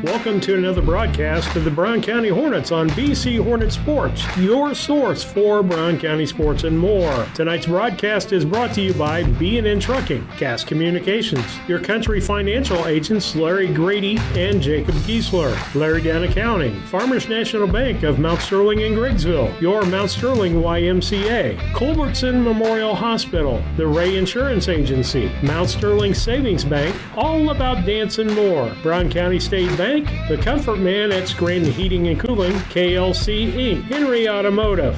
Welcome to another broadcast of the Brown County Hornets on BC Hornet Sports, your source for Brown County sports and more. Tonight's broadcast is brought to you by B&N Trucking, Gas Communications, your country financial agents Larry Grady and Jacob Giesler, Larry Down Accounting, Farmers National Bank of Mount Sterling and Griggsville, your Mount Sterling YMCA, Culbertson Memorial Hospital, the Ray Insurance Agency, Mount Sterling Savings Bank, All About Dance and More, Brown County State Bank, The Comfort Man at Scranton Heating and Cooling, KLC Inc., Henry Automotive.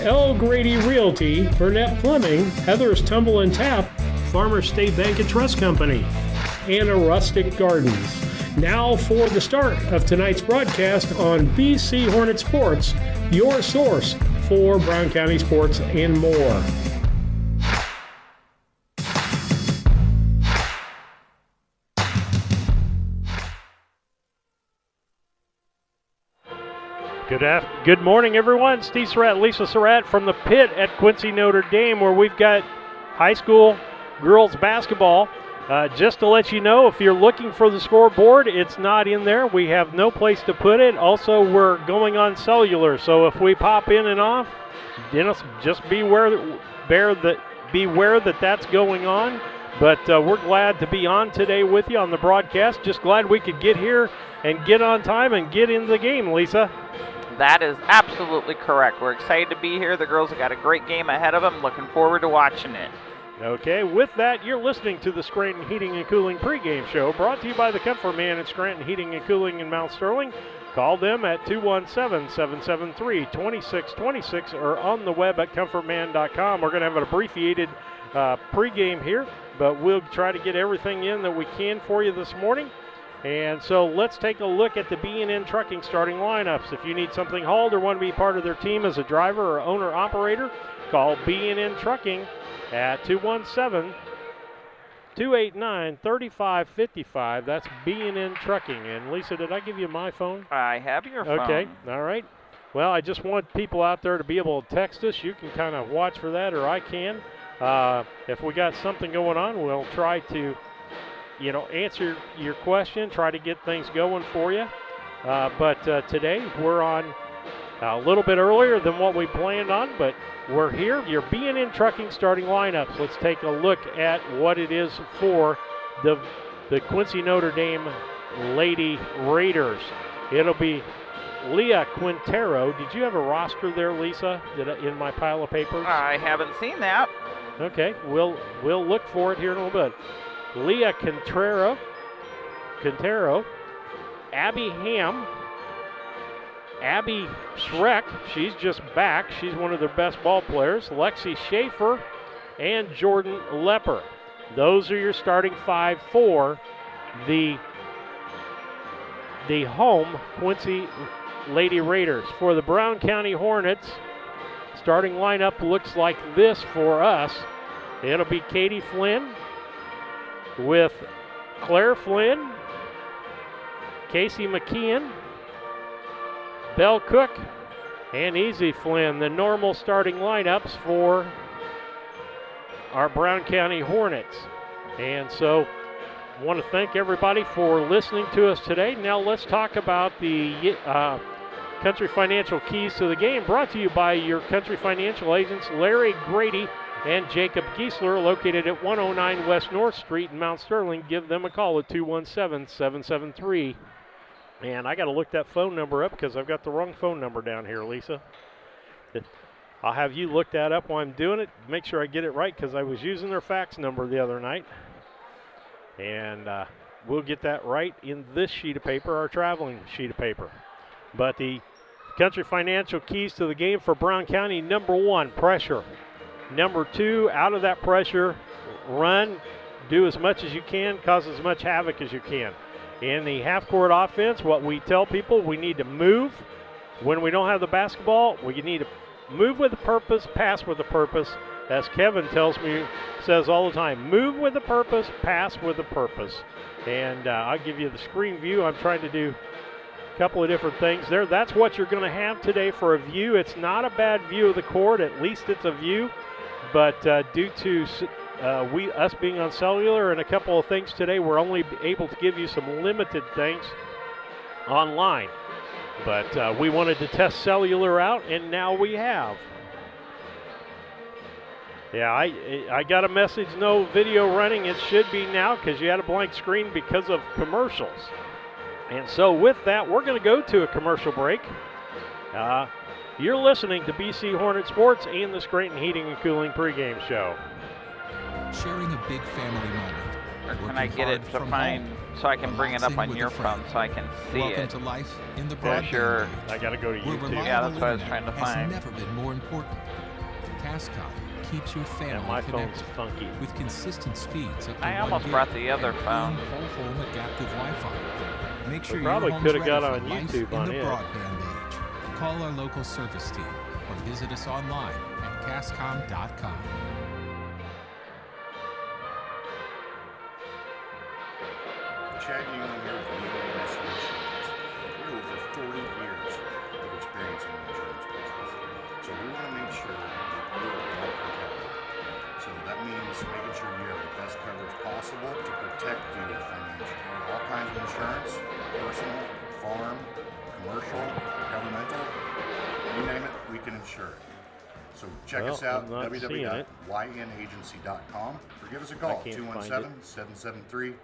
L. Grady Realty, Burnett Plumbing, Heather's Tumble and Tap, Farmers State Bank and Trust Company, and a Rustic Gardens. Now for the start of tonight's broadcast on BC Hornet Sports, your source for Brown County sports and more. Good morning, everyone. Steve Surratt, Lisa Surratt from the pit at Quincy Notre Dame, where we've got high school girls basketball. Just to let you know, if you're looking for the scoreboard, it's not in there. We have no place to put it. Also, we're going on cellular, so if we pop in and off, just beware that that's going on. But we're glad to be on today with you on the broadcast. Just glad we could get here and get on time and get into the game, Lisa. That is absolutely correct. We're excited to be here. The girls have got a great game ahead of them. Looking forward to watching it. Okay, with that, you're listening to the Scranton Heating and Cooling pregame show, brought to you by the Comfort Man at Scranton Heating and Cooling in Mount Sterling. Call them at 217-773-2626 or on the web at comfortman.com. We're going to have an abbreviated pregame here, but we'll try to get everything in that we can for you this morning. And so let's take a look at the B&N Trucking starting lineups. If you need something hauled or want to be part of their team as a driver or owner-operator, call B&N Trucking at 217-289-3555. That's B&N Trucking. And Lisa, did I give you my phone? I have your phone. Okay, all right. Well, I just want people out there to be able to text us. You can kind of watch for that, or I can. If we got something going on, we'll try to answer your question, try to get things going for you. But today we're on a little bit earlier than what we planned on, but we're here. Your B&N Trucking starting lineups. Let's take a look at what it is for the Quincy Notre Dame Lady Raiders. It'll be Leah Quintero. Did you have a roster there, Lisa, in my pile of papers? I haven't seen that. Okay, we'll look for it here in a little bit. Leah Quintero, Abby Ham, Abby Schreck, she's just back. She's one of their best ball players. Lexi Schaefer and Jordan Lepper. Those are your starting five for the home Quincy Lady Raiders. For the Brown County Hornets, starting lineup looks like this for us. It'll be Katie Flynn with Claire Flynn, Casey McKeon, Belle Cook, and Easy Flynn, the normal starting lineups for our Brown County Hornets. And so I want to thank everybody for listening to us today. Now let's talk about the Country Financial Keys to the Game, brought to you by your Country Financial agents Larry Grady and Jacob Giesler, located at 109 West North Street in Mount Sterling. Give them a call at 217-773. And I got to look that phone number up because I've got the wrong phone number down here, Lisa. I'll have you look that up while I'm doing it. Make sure I get it right because I was using their fax number the other night. And we'll get that right in this sheet of paper, our traveling sheet of paper. But the Country Financial Keys to the Game for Brown County: number one, pressure. Number two, out of that pressure, run, do as much as you can, cause as much havoc as you can. In the half-court offense, what we tell people, we need to move. When we don't have the basketball, we need to move with a purpose, pass with a purpose, as Kevin says all the time, move with a purpose, pass with a purpose. And I'll give you the screen view. I'm trying to do a couple of different things there. That's what you're going to have today for a view. It's not a bad view of the court. At least it's a view. But due to us being on cellular and a couple of things today, we're only able to give you some limited things online. But we wanted to test cellular out, and now we have. Yeah, I got a message, no video running. It should be now because you had a blank screen because of commercials. And so with that, we're going to go to a commercial break. You're listening to BC Hornet Sports and the Scranton Heating and Cooling pregame show. Sharing a big family moment. Or can I get it to find so I can bring it up on your phone so I can see Welcome it? to life in the Yeah, sure. I got to go to YouTube. Yeah, that's what I was trying to has find. never been more important. Cascom keeps your family Yeah, my phone's connected funky. with consistent speeds up to I 1 almost gig brought the other and phone. whole home adaptive Wi-Fi. Make sure We your probably home's could have ready got for on life YouTube in on the it. broadband age. Call our local service team or visit us online at cascom.com. Chad Newman here with Newman Insurance. We're over 40 years of experience in the insurance business. So we want to make sure that you are well protected. So that means making sure you have the best coverage possible to protect you financially. All kinds of insurance, personal, farm, commercial, governmental, you name it, we can insure it. So check us out, www.ynagency.com, or give us a call, 217-773-3397.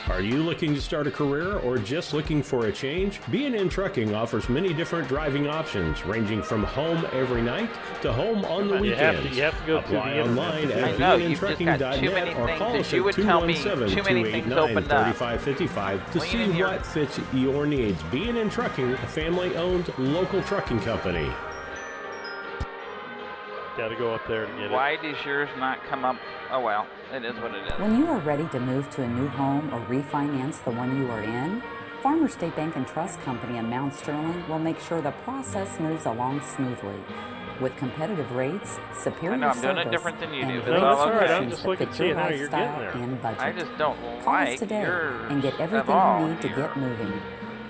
Are you looking to start a career or just looking for a change? B&N Trucking offers many different driving options, ranging from home every night to home on the weekends. You have to go to the Apply online internet. at I know, you've just got too many bnntrucking.net or things. call As us you at would tell me, too many things opened up. 217-289-3555 to Clean see in your- what fits your needs. B&N Trucking, a family-owned local trucking company. Got to go up there to get it. Why does yours not come up? Oh, well, it is what it is. When you are ready to move to a new home or refinance the one you are in, Farmers State Bank and Trust Company in Mount Sterling will make sure the process moves along smoothly. With competitive rates, superior I know, I'm doing service, it different than you and do, but great it's all okay. solutions I'm just that looking fit to see your how you're getting lifestyle there. and budget. I just don't Call us like today yours and get at everything all you need to here. get moving.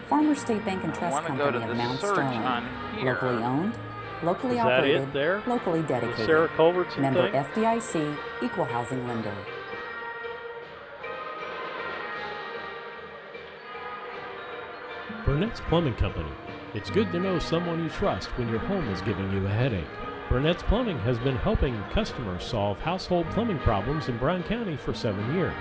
Farmers State Bank and I Trust wanna go Company to of the Mount search Sterling. on here. Locally owned, locally Is that operated, it there? locally The dedicated. Sarah Culbertson Member thing? FDIC, equal housing lender. Burnett's Plumbing Company. It's good to know someone you trust when your home is giving you a headache. Burnett's Plumbing has been helping customers solve household plumbing problems in Brown County for 7 years.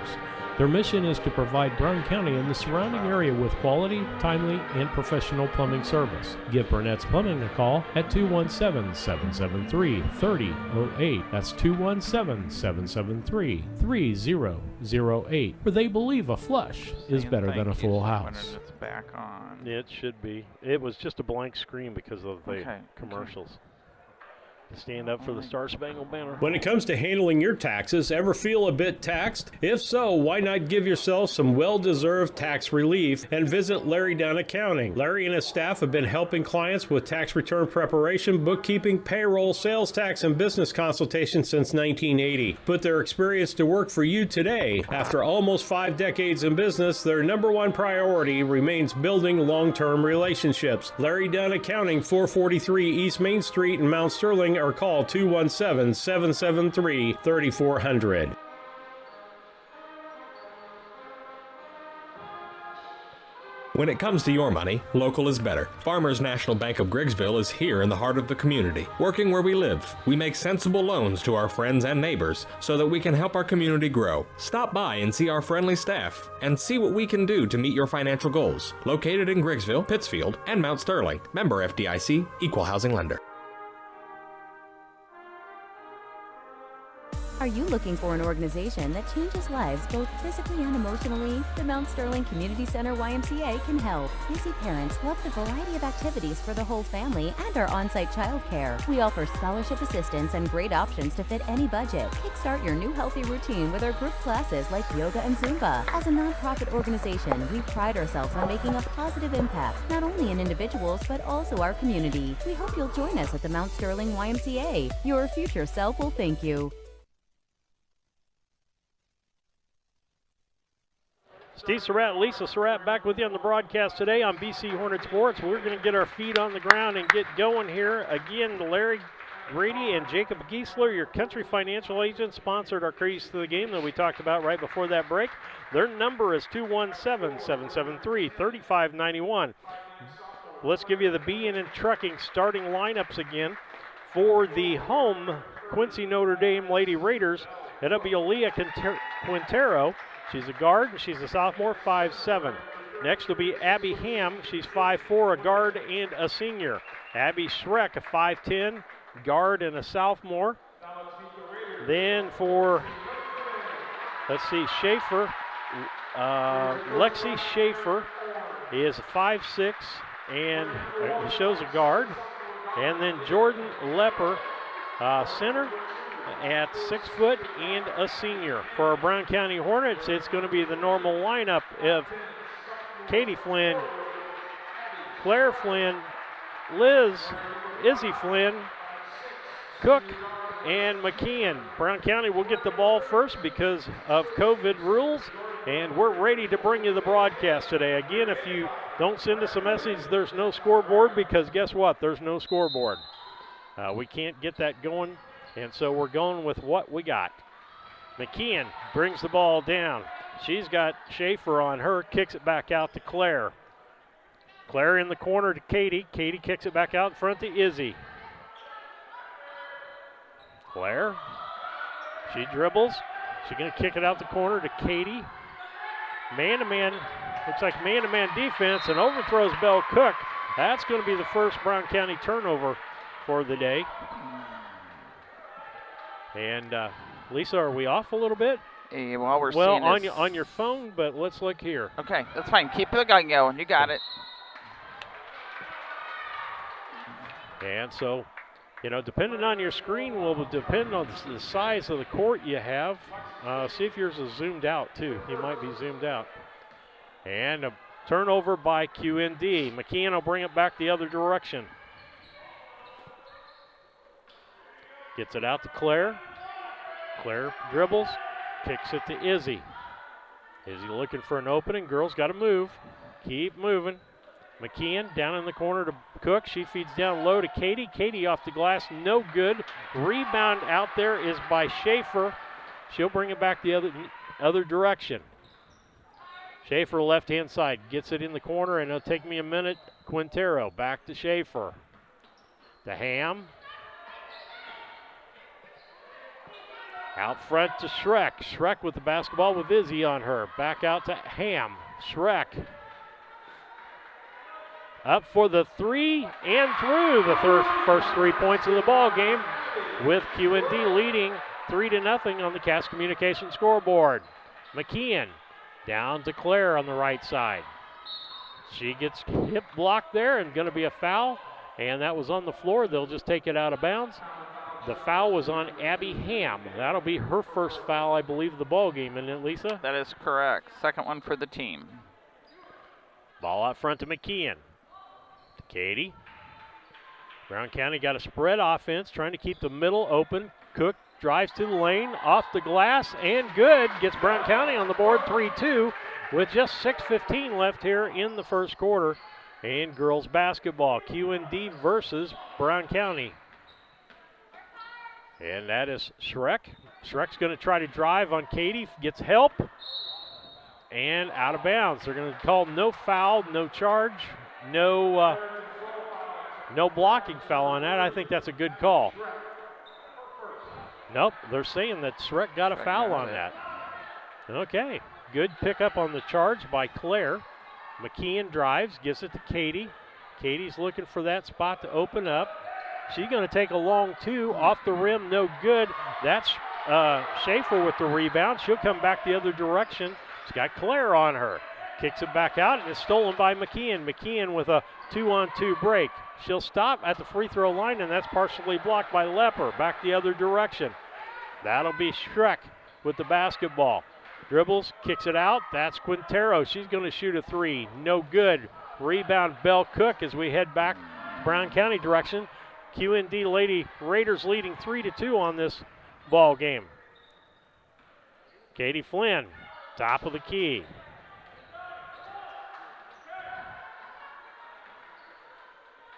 Their mission is to provide Brown County and the surrounding area with quality, timely, and professional plumbing service. Give Burnett's Plumbing a call at 217-773-3008. That's 217-773-3008. Where they believe a flush is Saying better than a thank you, full so house. when it's back on. It should be. It was just a blank screen because of the Okay. commercials. Stand up for the Star Spangled Banner. When it comes to handling your taxes, ever feel a bit taxed? If so, why not give yourself some well-deserved tax relief and visit Larry Dunn Accounting. Larry and his staff have been helping clients with tax return preparation, bookkeeping, payroll, sales tax, and business consultation since 1980. Put their experience to work for you today. After almost 5 decades in business, their number one priority remains building long-term relationships. Larry Dunn Accounting, 443 East Main Street in Mount Sterling, or call 217-773-3400. When it comes to your money, local is better. Farmers National Bank of Griggsville is here in the heart of the community, working where we live. We make sensible loans to our friends and neighbors so that we can help our community grow. Stop by and see our friendly staff and see what we can do to meet your financial goals. Located in Griggsville, Pittsfield, and Mount Sterling. Member FDIC, Equal Housing Lender. Are you looking for an organization that changes lives both physically and emotionally? The Mount Sterling Community Center YMCA can help. Busy parents love the variety of activities for the whole family and our on-site childcare. We offer scholarship assistance and great options to fit any budget. Kickstart your new healthy routine with our group classes like yoga and Zumba. As a nonprofit organization, we pride ourselves on making a positive impact, not only in individuals, but also our community. We hope you'll join us at the Mount Sterling YMCA. Your future self will thank you. Steve Surratt, Lisa Surratt back with you on the broadcast today on BC Hornet Sports. We're going to get our feet on the ground and get going here. Again, Larry Grady and Jacob Giesler, your Country Financial agent, sponsored our Crazy to the Game that we talked about right before that break. Their number is 217-773-3591. Let's give you the B&N Trucking starting lineups again. For the home Quincy Notre Dame Lady Raiders, it'll be Aaliyah Quintero. She's a guard, and she's a sophomore, 5'7". Next will be Abby Ham. She's 5'4", a guard and a senior. Abby Schreck, a 5'10", guard and a sophomore. Then for, let's see, Schaefer, Lexi Schaefer is 5'6", and shows a guard. And then Jordan Lepper, center, at 6 foot and a senior. For our Brown County Hornets, it's going to be the normal lineup of Katie Flynn, Claire Flynn, Liz, Izzy Flynn, Cook, and McKeon. Brown County will get the ball first because of COVID rules, and we're ready to bring you the broadcast today. Again, if you don't send us a message, there's no scoreboard, because guess what? There's no scoreboard. We can't get that going. And so we're going with what we got. McKeon brings the ball down. She's got Schaefer on her, kicks it back out to Claire. Claire in the corner to Katie. Katie kicks it back out in front to Izzy. Claire, she dribbles. She's going to kick it out the corner to Katie. Man-to-man, looks like man-to-man defense, and overthrows Belle Cook. That's going to be the first Brown County turnover for the day. And Lisa, are we off a little bit? Well, we're well seeing on your phone, but let's look here. Okay, that's fine. Keep the gun going. You got it. And so, depending on your screen will depend on the size of the court you have. See if yours is zoomed out too. You might be zoomed out. And a turnover by QND. McKeon will bring it back the other direction. Gets it out to Claire. Claire dribbles, kicks it to Izzy. Izzy looking for an opening. Girls got to move. Keep moving. McKeon down in the corner to Cook. She feeds down low to Katie. Katie off the glass, no good. Rebound out there is by Schaefer. She'll bring it back the other direction. Schaefer left-hand side gets it in the corner, and it'll take me a minute. Quintero back to Schaefer. To Ham. Out front to Schreck. Schreck with the basketball with Izzy on her. Back out to Ham. Schreck. Up for the three and through the first 3 points of the ball game, with QND leading 3-0 on the Cass Communication scoreboard. McKeon down to Claire on the right side. She gets hip blocked there and going to be a foul, and that was on the floor. They'll just take it out of bounds. The foul was on Abby Ham. That'll be her first foul, I believe, of the ball game, isn't it, Lisa? That is correct. Second one for the team. Ball out front to McKeon. To Katie. Brown County got a spread offense, trying to keep the middle open. Cook drives to the lane, off the glass, and good. Gets Brown County on the board, 3-2, with just 6:15 left here in the first quarter. And girls basketball, QND versus Brown County. And that is Schreck. Schreck's going to try to drive on Katie, gets help, and out of bounds. They're going to call no foul, no charge, no blocking foul on that. I think that's a good call. Nope, they're saying that Schreck got a foul on that. Okay, good pickup on the charge by Claire. McKeon drives, gives it to Katie. Katie's looking for that spot to open up. She's going to take a long two, off the rim, no good. That's Schaefer with the rebound. She'll come back the other direction. She's got Claire on her. Kicks it back out, and it's stolen by McKeon. McKeon with a 2-on-2 break. She'll stop at the free throw line, and that's partially blocked by Lepper. Back the other direction. That'll be Schreck with the basketball. Dribbles, kicks it out. That's Quintero. She's going to shoot a three. No good. Rebound, Bell Cook as we head back Brown County direction. QND Lady Raiders leading 3-2 on this ball game. Katie Flynn, top of the key.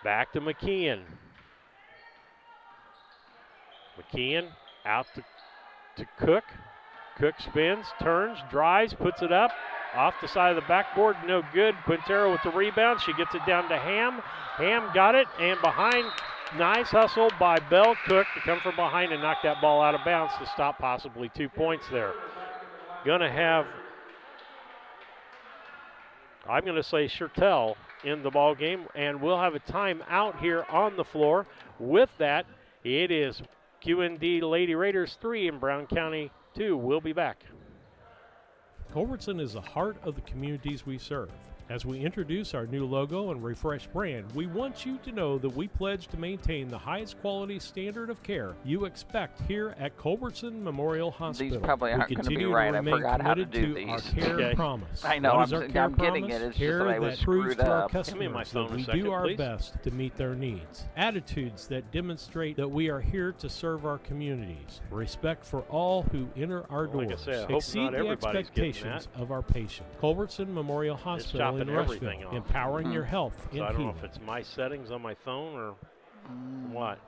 Back to McKeon. McKeon out to Cook. Cook spins, turns, drives, puts it up. Off the side of the backboard, no good. Quintero with the rebound. She gets it down to Ham. Ham got it, and behind, nice hustle by Bell Cook to come from behind and knock that ball out of bounds to stop possibly 2 points there. Gonna have, I'm gonna say Schertel in the ball game, and we'll have a timeout here on the floor. With that, it is QND Lady Raiders 3 and Brown County 2. We'll be back. Culbertson is the heart of the communities we serve. As we introduce our new logo and refreshed brand, we want you to know that we pledge to maintain the highest quality standard of care you expect here at Culbertson Memorial Hospital. These probably aren't going to be right. I forgot how to do these. Our care promise. I know, What is our care I'm getting promise? it. It's Care just that I was that proves screwed to our up. Give me my customers phone that a we second, do our please. best to meet their needs. Attitudes that demonstrate that we are here to serve our communities. Respect for all who enter our Like I doors. say, I hope Exceed not the everybody's getting expectations of our patient. Culbertson Memorial Hospital chopping in everything Rushville, off. empowering your health So in I don't know healing. if it's my settings on my phone or what.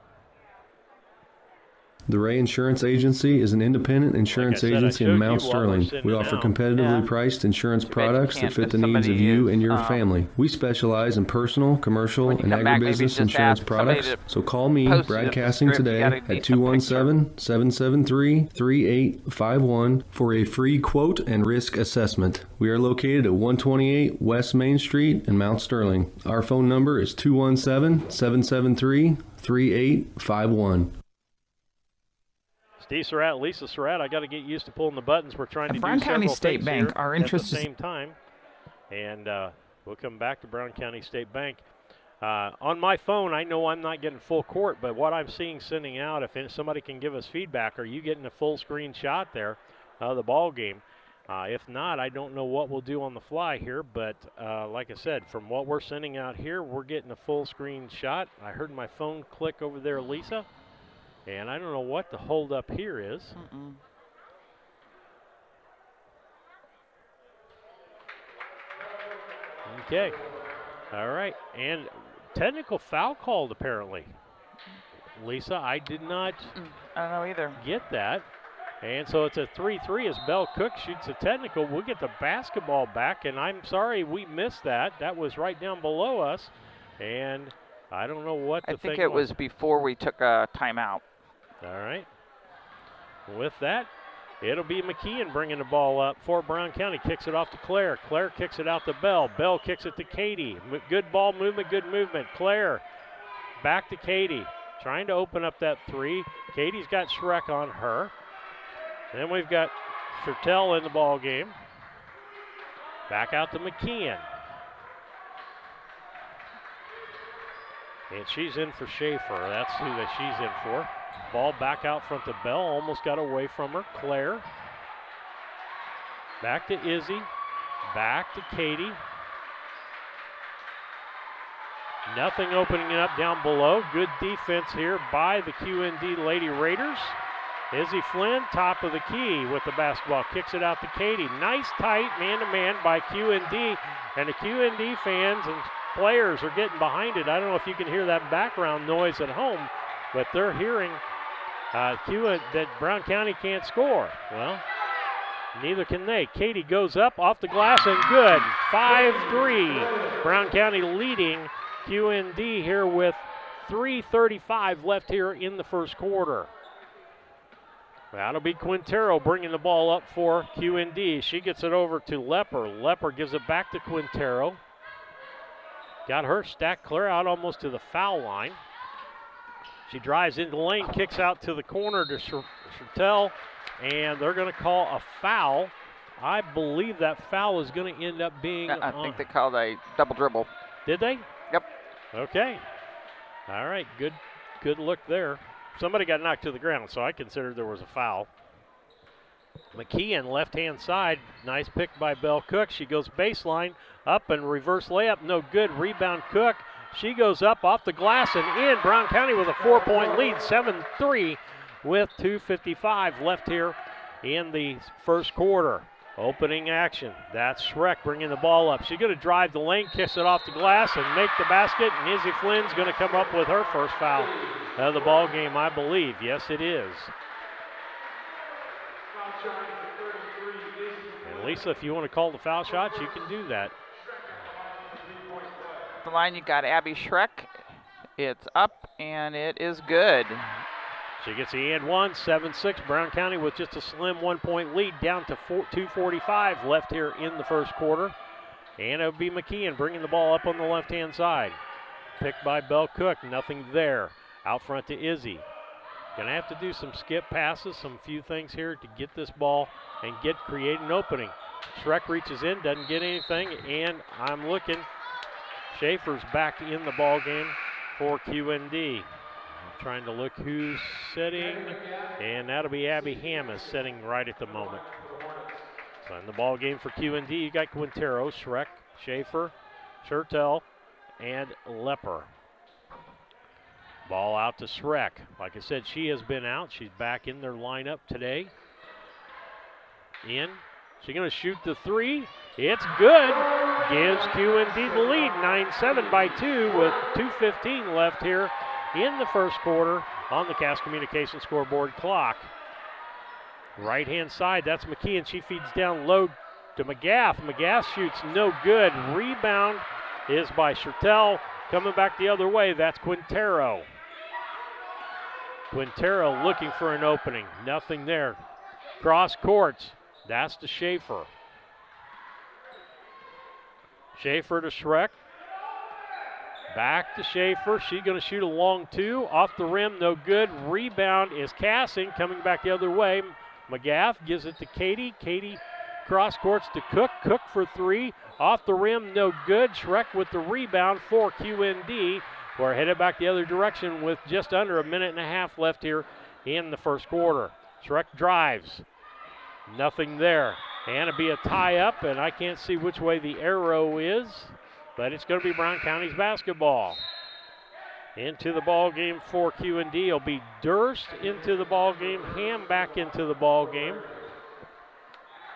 The Ray Insurance Agency is an independent insurance Like I said, I agency showed in you Mount while we're Sterling. sitting We offer down. competitively Yeah. priced insurance Too bad you products that can't, fit if the needs of somebody you is, and your family. We specialize in personal, commercial, when you and come back, maybe agribusiness just insurance ask somebody products. to So call me, post it Brad in the Casting, script. You today gotta at need a 217-773-3851 for a free quote and risk assessment. We are located at 128 West Main Street in Mount Sterling. Our phone number is 217-773-3851. Steve Surratt, Lisa Surratt, I got to get used to pulling the buttons. We're trying to do Brown County several State things Bank, here our at the interest is- same time. And we'll come back to Brown County State Bank. On my phone, I know I'm not getting full court, but what I'm seeing sending out, if somebody can give us feedback, are you getting a full screen shot there of the ball game? If not, I don't know what we'll do on the fly here, but like I said, from what we're sending out here, we're getting a full screen shot. I heard my phone click over there, Lisa, and I don't know what the hold up here is. Okay. All right. And technical foul called, apparently. Lisa, I did not I don't know either. get that. And so it's a 3-3 as Bell Cook shoots a technical. We'll get the basketball back, and I'm sorry we missed that. That was right down below us. And I don't know what the I think thing it was before we took a timeout. All right. With that, it'll be McKeon bringing the ball up for Brown County. Kicks it off to Claire. Claire kicks it out to Bell. Bell kicks it to Katie. Good ball movement, good movement. Claire back to Katie. Trying to open up that three. Katie's got Schreck on her. Then we've got Schertel in the ball game. Back out to McKeon. And she's in for Schaefer. That's who that she's in for. Ball back out front to Bell. Almost got away from her. Claire. Back to Izzy. Back to Katie. Nothing opening it up down below. Good defense here by the QND Lady Raiders. Izzy Flynn, top of the key with the basketball. Kicks it out to Katie. Nice tight man-to-man by QND. And the QND fans and players are getting behind it. I don't know if you can hear that background noise at home, but they're hearing that Brown County can't score. Well, neither can they. Katie goes up off the glass and good. 5-3. Brown County leading QND here with 3:35 left here in the first quarter. That'll be Quintero bringing the ball up for QND. She gets it over to Lepper. Lepper gives it back to Quintero. Got her stacked clear out almost to the foul line. She drives into the lane, kicks out to the corner to Chertel, and they're going to call a foul. I believe that foul is going to end up being I think they called a double dribble. Did they? Yep. Okay. All right, good look there. Somebody got knocked to the ground, so I considered there was a foul. McKeon, left-hand side, nice pick by Belle Cook. She goes baseline, up and reverse layup, no good. Rebound Cook. She goes up off the glass and in. Brown County with a 4-point lead, 7-3 with 2:55 left here in the first quarter. Opening action. That's Schreck bringing the ball up. She's going to drive the lane, kiss it off the glass, and make the basket. And Izzy Flynn's going to come up with her first foul of the ball game, I believe. Yes, it is. And Lisa, if you want to call the foul shot, you can do that. The line, you got Abby Schreck. It's up, and it is good. She gets the and one, 7-6. Brown County with just a slim 1-point lead, down to 2:45 left here in the first quarter. And it'll be McKeon bringing the ball up on the left-hand side. Picked by Belle Cook, nothing there. Out front to Izzy. Gonna have to do some skip passes, some few things here to get this ball and create an opening. Schreck reaches in, doesn't get anything, and I'm looking. Schaefer's back in the ball game for QND. I'm trying to look who's sitting, and that'll be Abby Hammis sitting right at the moment. So in the ball game for QND, you got Quintero, Schreck, Schaefer, Chertel, and Lepper. Ball out to Schreck. Like I said, she has been out. She's back in their lineup today. In. She's going to shoot the three. It's good. Gives QND the lead, 9-7 by 2 with 2:15 left here in the first quarter on the Cass Communications scoreboard clock. Right-hand side, that's McKeon. She feeds down low to McGath. McGath shoots no good. Rebound is by Chertel. Coming back the other way, that's Quintero. Quintero looking for an opening. Nothing there. Cross courts. That's to Schaefer. Schaefer to Schreck. Back to Schaefer. She's going to shoot a long two. Off the rim, no good. Rebound is Cassing. Coming back the other way. McGath gives it to Katie. Katie cross courts to Cook. Cook for three. Off the rim, no good. Schreck with the rebound for QND. We're headed back the other direction with just under a minute and a half left here in the first quarter. Schreck drives. Nothing there. And it'll be a tie-up, and I can't see which way the arrow is, but it's going to be Brown County's basketball. Into the ball game for QND. It'll be Durst into the ball game. Ham back into the ball game.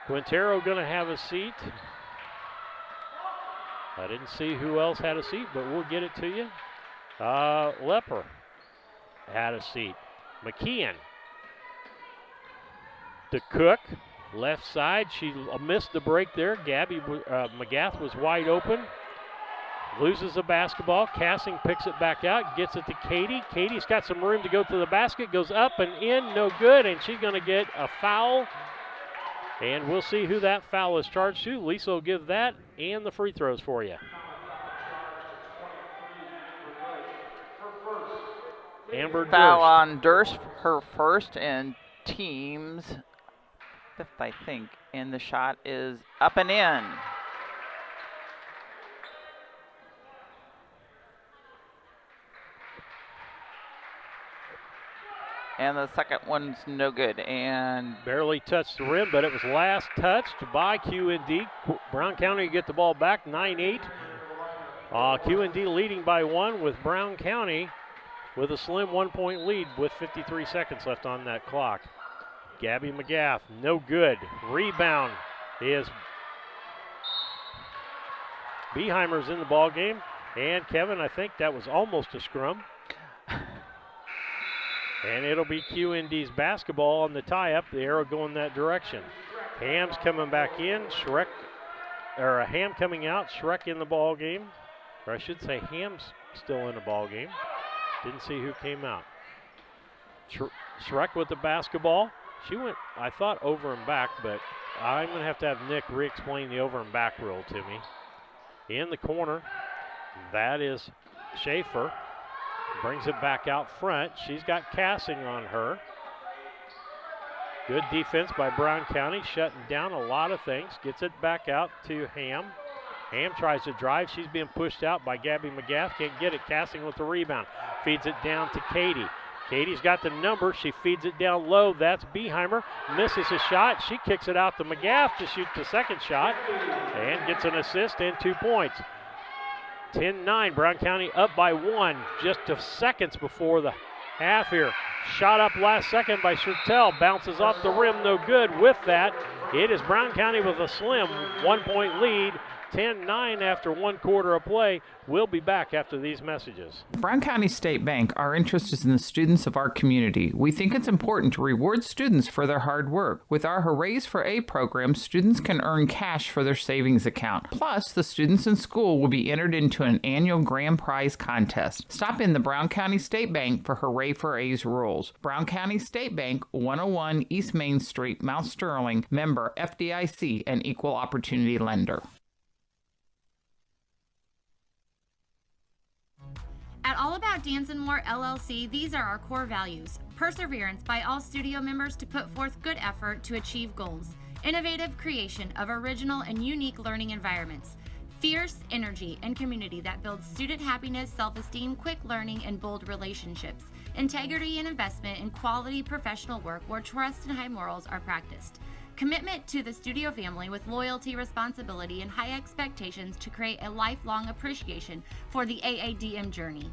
Quintero going to have a seat. I didn't see who else had a seat, but we'll get it to you. Lepper had a seat. McKeon to Cook. Left side, she missed the break there. McGath was wide open. Loses the basketball. Cassing picks it back out, gets it to Katie. Katie's got some room to go to the basket, goes up and in, no good, and she's going to get a foul. And we'll see who that foul is charged to. Lisa will give that and the free throws for you. Amber Durst. Foul on Durst, her first, and team's fifth, I think. And the shot is up and in. And the second one's no good. And barely touched the rim, but it was last touched by QND. Brown County get the ball back, 9-8. QND leading by 1 with Brown County with a slim 1-point lead with 53 seconds left on that clock. Gabby McGath, no good. Rebound is Beheimer's in the ball game. And Kevin, I think that was almost a scrum. And it'll be QND's basketball on the tie-up. The arrow going that direction. Ham's coming back in. Ham coming out. Schreck in the ball game. Or I should say Ham's still in the ball game. Didn't see who came out. Schreck with the basketball. She went, I thought, over and back, but I'm going to have Nick re-explain the over and back rule to me. In the corner, that is Schaefer. Brings it back out front. She's got Cassing on her. Good defense by Brown County, shutting down a lot of things. Gets it back out to Ham. Ham tries to drive. She's being pushed out by Gabby McGath. Can't get it. Cassing with the rebound. Feeds it down to Katie. Katie's got the number. She feeds it down low. That's Beheimer. Misses a shot. She kicks it out to McGath to shoot the second shot and gets an assist and 2 points. 10-9. Brown County up by 1 just seconds before the half here. Shot up last second by Schertel. Bounces off the rim. No good. With that, it is Brown County with a slim 1-point lead. 10-9 after 1 quarter of play. We'll be back after these messages. Brown County State Bank, our interest is in the students of our community. We think it's important to reward students for their hard work. With our Hoorays for A program, students can earn cash for their savings account. Plus, the students in school will be entered into an annual grand prize contest. Stop in the Brown County State Bank for Hooray for A's rules. Brown County State Bank, 101 East Main Street, Mount Sterling, member FDIC, and equal opportunity lender. At All About Dance and More LLC, these are our core values. Perseverance by all studio members to put forth good effort to achieve goals. Innovative creation of original and unique learning environments. Fierce energy and community that builds student happiness, self-esteem, quick learning, and bold relationships. Integrity and investment in quality professional work where trust and high morals are practiced. Commitment to the studio family with loyalty, responsibility, and high expectations to create a lifelong appreciation for the AADM journey.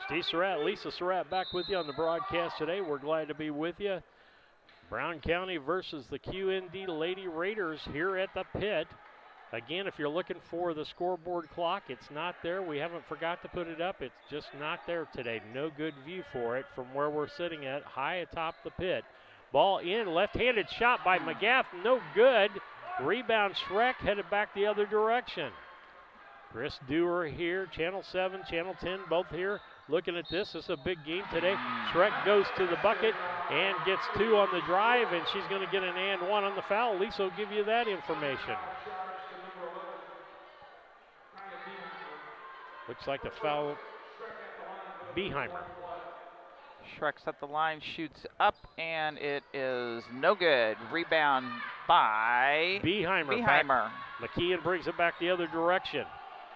Steve Surratt, Lisa Surratt back with you on the broadcast today. We're glad to be with you. Brown County versus the QND Lady Raiders here at the pit. Again, if you're looking for the scoreboard clock, it's not there. We haven't forgot to put it up. It's just not there today. No good view for it from where we're sitting at, high atop the pit. Ball in, left-handed shot by McGath, no good. Rebound Schreck headed back the other direction. Chris Dewar here, Channel 7, Channel 10, both here looking at this. This is a big game today. Schreck goes to the bucket and gets 2 on the drive, and she's going to get an and 1 on the foul. Lisa will give you that information. Looks like the foul, Beheimer. Schreck's at the line, shoots up, and it is no good. Rebound by Beheimer. McKeon brings it back the other direction.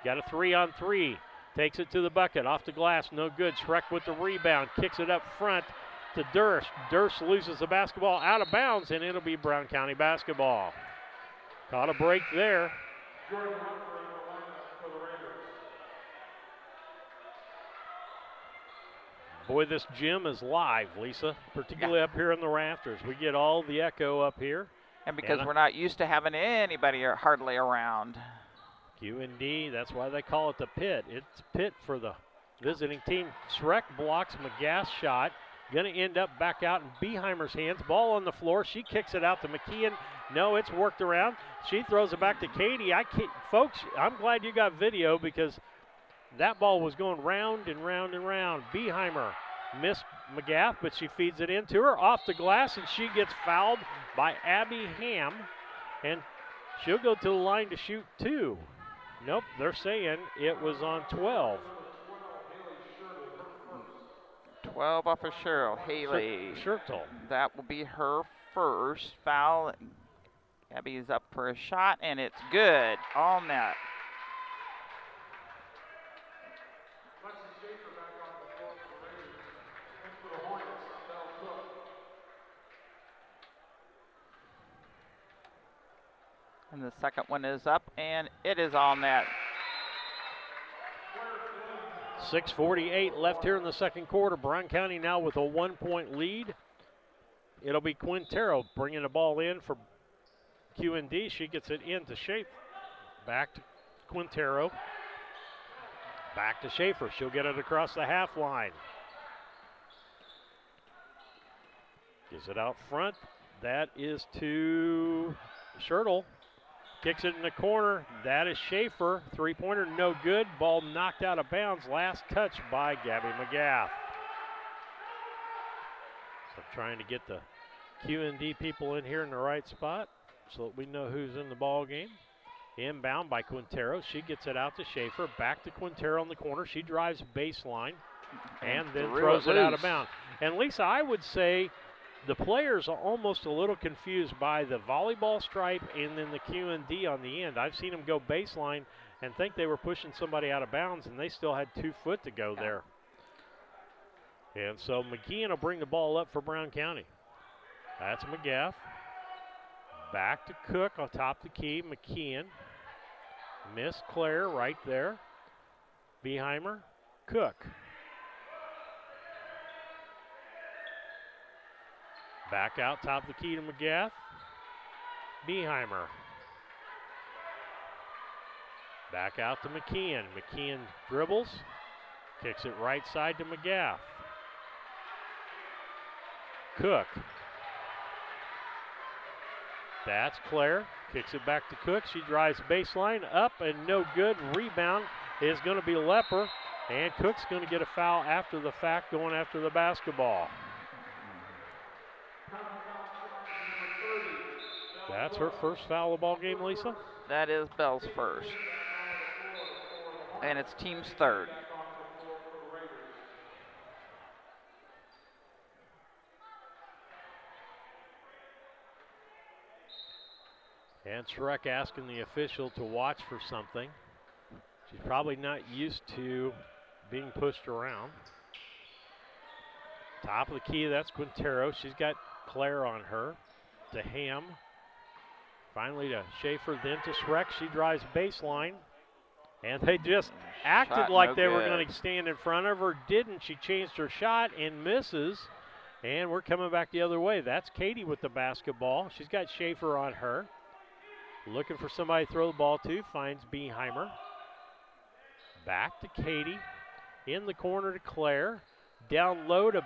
Got a 3-on-3. Takes it to the bucket. Off the glass, no good. Schreck with the rebound. Kicks it up front to Durst. Durst loses the basketball out of bounds, and it'll be Brown County basketball. Caught a break there. Boy, this gym is live, Lisa, particularly up here in the rafters. We get all the echo up here. And because we're not used to having anybody hardly around. QND, that's why they call it the pit. It's pit for the visiting team. Schreck blocks McGath's shot. Going to end up back out in Beheimer's hands. Ball on the floor. She kicks it out to McKeon. No, it's worked around. She throws it back to Katie. Folks, I'm glad you got video because that ball was going round and round and round. Beheimer missed McGath, but she feeds it into her off the glass, and she gets fouled by Abby Ham, and she'll go to the line to shoot 2. Nope, they're saying it was on 12. 12 off of Cheryl Haley. Schertel. That will be her first foul. Abby is up for a shot, and it's good. All net. And the second one is up, and it is all net. 6:48 left here in the second quarter. Brown County now with a 1-point lead. It'll be Quintero bringing the ball in for QND. She gets it into Schaefer. Back to Quintero. Back to Schaefer. She'll get it across the half line. Gives it out front. That is to Schertel. Kicks it in the corner. That is Schaefer. Three-pointer, no good. Ball knocked out of bounds. Last touch by Gabby McGath. So trying to get the QND people in here in the right spot so that we know who's in the ball game. Inbound by Quintero. She gets it out to Schaefer. Back to Quintero in the corner. She drives baseline and then throws it out of bounds. And Lisa, I would say the players are almost a little confused by the volleyball stripe and then the QND on the end. I've seen them go baseline and think they were pushing somebody out of bounds, and they still had 2 foot to go there. And so McKeon will bring the ball up for Brown County. That's McGaff. Back to Cook on top of the key. McKeon. Miss Claire right there. Beheimer. Cook. Back out top of the key to McGaff. Beheimer. Back out to McKeon. McKeon dribbles. Kicks it right side to McGaff. Cook. That's Claire. Kicks it back to Cook. She drives baseline up and no good. Rebound is going to be Lepper. And Cook's going to get a foul after the fact, going after the basketball. That's her first foul of the ball game, Lisa? That is Bell's first. And it's team's third. And Shrek asking the official to watch for something. She's probably not used to being pushed around. Top of the key, that's Quintero. She's got Claire on her. To Ham. Finally to Schaefer, then to Shrek. She drives baseline. And they just acted like they were going to stand in front of her. Didn't. She changed her shot and misses. And we're coming back the other way. That's Katie with the basketball. She's got Schaefer on her. Looking for somebody to throw the ball to. Finds Beheimer. Back to Katie. In the corner to Claire. Down low to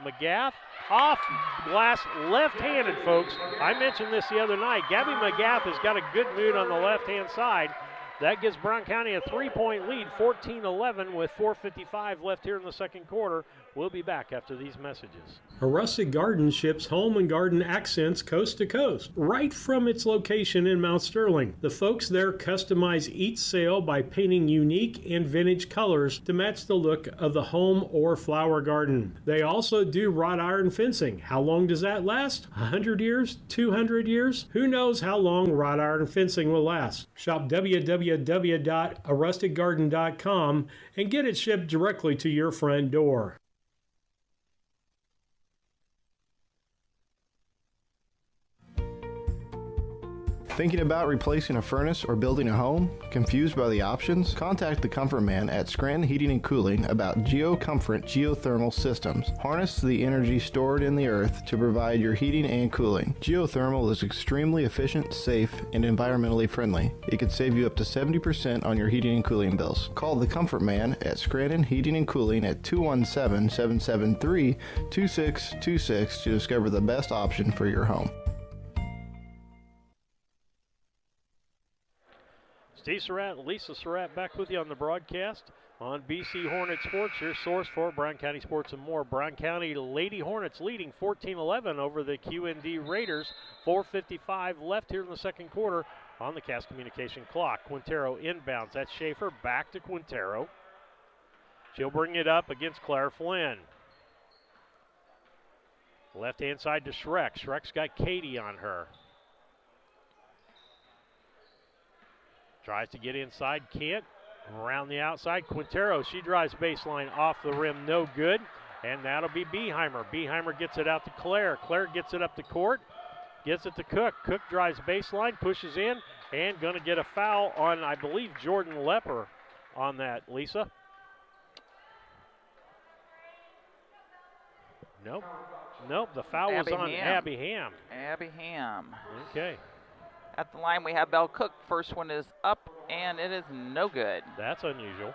McGaff. Off glass, left-handed, folks. I mentioned this the other night. Gabby McGaff has got a good mood on the left-hand side. That gives Brown County a 3-point lead, 14-11 with 4:55 left here in the second quarter. We'll be back after these messages. A Rustic Garden ships home and garden accents coast to coast, right from its location in Mount Sterling. The folks there customize each sail by painting unique and vintage colors to match the look of the home or flower garden. They also do wrought iron fencing. How long does that last? 100 years? 200 years? Who knows how long wrought iron fencing will last? Shop www.arusticgarden.com and get it shipped directly to your front door. Thinking about replacing a furnace or building a home? Confused by the options? Contact the Comfort Man at Scranton Heating and Cooling about GeoComfort geothermal systems. Harness the energy stored in the earth to provide your heating and cooling. Geothermal is extremely efficient, safe, and environmentally friendly. It could save you up to 70% on your heating and cooling bills. Call the Comfort Man at Scranton Heating and Cooling at 217-773-2626 to discover the best option for your home. Steve Surratt, Lisa Surratt back with you on the broadcast on BC Hornet Sports, your source for Brown County sports and more. Brown County Lady Hornets leading 14-11 over the QND Raiders. 4:55 left here in the second quarter on the Cass Communication clock. Quintero inbounds. That's Schaefer. Back to Quintero. She'll bring it up against Claire Flynn. Left-hand side to Shrek. Shrek's got Katie on her. Tries to get inside, can't. Around the outside, Quintero, she drives baseline off the rim, no good. And that'll be Beheimer. Beheimer gets it out to Claire. Claire gets it up the court, gets it to Cook. Cook drives baseline, pushes in, and going to get a foul on, I believe, Jordan Lepper on that, Lisa. Nope. Nope, the foul was on Abby Ham. Abby Ham. Okay. At the line, we have Belle Cook. First one is up, and it is no good. That's unusual.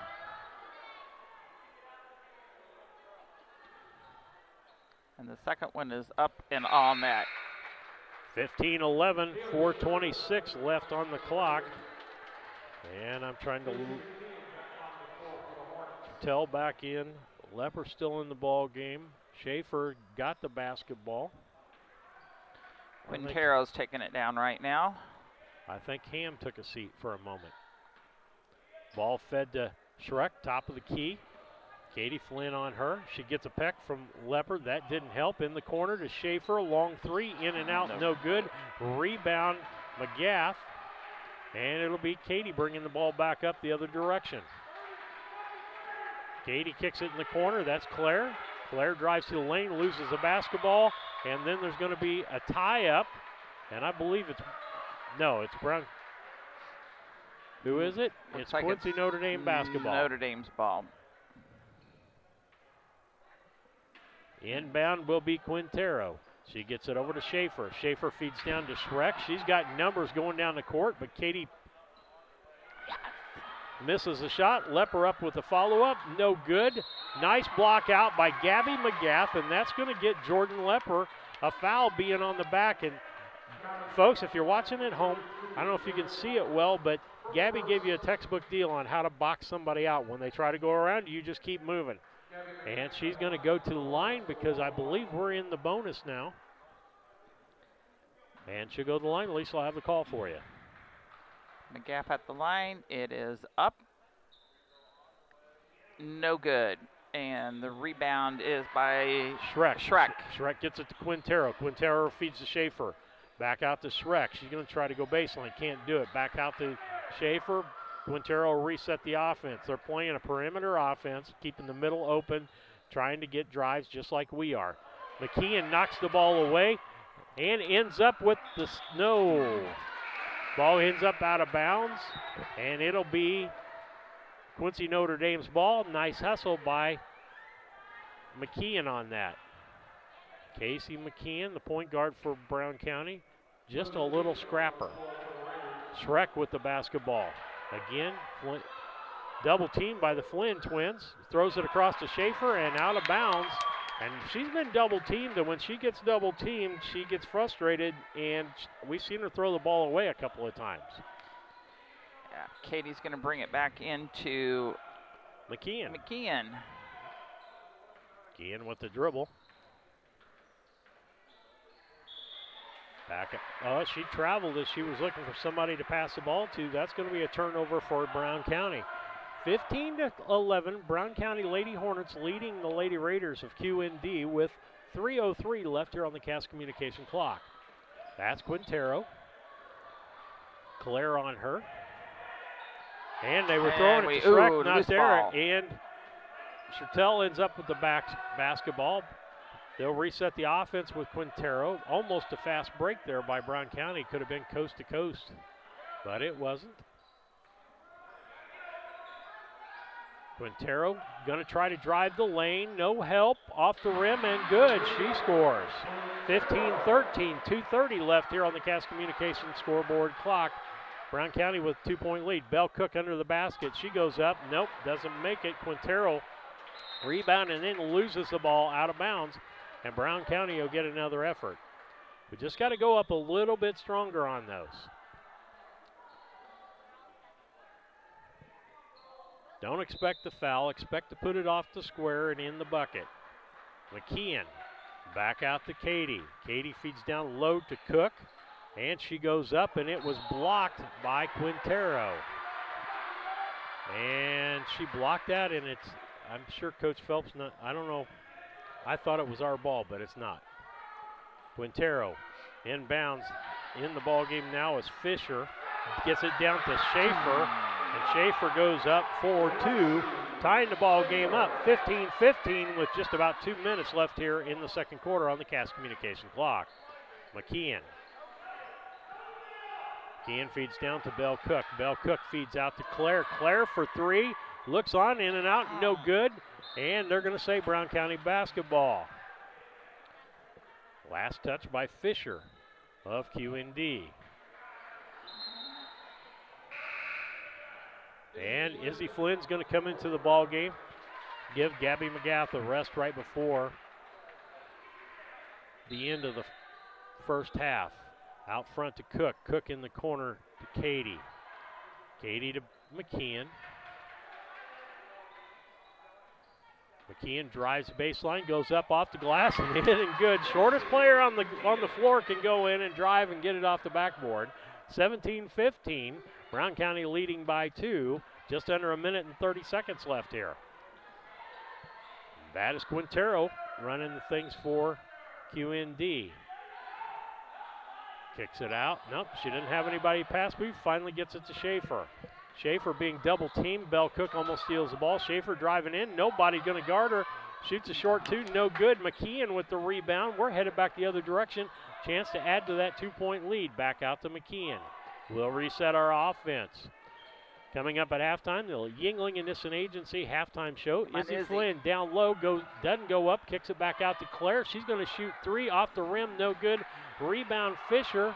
And the second one is up and on that. 15-11, 4:26 left on the clock. And I'm trying to tell back in. Lepper still in the ball game. Schaefer got the basketball. Quintero's taking it down right now. I think Ham took a seat for a moment. Ball fed to Shrek, top of the key. Katie Flynn on her. She gets a peck from Leopard. That didn't help. In the corner to Schaefer. Long three. In and out. No good. Rebound McGath. And it'll be Katie bringing the ball back up the other direction. Katie kicks it in the corner. That's Claire. Claire drives to the lane, loses the basketball. And then there's going to be a tie-up. And I believe it's Brown. Who is it? It's like Quincy Notre Dame basketball. Notre Dame's ball. Inbound will be Quintero. She gets it over to Schaefer. Schaefer feeds down to Shrek. She's got numbers going down the court, but Katie misses the shot. Lepper up with the follow-up. No good. Nice block out by Gabby McGath, and that's going to get Jordan Lepper a foul being on the back. And folks, if you're watching at home, I don't know if you can see it well, but Gabby gave you a textbook deal on how to box somebody out. When they try to go around, you just keep moving. And she's going to go to the line because I believe we're in the bonus now. And she'll go to the line. Lisa will have the call for you. McGaff at the line. It is up. No good. And the rebound is by Shrek. Shrek gets it to Quintero. Quintero feeds to Schaefer. Back out to Shrek. She's going to try to go baseline. Can't do it. Back out to Schaefer. Quintero reset the offense. They're playing a perimeter offense, keeping the middle open, trying to get drives just like we are. McKeon knocks the ball away and ends up with the snow. Ball ends up out of bounds, and it'll be Quincy Notre Dame's ball. Nice hustle by McKeon on that. Casey McKeon, the point guard for Brown County, just a little scrapper. Shrek with the basketball. Again, double teamed by the Flynn twins. Throws it across to Schaefer and out of bounds. And she's been double teamed, and when she gets double teamed, she gets frustrated, and we've seen her throw the ball away a couple of times. Yeah, Katie's going to bring it back into McKeon. McKeon with the dribble. Back up. Oh, she traveled as she was looking for somebody to pass the ball to. That's going to be a turnover for Brown County. 15-11, Brown County Lady Hornets leading the Lady Raiders of QND with 3:03 left here on the Cass Communication clock. That's Quintero. Claire on her. And they were throwing it to Shrek, not there. Ball. And Chertel ends up with the basketball. They'll reset the offense with Quintero. Almost a fast break there by Brown County. Could have been coast to coast, but it wasn't. Quintero going to try to drive the lane. No help. Off the rim and good. She scores. 15-13. 2:30 left here on the Cass Communications scoreboard clock. Brown County with a 2-point lead. Bell Cook under the basket. She goes up. Nope, doesn't make it. Quintero rebound and then loses the ball out of bounds. And Brown County will get another effort. We just got to go up a little bit stronger on those. Don't expect the foul. Expect to put it off the square and in the bucket. McKeon back out to Katie. Katie feeds down low to Cook. And she goes up, and it was blocked by Quintero. And she blocked that, and I'm sure Coach Phelps, I don't know. I thought it was our ball, but it's not. Quintero inbounds in the ball game now is Fisher. Gets it down to Schaefer, and Schaefer goes up 4-2, tying the ball game up 15-15 with just about 2 minutes left here in the second quarter on the Cass Communication clock. McKeon feeds down to Bell Cook. Bell Cook feeds out to Claire. Claire for three. Looks on, in and out, no good. And they're going to say Brown County basketball. Last touch by Fisher of QND. And Izzy Flynn's going to come into the ball game. Give Gabby McGath a rest right before the end of the first half. Out front to Cook. Cook in the corner to Katie. Katie to McKeon. McKeon drives baseline, goes up off the glass and hitting good. Shortest player on the floor can go in and drive and get it off the backboard. 17-15. Brown County leading by 2. Just under a minute and 30 seconds left here. That is Quintero running the things for QND. Kicks it out. Nope, she didn't have anybody pass. Finally gets it to Schaefer. Schaefer being double teamed. Bell Cook almost steals the ball. Schaefer driving in. Nobody going to guard her. Shoots a short 2. No good. McKeon with the rebound. We're headed back the other direction. Chance to add to that 2-point lead. Back out to McKeon. We'll reset our offense. Coming up at halftime, the Yingling and Nissen Agency halftime show. Izzy Flynn down low, doesn't go up, kicks it back out to Claire. She's going to shoot 3 off the rim, no good. Rebound Fisher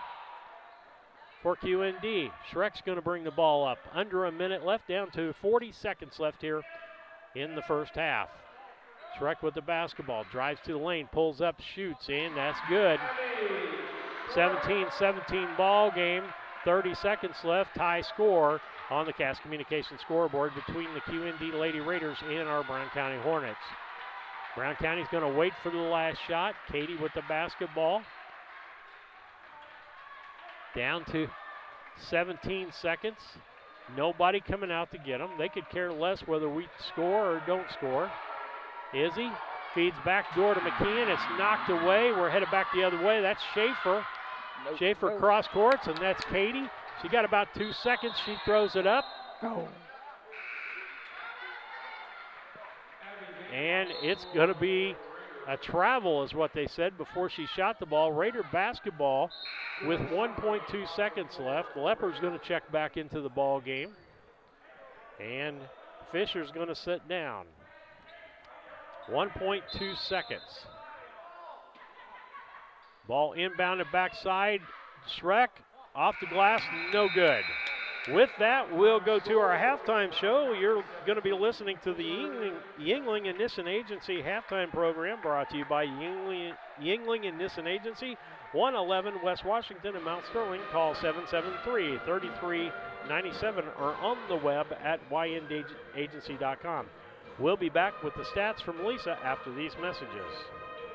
for QND. Schreck's going to bring the ball up. Under a minute left, down to 40 seconds left here in the first half. Schreck with the basketball, drives to the lane, pulls up, shoots, and that's good. 17-17 ball game, 30 seconds left, tie score on the Cass Communication scoreboard between the QND Lady Raiders and our Brown County Hornets. Brown County's going to wait for the last shot. Katie with the basketball. Down to 17 seconds. Nobody coming out to get them. They could care less whether we score or don't score. Izzy feeds back door to McKeon. It's knocked away. We're headed back the other way. That's Schaefer. Schaefer cross courts, and that's Katie. She got about 2 seconds. She throws it up. And it's going to be a travel is what they said before she shot the ball. Raider basketball with 1.2 seconds left. Leopard's going to check back into the ball game. And Fisher's going to sit down. 1.2 seconds. Ball inbounded backside. Schreck off the glass, no good. With that, we'll go to our halftime show. You're going to be listening to the Yingling and Nissen Agency halftime program brought to you by Yingling and Nissen Agency, 111 West Washington and Mount Sterling. Call 773-3397 or on the web at yndagency.com. We'll be back with the stats from Lisa after these messages.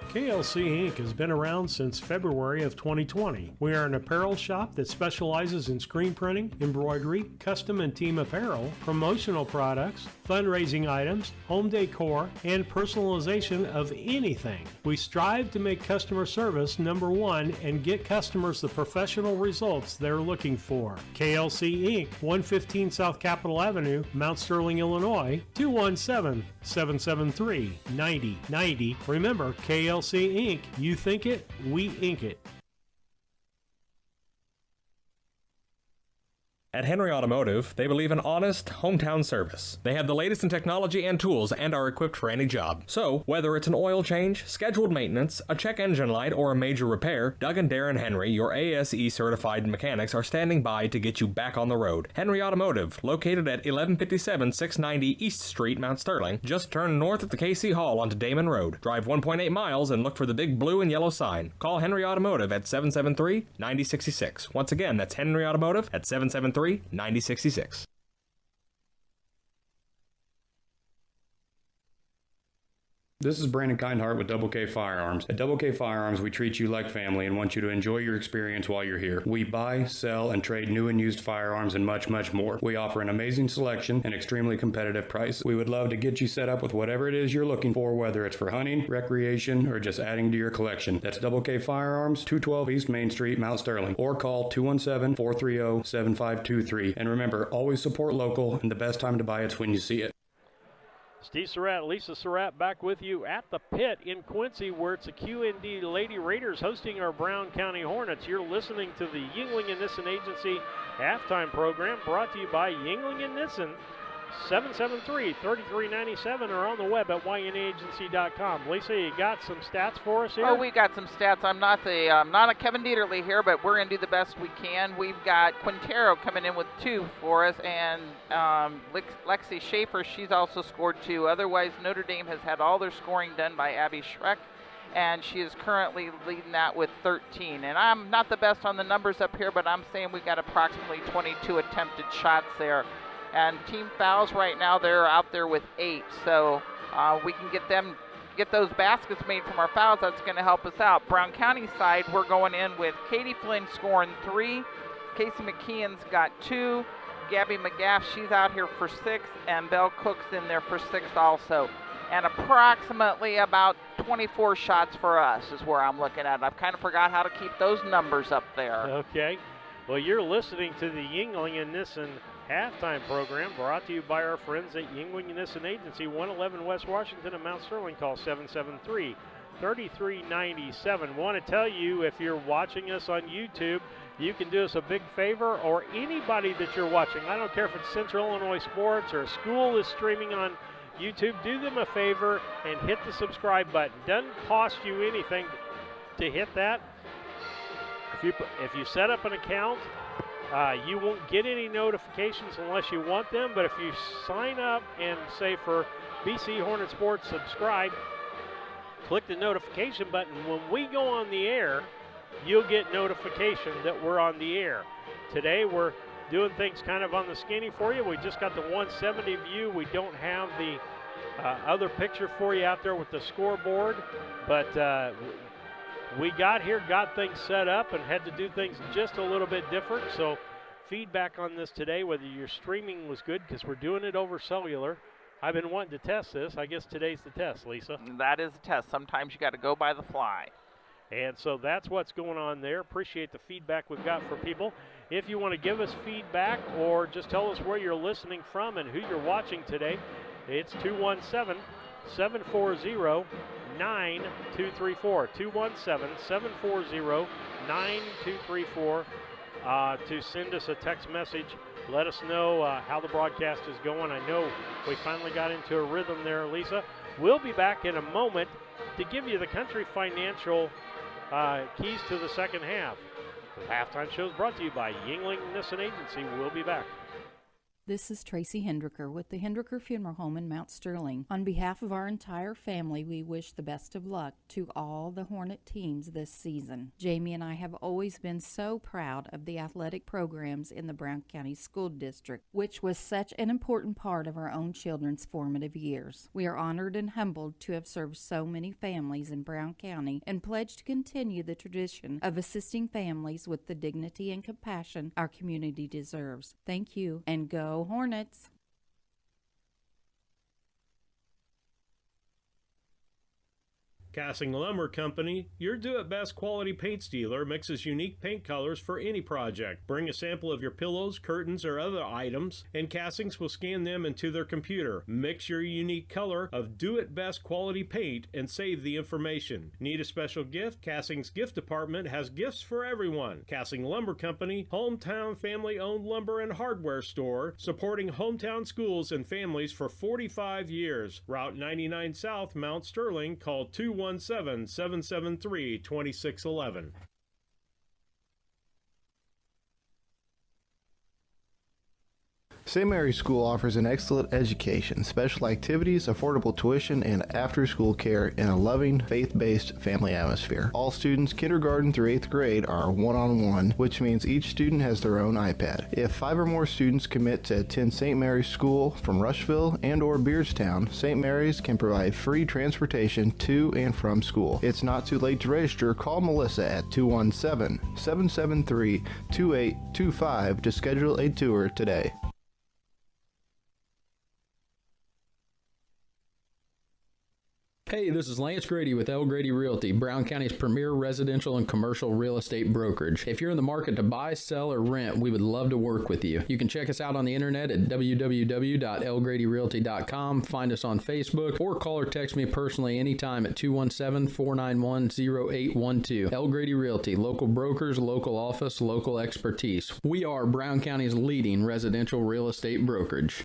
KLC Inc. has been around since February of 2020. We are an apparel shop that specializes in screen printing, embroidery, custom and team apparel, promotional products, fundraising items, home decor, and personalization of anything. We strive to make customer service number one and get customers the professional results they're looking for. KLC Inc., 115 South Capitol Avenue, Mount Sterling, Illinois, 217-773-9090. Remember, KLC Inc., you think it, we ink it. At Henry Automotive, they believe in honest, hometown service. They have the latest in technology and tools and are equipped for any job. So, whether it's an oil change, scheduled maintenance, a check engine light, or a major repair, Doug and Darren Henry, your ASE certified mechanics, are standing by to get you back on the road. Henry Automotive, located at 1157 690 East Street, Mount Sterling. Just turn north at the KC Hall onto Damon Road. Drive 1.8 miles and look for the big blue and yellow sign. Call Henry Automotive at 773-9066. Once again, that's Henry Automotive at 773-9066. This is Brandon Kindhart with Double K Firearms. At Double K Firearms, we treat you like family and want you to enjoy your experience while you're here. We buy, sell, and trade new and used firearms and much, much more. We offer an amazing selection and extremely competitive price. We would love to get you set up with whatever it is you're looking for, whether it's for hunting, recreation, or just adding to your collection. That's Double K Firearms, 212 East Main Street, Mount Sterling, or call 217-430-7523. And remember, always support local, and the best time to buy it's when you see it. Steve Surratt, Lisa Surratt back with you at the pit in Quincy, where it's the QND Lady Raiders hosting our Brown County Hornets. You're listening to the Yingling and Nissen Agency halftime program brought to you by Yingling and Nissen. 773-3397 or on the web at ynagency.com. Lisa, you got some stats for us here? Oh, we got some stats. I'm not a Kevin Dieterle here, but we're going to do the best we can. We've got Quintero coming in with 2 for us, and Lexi Schaefer, she's also scored 2. Otherwise, Notre Dame has had all their scoring done by Abby Schreck, and she is currently leading that with 13. And I'm not the best on the numbers up here, but I'm saying we got approximately 22 attempted shots there. And team fouls right now, they're out there with 8. So we can get those baskets made from our fouls. That's going to help us out. Brown County side, we're going in with Katie Flynn scoring 3, Casey McKeon's got 2. Gabby McGaff, she's out here for 6, and Belle Cook's in there for 6 also. And approximately about 24 shots for us is where I'm looking at. I've kind of forgot how to keep those numbers up there. Okay. Well, you're listening to the Yuengling and Nissen halftime program brought to you by our friends at Yuengling and Nissen Agency, 111 West Washington and Mount Sterling. Call 773-3397. Want to tell you, if you're watching us on YouTube, you can do us a big favor, or anybody that you're watching. I don't care if it's Central Illinois Sports or a school is streaming on YouTube. Do them a favor and hit the subscribe button. Doesn't cost you anything to hit that. If you set up an account, you won't get any notifications unless you want them. But if you sign up and say for BC Hornet Sports subscribe, click the notification button. When we go on the air, you'll get notification that we're on the air. Today we're doing things kind of on the skinny for you. We just got the 170 view. We don't have the other picture for you out there with the scoreboard, but we got here, got things set up, and had to do things just a little bit different. So feedback on this today, whether your streaming was good, because we're doing it over cellular. I've been wanting to test this. I guess today's the test, Lisa. That is the test. Sometimes you got to go by the fly. And so that's what's going on there. Appreciate the feedback we've got for people. If you want to give us feedback or just tell us where you're listening from and who you're watching today, it's 217-740-9234. 217-740-9234 to send us a text message. Let us know how the broadcast is going. I know we finally got into a rhythm there, Lisa. We'll be back in a moment to give you the Country Financial keys to the second half. The halftime show is brought to you by Yuengling Nissen Agency. We'll be back. This is Tracy Hendricker with the Hendricker Funeral Home in Mount Sterling. On behalf of our entire family, we wish the best of luck to all the Hornet teams this season. Jamie and I have always been so proud of the athletic programs in the Brown County School District, which was such an important part of our own children's formative years. We are honored and humbled to have served so many families in Brown County and pledge to continue the tradition of assisting families with the dignity and compassion our community deserves. Thank you, and go Hornets! Casting Lumber Company, your do-it-best quality paint dealer, mixes unique paint colors for any project. Bring a sample of your pillows, curtains, or other items, and Castings will scan them into their computer. Mix your unique color of do-it-best quality paint and save the information. Need a special gift? Castings Gift Department has gifts for everyone. Casting Lumber Company, hometown family-owned lumber and hardware store, supporting hometown schools and families for 45 years. Route 99 South, Mount Sterling. Call 217-773-2611. St. Mary's School offers an excellent education, special activities, affordable tuition, and after-school care in a loving, faith-based family atmosphere. All students, kindergarten through 8th grade, are one-on-one, which means each student has their own iPad. If 5 or more students commit to attend St. Mary's School from Rushville and or Beardstown, St. Mary's can provide free transportation to and from school. It's not too late to register. Call Melissa at 217-773-2825 to schedule a tour today. Hey, this is Lance Grady with L. Grady Realty, Brown County's premier residential and commercial real estate brokerage. If you're in the market to buy, sell, or rent, we would love to work with you. You can check us out on the internet at www.lgradyrealty.com, find us on Facebook, or call or text me personally anytime at 217-491-0812. L. Grady Realty, local brokers, local office, local expertise. We are Brown County's leading residential real estate brokerage.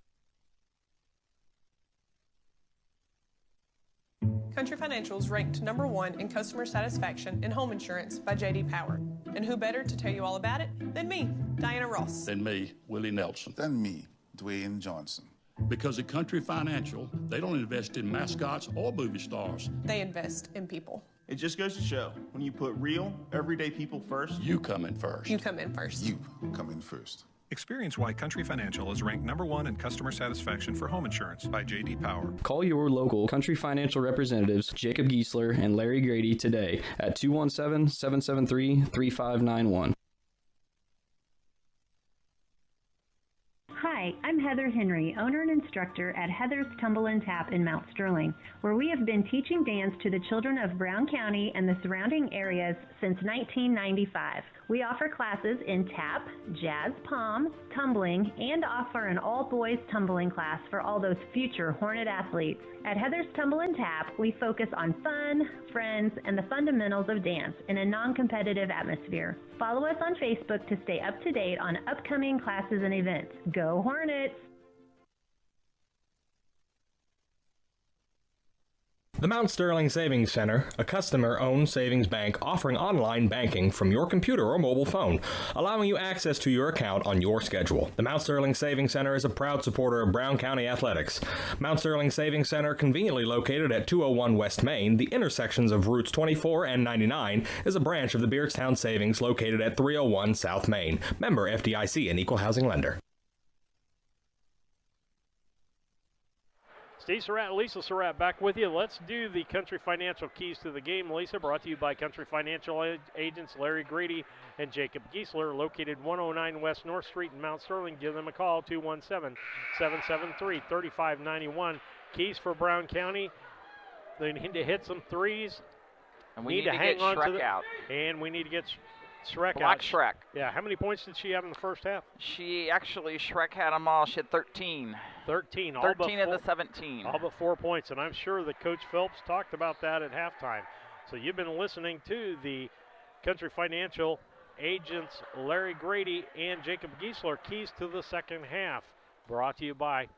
Country Financial is ranked #1 in customer satisfaction in home insurance by J.D. Power. And who better to tell you all about it than me, Diana Ross. Than me, Willie Nelson. Than me, Dwayne Johnson. Because at Country Financial, they don't invest in mascots or movie stars. They invest in people. It just goes to show, when you put real, everyday people first, you come in first. You come in first. You come in first. Experience why Country Financial is ranked #1 in customer satisfaction for home insurance by J.D. Power. Call your local Country Financial representatives, Jacob Giesler and Larry Grady, today at 217-773-3591. Hi, I'm Heather Henry, owner and instructor at Heather's Tumble and Tap in Mount Sterling, where we have been teaching dance to the children of Brown County and the surrounding areas since 1995. We offer classes in tap, jazz pom, tumbling, and offer an all-boys tumbling class for all those future Hornet athletes. At Heather's Tumble and Tap, we focus on fun, friends, and the fundamentals of dance in a non-competitive atmosphere. Follow us on Facebook to stay up to date on upcoming classes and events. Go Hornets! The Mount Sterling Savings Center, a customer-owned savings bank offering online banking from your computer or mobile phone, allowing you access to your account on your schedule. The Mount Sterling Savings Center is a proud supporter of Brown County athletics. Mount Sterling Savings Center, conveniently located at 201 West Main, the intersections of routes 24 and 99, is a branch of the Beardstown Savings located at 301 South Main. Member FDIC and Equal Housing Lender. Steve Surratt, Lisa Surratt back with you. Let's do the Country Financial keys to the game. Lisa, brought to you by Country Financial agents Larry Grady and Jacob Giesler, located 109 West North Street in Mount Sterling. Give them a call, 217-773-3591. Keys for Brown County. They need to hit some threes. And we need to hang on to out. And we need to get Shrek Block out. Shrek. Yeah, how many points did she have in the first half? Shrek had them all. She had 13. 13. 13 of the 17. All but 4 points, and I'm sure that Coach Phelps talked about that at halftime. So you've been listening to the Country Financial agents Larry Grady and Jacob Giesler, keys to the second half, brought to you by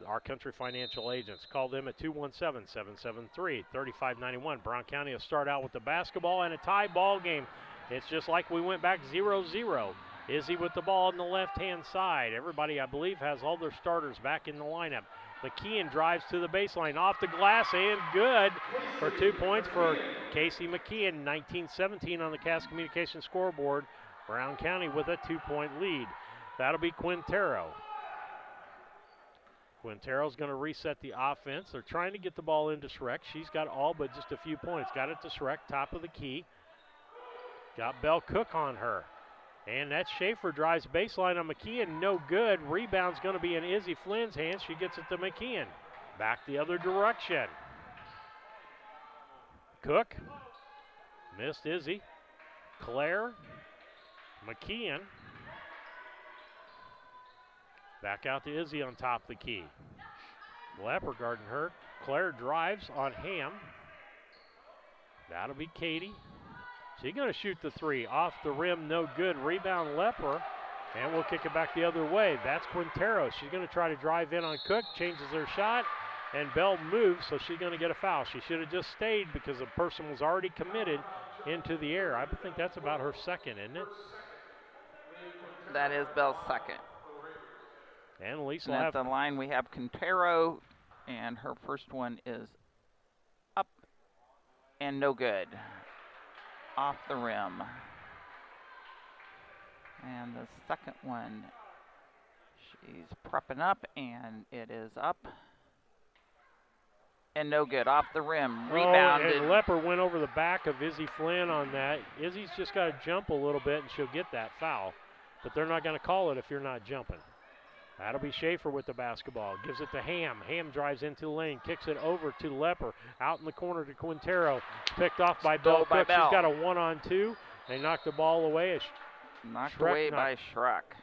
our Country Financial agents. Call them at 217-773-3591. Brown County will start out with the basketball and a tie ball game. It's just like we went back 0-0. Izzy with the ball on the left-hand side. Everybody, I believe, has all their starters back in the lineup. McKeon drives to the baseline, off the glass, and good for 2 points for Casey McKeon. 19-17 on the Cass Communications scoreboard. Brown County with a 2-point lead. That'll be Quintero. Quintero's going to reset the offense. They're trying to get the ball into Shrek. She's got all but just a few points. Got it to Shrek, top of the key. Got Bell Cook on her. And that Schaefer drives baseline on McKeon. No good. Rebound's going to be in Izzy Flynn's hands. She gets it to McKeon. Back the other direction. Cook. Missed Izzy. Claire. McKeon. Back out to Izzy on top of the key. Lepper guarding her. Claire drives on Ham. That'll be Katie. She's going to shoot the three. Off the rim, no good. Rebound Lepper. And we'll kick it back the other way. That's Quintero. She's going to try to drive in on Cook. Changes her shot. And Bell moves, so she's going to get a foul. She should have just stayed because the person was already committed into the air. I think that's about her second, isn't it? That is Bell's second. And Lisa and at the line we have Quintero, and her first one is up and no good. Off the rim. And the second one, she's prepping up, and it is up. And no good, off the rim, rebounded. And Lepper went over the back of Izzy Flynn on that. Izzy's just got to jump a little bit, and she'll get that foul. But they're not going to call it if you're not jumping. That'll be Schaefer with the basketball. Gives it to Ham. Ham drives into the lane. Kicks it over to Lepper. Out in the corner to Quintero. Picked off by Bell Cook. She's got a 1-on-2. They knocked the ball away. Knocked away by Shrek.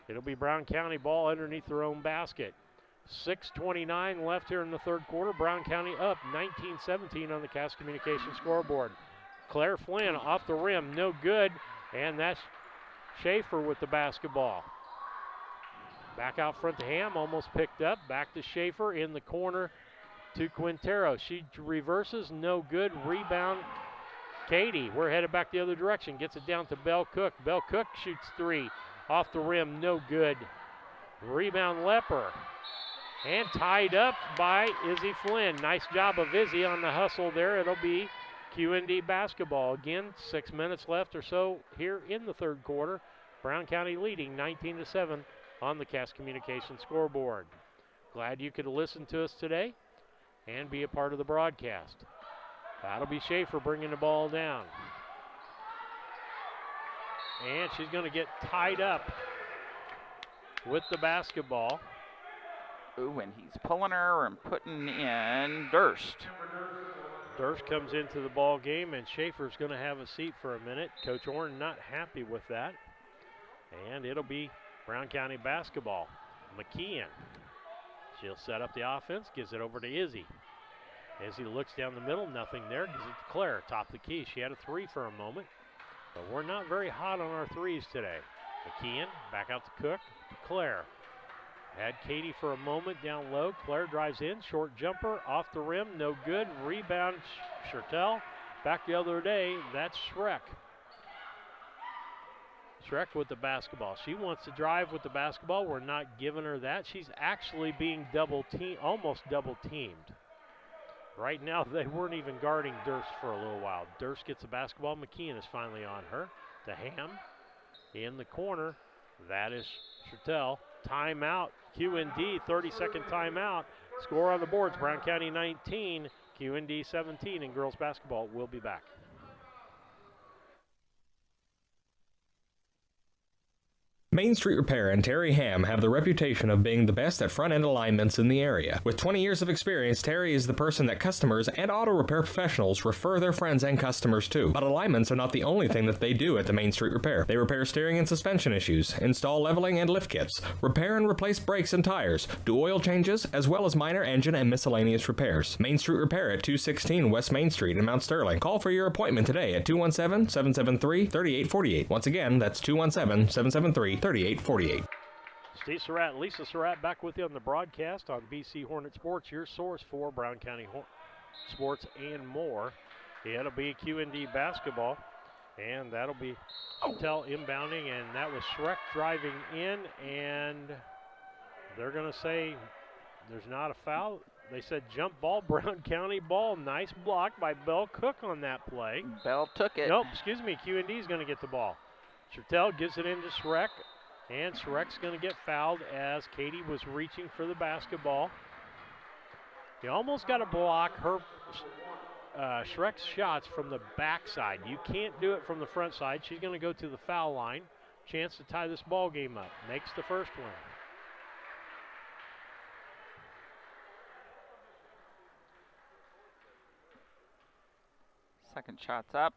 It'll be Brown County ball underneath their own basket. 6:29 left here in the third quarter. Brown County up 19-17 on the Cass Communications scoreboard. Claire Flynn off the rim. No good. And that's Schaefer with the basketball. Back out front to Ham, almost picked up. Back to Schaefer in the corner to Quintero. She reverses, no good. Rebound, Katie. We're headed back the other direction. Gets it down to Bell Cook. Bell Cook shoots three. Off the rim, no good. Rebound, Lepper. And tied up by Izzy Flynn. Nice job of Izzy on the hustle there. It'll be QND basketball. Again, 6 minutes left or so here in the third quarter. Brown County leading 19-7. On the Cass Communications scoreboard. Glad you could listen to us today and be a part of the broadcast. That'll be Schaefer bringing the ball down. And she's going to get tied up. with the basketball. Ooh, and he's pulling her and putting in Durst. Durst comes into the ball game, and Schaefer's going to have a seat for a minute. Coach Orn not happy with that. And it'll be Brown County basketball. McKeon, she'll set up the offense, gives it over to Izzy. Izzy looks down the middle, nothing there, gives it to Claire, top of the key. She had a three for a moment, but we're not very hot on our threes today. McKeon, back out to Cook, to Claire. Had Katie for a moment down low. Claire drives in, short jumper, off the rim, no good. Rebound, Schertel. Back the other day, that's Schreck. Schreck with the basketball. She wants to drive with the basketball. We're not giving her that. She's actually being almost double teamed. Right now, they weren't even guarding Durst for a little while. Durst gets the basketball. McKeon is finally on her. To Ham in the corner. That is Schertel. Timeout. QND, 30-second timeout. Score on the boards, Brown County 19, QND 17 in girls basketball. We'll be back. Main Street Repair and Terry Ham have the reputation of being the best at front-end alignments in the area. With 20 years of experience, Terry is the person that customers and auto repair professionals refer their friends and customers to. But alignments are not the only thing that they do at the Main Street Repair. They repair steering and suspension issues, install leveling and lift kits, repair and replace brakes and tires, do oil changes, as well as minor engine and miscellaneous repairs. Main Street Repair at 216 West Main Street in Mount Sterling. Call for your appointment today at 217-773-3848. Once again, that's 217-773-3848. Steve Surratt, Lisa Surratt back with you on the broadcast on BC Hornet Sports, your source for Brown County sports and more. It'll be QND basketball, and that'll be Chantel inbounding, and that was Schreck driving in, and they're going to say there's not a foul. They said jump ball, Brown County ball. Nice block by Belle Cook on that play. Belle took it. Nope, excuse me, QND is going to get the ball. Chantel gives it into Schreck. And Schreck's going to get fouled as Katie was reaching for the basketball. You almost got to block her Schreck's shots from the backside. You can't do it from the front side. She's going to go to the foul line. Chance to tie this ball game up. Makes the first one. Second shot's up.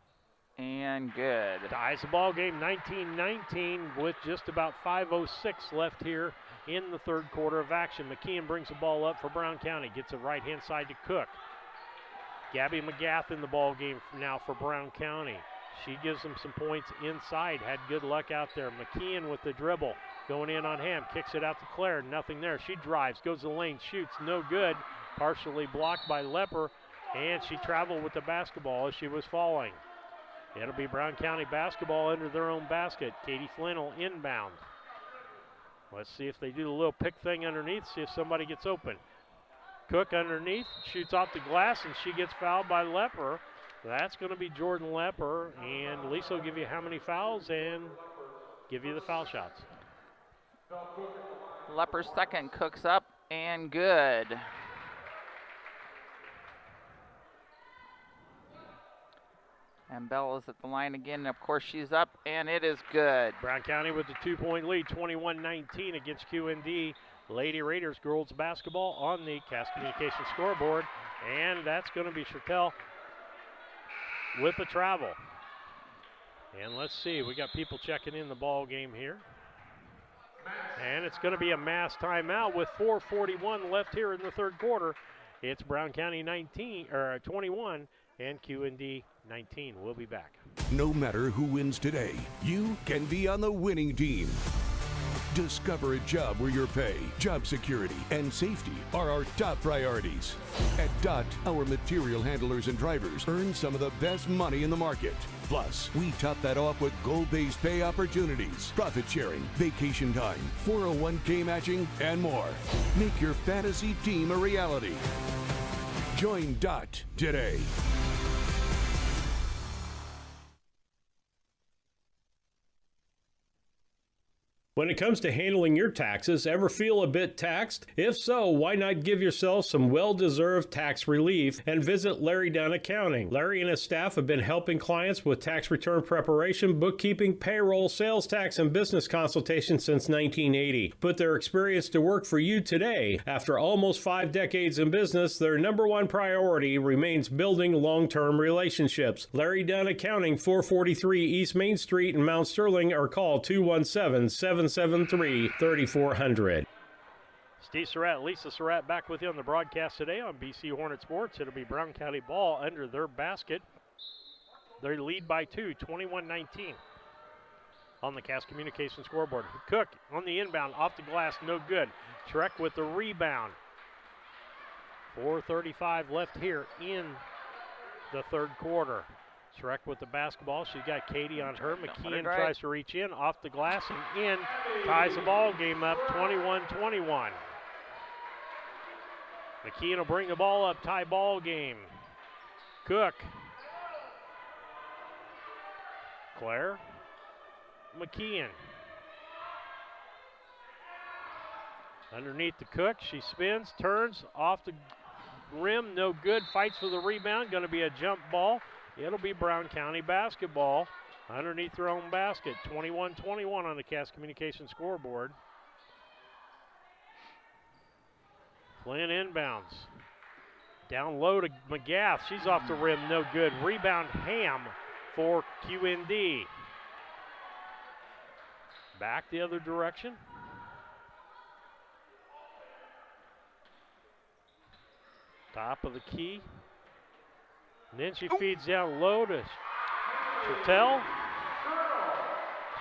And good. Ties the ball game 19-19 with just about 5:06 left here in the third quarter of action. McKeon brings the ball up for Brown County. Gets it right-hand side to Cook. Gabby McGath in the ball game now for Brown County. She gives them some points inside. Had good luck out there. McKeon with the dribble. Going in on Ham. Kicks it out to Claire. Nothing there. She drives. Goes to the lane. Shoots. No good. Partially blocked by Lepper. And she traveled with the basketball as she was falling. It'll be Brown County basketball under their own basket. Katie Flynn will inbound. Let's see if they do the little pick thing underneath, see if somebody gets open. Cook underneath, shoots off the glass, and she gets fouled by Lepper. That's going to be Jordan Lepper, and Lisa will give you how many fouls and give you the foul shots. Lepper's second, Cook's up, and good. And Bell is at the line again, and of course she's up, and it is good. Brown County with the 2-point lead, 21-19 against QND. Lady Raiders girls basketball on the Cass Communications scoreboard, and that's going to be Schertel with the travel. And let's see, we got people checking in the ball game here. And it's going to be a mass timeout with 4:41 left here in the third quarter. It's Brown County 21 and QND 19. We'll be back. No matter who wins today, you can be on the winning team. Discover a job where your pay, job security, and safety are our top priorities. At DOT, our material handlers and drivers earn some of the best money in the market. Plus, we top that off with goal-based pay opportunities, profit sharing, vacation time, 401k matching, and more. Make your fantasy team a reality. Join DOT today. When it comes to handling your taxes, ever feel a bit taxed? If so, why not give yourself some well-deserved tax relief and visit Larry Dunn Accounting. Larry and his staff have been helping clients with tax return preparation, bookkeeping, payroll, sales tax, and business consultation since 1980. Put their experience to work for you today. After almost 5 decades in business, their #1 priority remains building long-term relationships. Larry Dunn Accounting, 443 East Main Street in Mount Sterling, or call 217-773-3400. Steve Surratt, Lisa Surratt back with you on the broadcast today on BC Hornet Sports. It'll be Brown County ball under their basket. They lead by 2, 21-19 on the Cass Communication scoreboard. Cook on the inbound, off the glass, no good. Shrek with the rebound. 4:35 left here in the third quarter. Shrek with the basketball. She's got Katie on her. McKeon tries to reach in, off the glass and in. Ties the ball game up, 21-21. McKeon will bring the ball up, tie ball game. Cook. Claire. McKeon. Underneath the Cook, she spins, turns, off the rim, no good. Fights for the rebound, going to be a jump ball. It'll be Brown County basketball underneath their own basket. 21-21 on the Cass Communication scoreboard. Flynn inbounds. Down low to McGath. She's off the rim, no good. Rebound Ham for QND. Back the other direction. Top of the key. And then she feeds down low to Chertel.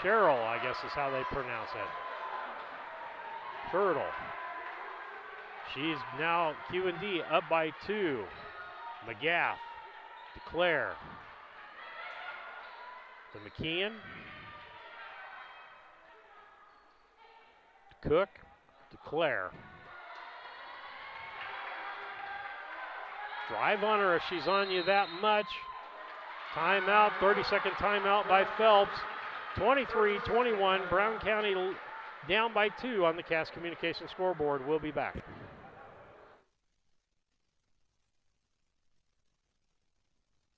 Cheryl, I guess is how they pronounce it. Turtle. She's now QND up by 2. McGath to Claire. To McKeon. To Cook. To Claire. Drive on her if she's on you that much. Timeout, 30-second timeout by Phelps. 23-21, Brown County down by 2 on the Cass Communication scoreboard. We'll be back.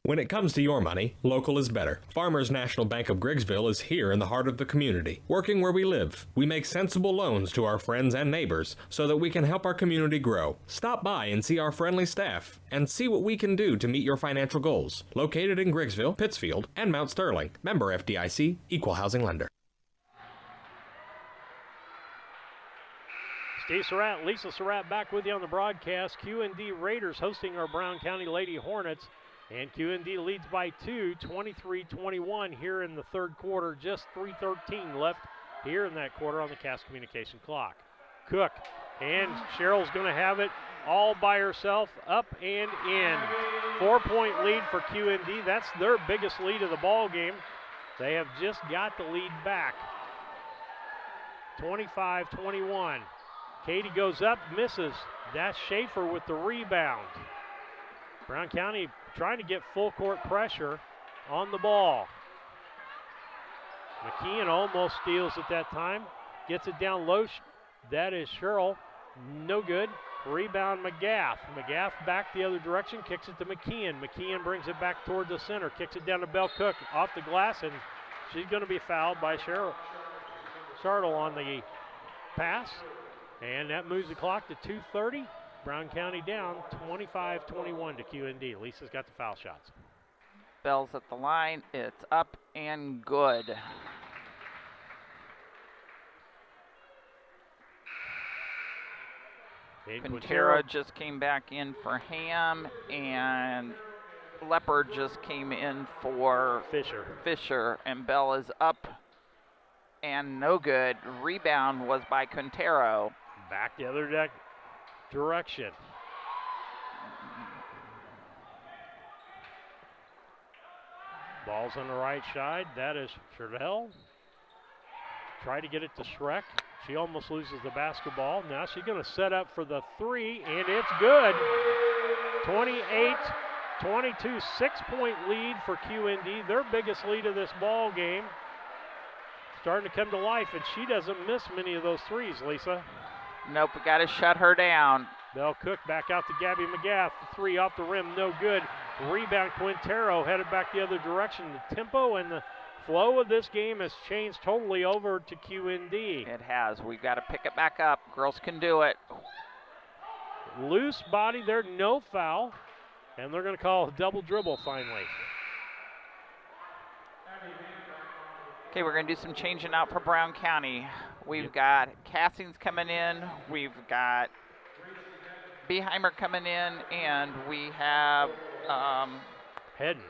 When it comes to your money, local is better. Farmers National Bank of Griggsville is here in the heart of the community, working where we live. We make sensible loans to our friends and neighbors so that we can help our community grow. Stop by and see our friendly staff and see what we can do to meet your financial goals. Located in Griggsville, Pittsfield, and Mount Sterling. Member FDIC, Equal Housing Lender. Steve Surratt, Lisa Surratt back with you on the broadcast. QND Raiders hosting our Brown County Lady Hornets. And QND leads by 2, 23-21 here in the third quarter. Just 3:13 left here in that quarter on the Cass Communication clock. Cook, and Cheryl's going to have it all by herself, up and in. 4-point lead for QND. That's their biggest lead of the ball game. They have just got the lead back. 25-21. Katie goes up, misses. That's Schaefer with the rebound. Brown County trying to get full court pressure on the ball. McKeon almost steals at that time. Gets it down low. That is Cheryl. No good. Rebound McGath. McGath back the other direction. Kicks it to McKeon. McKeon brings it back toward the center. Kicks it down to Bell Cook. Off the glass, and she's going to be fouled by Cheryl Sartle on the pass. And that moves the clock to 2:30. Brown County down 25-21 to QND. Lisa's got the foul shots. Bell's at the line. It's up and good. Quintero just came back in for Ham, and Leopard just came in for Fisher, and Bell is up and no good. Rebound was by Quintero. Back the other direction. Ball's on the right side. That is Chardell. Try to get it to Shrek. She almost loses the basketball. Now she's going to set up for the 3, and it's good. 28-22, 6-point lead for QND. Their biggest lead of this ball game. starting to come to life, and she doesn't miss many of those threes, Lisa. Nope, we got to shut her down. Bell Cook back out to Gabby McGath. The three off the rim, no good. Rebound, Quintero headed back the other direction. The tempo and the flow of this game has changed totally over to QND. It has. We've got to pick it back up. Girls can do it. Loose body there, no foul. And they're going to call a double dribble finally. Okay, we're going to do some changing out for Brown County. We've got Cassings coming in. We've got Beheimer coming in. And we have Hedden.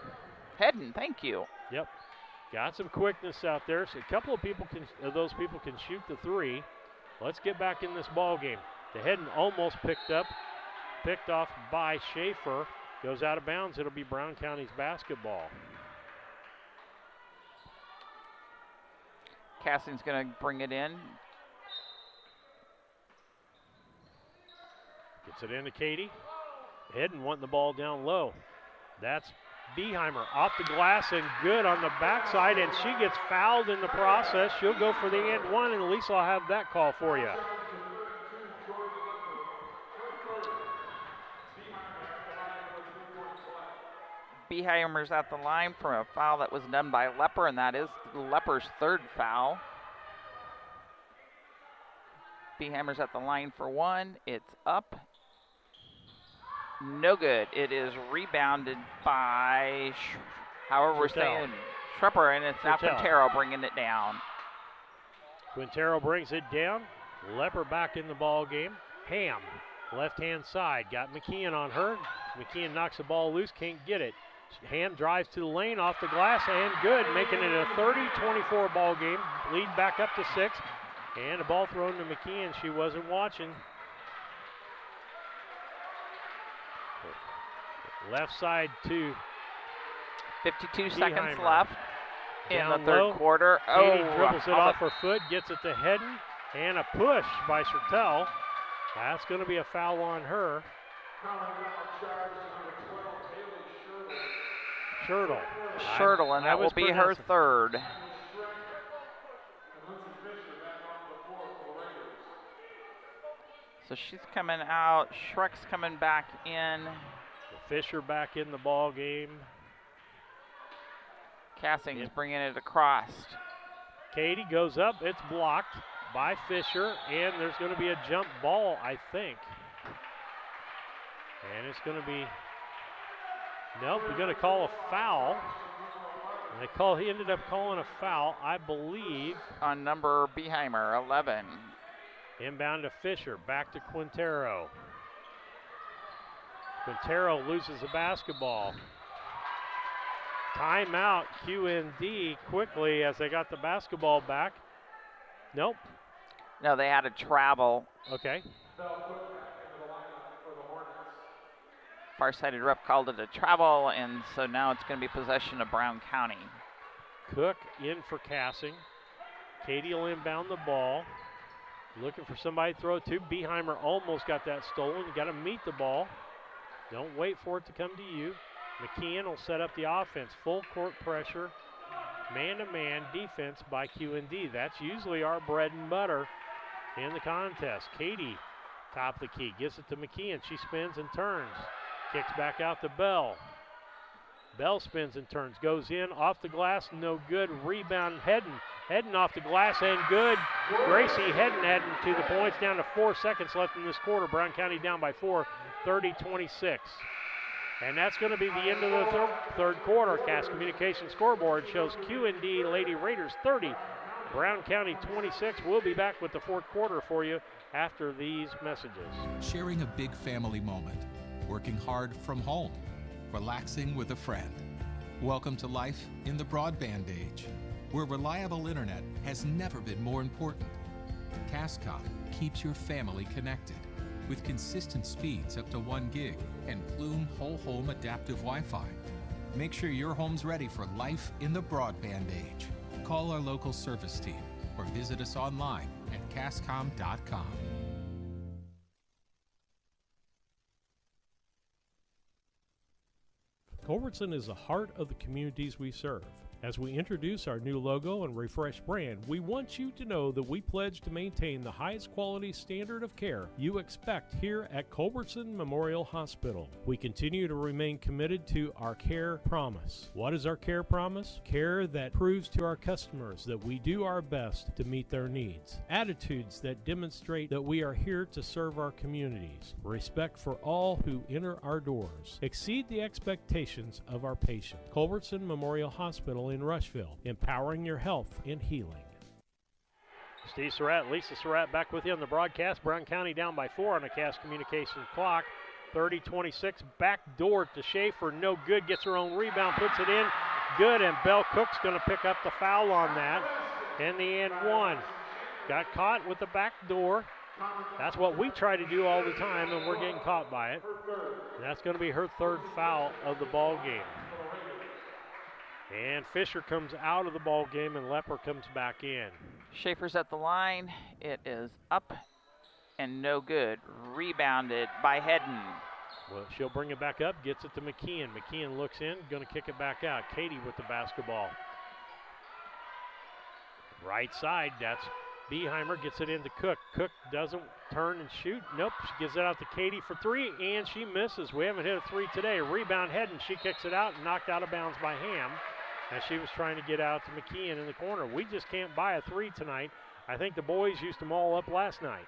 Hedden, thank you. Yep. Got some quickness out there. So a couple of those people can shoot the three. Let's get back in this ball game. The Hedden almost picked off by Schaefer. Goes out of bounds. It'll be Brown County's basketball. Cassing's going to bring it in. Gets it into Katie. Hedden wanting the ball down low. That's Beheimer off the glass and good on the backside, and she gets fouled in the process. She'll go for the and one, and Lisa will have that call for you. Beheimer's at the line for a foul that was done by Lepper, and that is Lepper's third foul. Beheimer's at the line for one. It's up. No good. It is rebounded by, however we're saying, Shrepper, and it's now Quintero bringing it down. Quintero brings it down. Lepper back in the ball game. Ham, left-hand side, got McKeon on her. McKeon knocks the ball loose, can't get it. Ham drives to the lane, off the glass, and good, making it a 30-24 ball game. Lead back up to 6, and the ball thrown to McKeon. She wasn't watching. Left side to 52 Beheimer. seconds left in Down the third low. quarter. Katie dribbles it off her foot, gets it to Hedden, and a push by Schertel. That's going to be a foul on her. Schertel, and that will be her third. So she's coming out. Schreck's coming back in. Fisher back in the ball game. Cassing's bringing it across. Katie goes up. It's blocked by Fisher, and there's going to be a jump ball, I think. And it's going to be, nope, we're going to call a foul. And he ended up calling a foul, I believe. On number Beheimer, 11. Inbound to Fisher, back to Quintero. Quintero loses the basketball. Timeout, QND quickly as they got the basketball back. Nope. No, they had to travel. Okay. Far-sided rep called it a travel, and so now it's going to be possession of Brown County. Cook in for Cassing. Katie will inbound the ball. Looking for somebody to throw it to. Beheimer almost got that stolen. You got to meet the ball. Don't wait for it to come to you. McKeon will set up the offense. Full court pressure. Man-to-man defense by QND. That's usually our bread and butter in the contest. Katie, top of the key, gets it to McKeon. She spins and turns. Kicks back out to Bell. Bell spins and turns. Goes in, off the glass, no good. Rebound, Hedden. Hedden off the glass and good. Gracie Hedden adding to the points. Down to 4 seconds left in this quarter. Brown County down by 4, 30-26. And that's going to be the end of the third quarter. Cass Communications scoreboard shows QND Lady Raiders 30, Brown County 26. We'll be back with the fourth quarter for you after these messages. Sharing a big family moment, working hard from home, relaxing with a friend. Welcome to life in the broadband age, where reliable internet has never been more important. Cascom keeps your family connected with consistent speeds up to 1 gig and Plume Whole Home Adaptive Wi-Fi. Make sure your home's ready for life in the broadband age. Call our local service team or visit us online at cascom.com. Culbertson is the heart of the communities we serve. As we introduce our new logo and refreshed brand, we want you to know that we pledge to maintain the highest quality standard of care you expect here at Culbertson Memorial Hospital. We continue to remain committed to our care promise. What is our care promise? Care that proves to our customers that we do our best to meet their needs. Attitudes that demonstrate that we are here to serve our communities. Respect for all who enter our doors. Exceed the expectations of our patient. Culbertson Memorial Hospital in Rushville, empowering your health and healing. Steve Surratt, Lisa Surratt back with you on the broadcast. Brown County down by 4 on the Cast Communications clock. 30-26, back door to Schaefer, no good, gets her own rebound, puts it in, good, and Belle Cook's going to pick up the foul on that. And the and one. Got caught with the back door. That's what we try to do all the time, and we're getting caught by it. And that's going to be her third foul of the ball game. And Fisher comes out of the ball game, and Lepper comes back in. Schaefer's at the line. It is up and no good. Rebounded by Hedden. Well, she'll bring it back up, gets it to McKeon. McKeon looks in, going to kick it back out. Katie with the basketball. Right side, that's Beheimer, gets it into Cook. Cook doesn't turn and shoot. Nope, she gives it out to Katie for three, and she misses. We haven't hit a three today. Rebound Hedden, she kicks it out and knocked out of bounds by Ham as she was trying to get out to McKeon in the corner. We just can't buy a three tonight. I think the boys used them all up last night.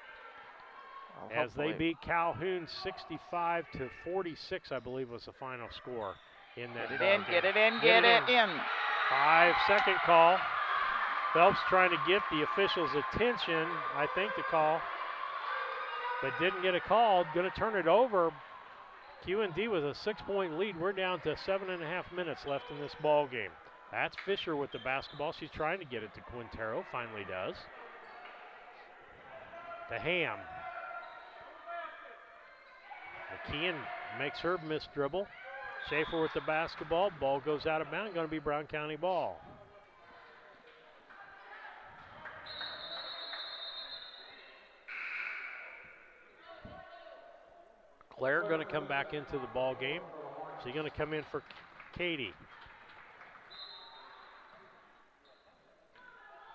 Well, as they beat Calhoun 65-46, I believe was the final score in that Get it ball in, game. get it in, get it in. 5-second call. Phelps trying to get the officials' attention, I think the call, but didn't get a call. Going to turn it over. QND with a 6-point lead. We're down to 7.5 minutes left in this ball game. That's Fisher with the basketball. She's trying to get it to Quintero. Finally does. To Ham. McKeon makes her miss dribble. Schaefer with the basketball. Ball goes out of bounds. Going to be Brown County ball. Claire going to come back into the ball game. She's going to come in for Katie.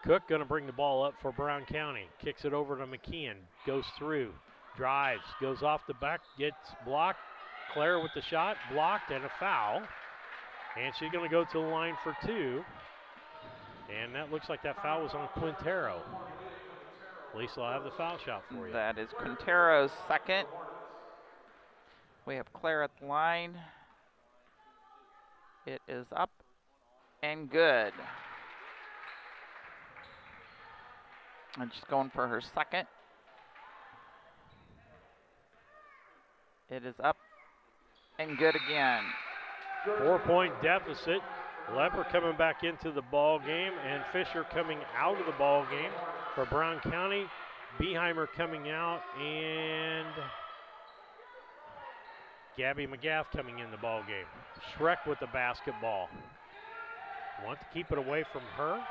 Cook going to bring the ball up for Brown County. Kicks it over to McKeon. Goes through. Drives. Goes off the back. Gets blocked. Claire with the shot. Blocked and a foul. And she's going to go to the line for two. And that looks like that foul was on Quintero. Lisa will have the foul shot for you. That is Quintero's second. We have Claire at the line. It is up and good. And she's going for her second. It is up and good again. 4-point deficit. Lepper coming back into the ball game, and Fisher coming out of the ball game for Brown County. Beheimer coming out, and Gabby McGath coming in the ball game. Schreck with the basketball. Want to keep it away from her.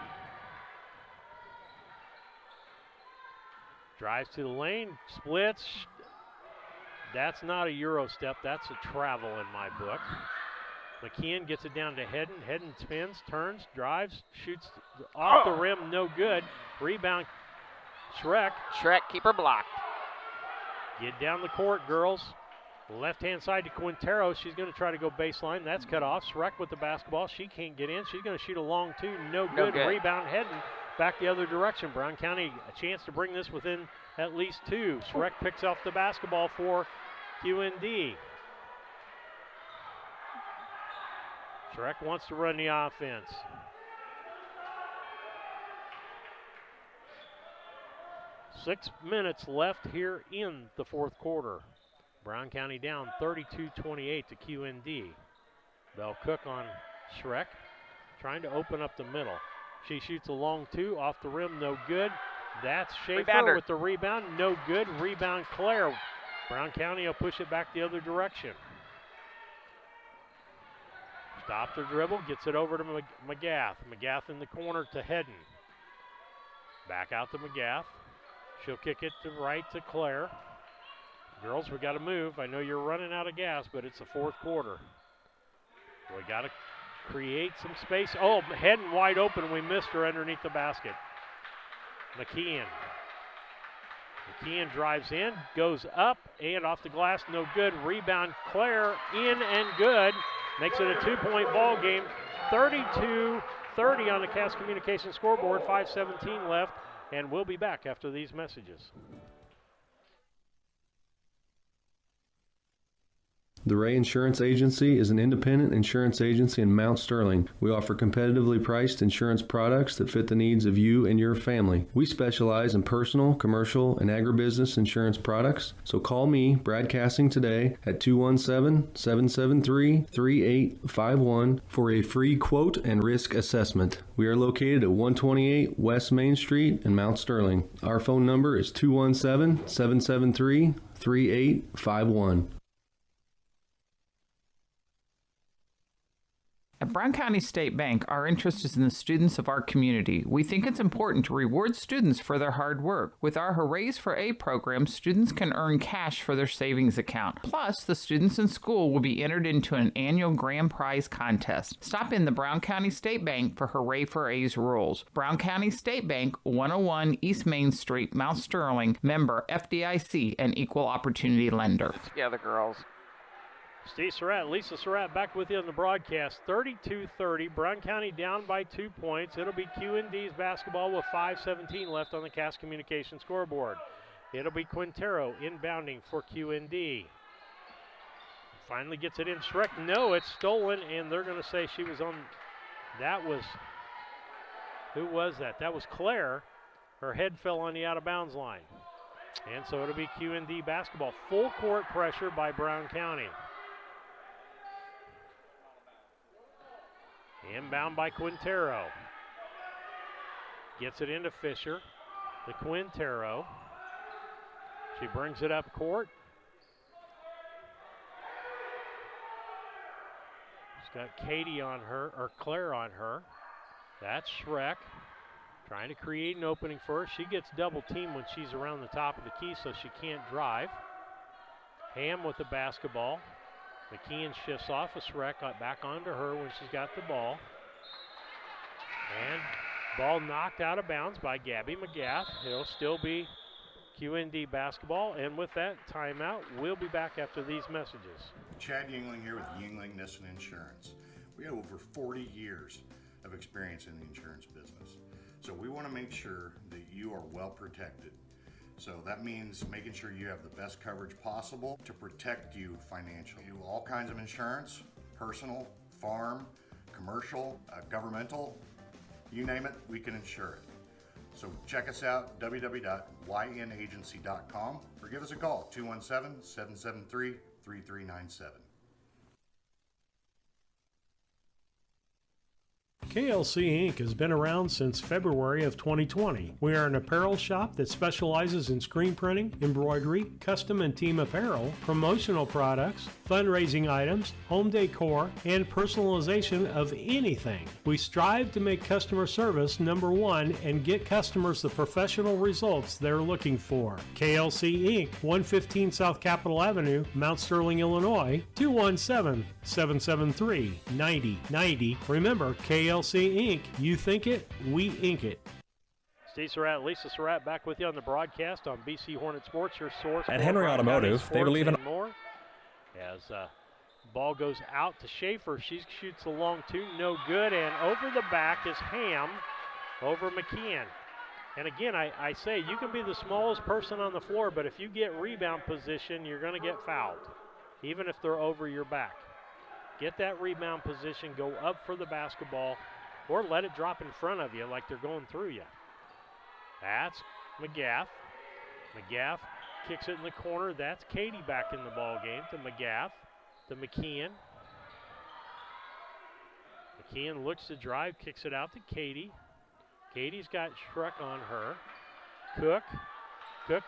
Drives to the lane, splits. That's not a Euro step, that's a travel in my book. McKeon gets it down to Hedden. Hedden spins, turns, drives, shoots off the rim, no good. Rebound, Schreck. Schreck, keep her blocked. Get down the court, girls. Left-hand side to Quintero. She's going to try to go baseline. That's cut off. Schreck with the basketball. She can't get in. She's going to shoot a long two. No good. Rebound, Hedden. Back the other direction. Brown County a chance to bring this within at least two. Schreck picks off the basketball for QND. Schreck wants to run the offense. Six minutes left here in the fourth quarter. Brown County down 32-28 to QND. Belle Cook on Schreck, trying to open up the middle. She shoots a long two, off the rim, no good. That's Schaefer with the rebound, no good. Rebound Claire. Brown County will push it back the other direction. Stops her dribble, gets it over to McGath. McGath in the corner to Hedden. Back out to McGath. She'll kick it to right to Claire. Girls, we got to move. I know you're running out of gas, but it's the fourth quarter. We got to create some space. Oh, heading wide open. We missed her underneath the basket. McKeon drives in, goes up, and off the glass, no good. Rebound, Claire, in and good. Makes it a 2-point ball game. 32-30 on the Cass Communications scoreboard. 5:17 left, and we'll be back after these messages. The Ray Insurance Agency is an independent insurance agency in Mount Sterling. We offer competitively priced insurance products that fit the needs of you and your family. We specialize in personal, commercial, and agribusiness insurance products. So call me, Brad Cassing, today at 217-773-3851 for a free quote and risk assessment. We are located at 128 West Main Street in Mount Sterling. Our phone number is 217-773-3851. At Brown County State Bank, our interest is in the students of our community. We think it's important to reward students for their hard work. With our Hoorays for A program, students can earn cash for their savings account. Plus, the students in school will be entered into an annual grand prize contest. Stop in the Brown County State Bank for Hooray for A's rules. Brown County State Bank, 101 East Main Street, Mount Sterling, member FDIC, and equal opportunity lender. Together, girls. Steve Surratt, Lisa Surratt back with you on the broadcast. 32-30, Brown County down by 2 points. It'll be QND's basketball with 5:17 left on the Cass Communications scoreboard. It'll be Quintero inbounding for QND. Finally gets it in. Schreck, no, it's stolen, and they're going to say she was on. That was, who was that? That was Claire. Her head fell on the out-of-bounds line. And so it'll be QND basketball. Full court pressure by Brown County. Inbound by Quintero. Gets it into Fisher. The Quintero. She brings it up court. She's got Katie on her, or Claire on her. That's Schreck. Trying to create an opening for her. She gets double teamed when she's around the top of the key, so she can't drive. Ham with the basketball. McKeon shifts off a Schreck back onto her when she's got the ball. And ball knocked out of bounds by Gabby McGath. It'll still be QND basketball. And with that timeout, we'll be back after these messages. Chad Yingling here with Yingling Nissan Insurance. We have over 40 years of experience in the insurance business. So we want to make sure that you are well protected. So that means making sure you have the best coverage possible to protect you financially. We do all kinds of insurance, personal, farm, commercial, governmental, you name it, we can insure it. So check us out, www.ynagency.com, or give us a call, 217-773-3397. KLC Inc. has been around since February of 2020. We are an apparel shop that specializes in screen printing, embroidery, custom and team apparel, promotional products, fundraising items, home decor, and personalization of anything. We strive to make customer service number one and get customers the professional results they're looking for. KLC Inc., 115 South Capitol Avenue, Mount Sterling, Illinois, 217-773-9090. Remember, KLC Inc., you think it, we ink it. Steve Surratt, Lisa Surratt back with you on the broadcast on BC Hornet Sports, your source. At Henry Automotive, they believe in more. As ball goes out to Schaefer, she shoots the long two, no good, and over the back is Ham over McKeon. And again, I say you can be the smallest person on the floor, but if you get rebound position, you're going to get fouled, even if they're over your back. Get that rebound position, go up for the basketball, or let it drop in front of you like they're going through you. That's McGath. McGath kicks it in the corner. That's Katie back in the ball game to McGath, to McKeon. McKeon looks to drive, kicks it out to Katie. Katie's got Schreck on her. Cook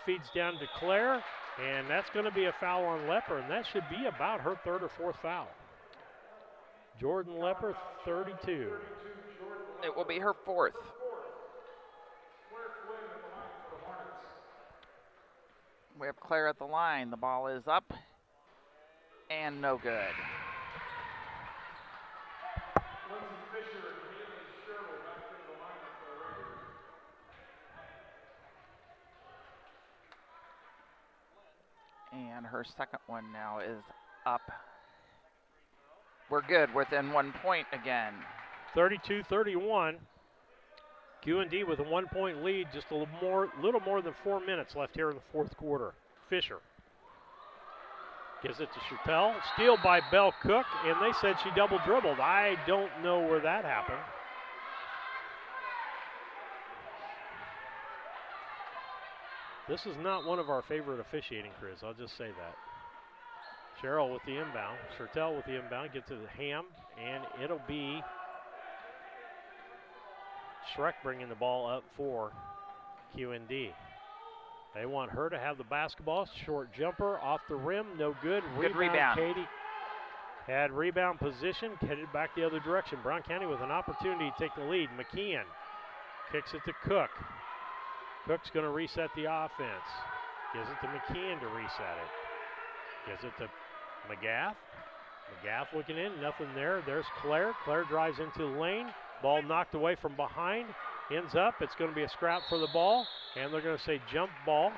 feeds down to Claire, and that's going to be a foul on Lepper, and that should be about her third or fourth foul. Jordan Lepper, 32. It will be her fourth. We have Claire at the line. The ball is up and no good. And her second one now is up. We're good, within 1 point again. 32-31. QND with a 1 point lead, just a little more than 4 minutes left here in the fourth quarter. Fisher gives it to Chertel. Steal by Bell Cook, and they said she double dribbled. I don't know where that happened. This is not one of our favorite officiating crews, I'll just say that. Cheryl with the inbound. Chertel with the inbound, gets to the Ham, and it'll be Schreck bringing the ball up for QND. They want her to have the basketball. Short jumper off the rim, no good. Good rebound. Katie had rebound position, headed back the other direction. Brown County with an opportunity to take the lead. McKeon kicks it to Cook. Cook's going to reset the offense. Gives it to McKeon to reset it. Gives it to McGath. McGath looking in, nothing there. There's Claire. Claire drives into the lane. Ball knocked away from behind. Ends up. It's going to be a scrap for the ball. And they're going to say jump ball.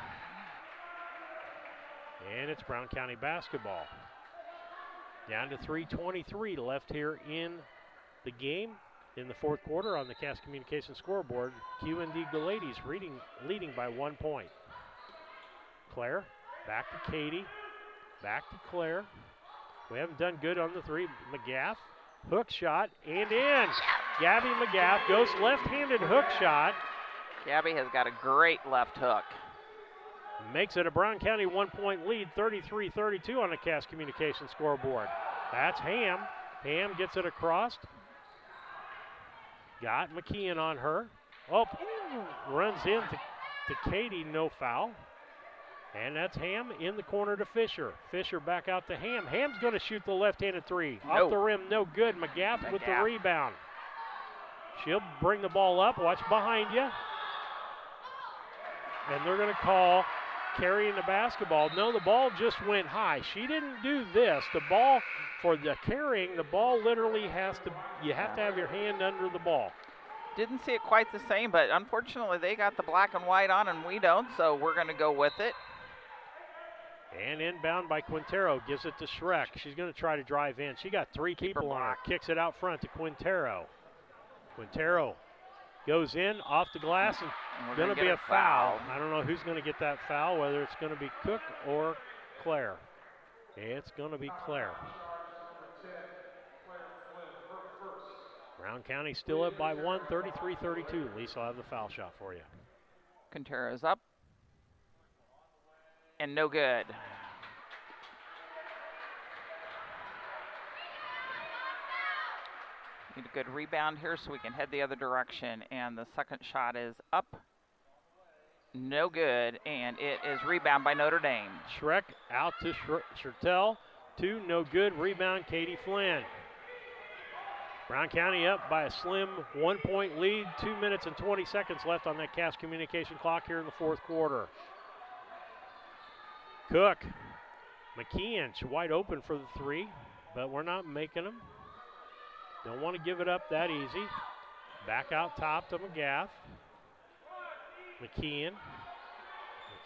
And it's Brown County basketball. Down to 3:23 left here in the game. In the fourth quarter on the Cass Communications scoreboard, QND ladies leading by 1 point. Claire, back to Katie, back to Claire. We haven't done good on the three. McGath, hook shot, and in. Gabby McGath goes left-handed hook shot. Gabby has got a great left hook. Makes it a Brown County 1 point lead, 33-32 on the Cass Communications scoreboard. That's Ham. Ham gets it across. Got McKeon on her. Oh, runs in to Katie, no foul. And that's Ham in the corner to Fisher. Fisher back out to Ham. Ham's going to shoot the left-handed three. No. Off the rim, no good. McGath with the rebound. She'll bring the ball up. Watch behind you. And they're going to call carrying the basketball. No, the ball just went high. She didn't do this. The ball, for the carrying, the ball literally you have to have your hand under the ball. Didn't see it quite the same, but unfortunately they got the black and white on and we don't, so we're going to go with it. And inbound by Quintero, gives it to Schreck. She's going to try to drive in. She got three people on her. Kicks it out front to Quintero. Quintero goes in, off the glass, and going to be a foul. I don't know who's going to get that foul, whether it's going to be Cook or Claire. It's going to be Claire. Brown County still up by 1, 33-32. Lisa will have the foul shot for you. Quintero's up. And no good. Need a good rebound here so we can head the other direction. And the second shot is up. No good. And it is rebound by Notre Dame. Schreck out to Chertel. 2, no good. Rebound, Katie Flynn. Brown County up by a slim 1 point lead. 2 minutes and 20 seconds left on that Cass Communication clock here in the fourth quarter. Cook. McKeon, she's wide open for the three, but we're not making them. Don't want to give it up that easy. Back out top to McGath. McKeon.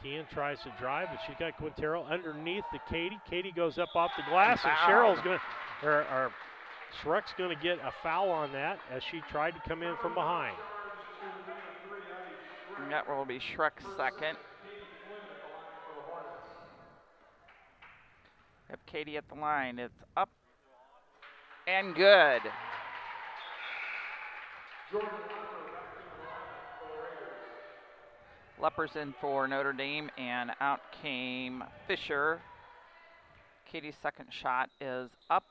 McKeon tries to drive, but she's got Quintero underneath to Katie. Katie goes up off the glass, and Cheryl's going to, or Schreck's going to get a foul on that as she tried to come in from behind. And that will be Schreck's second. Have Katie at the line. It's up and good. Lepers in for Notre Dame, and out came Fisher. Katie's second shot is up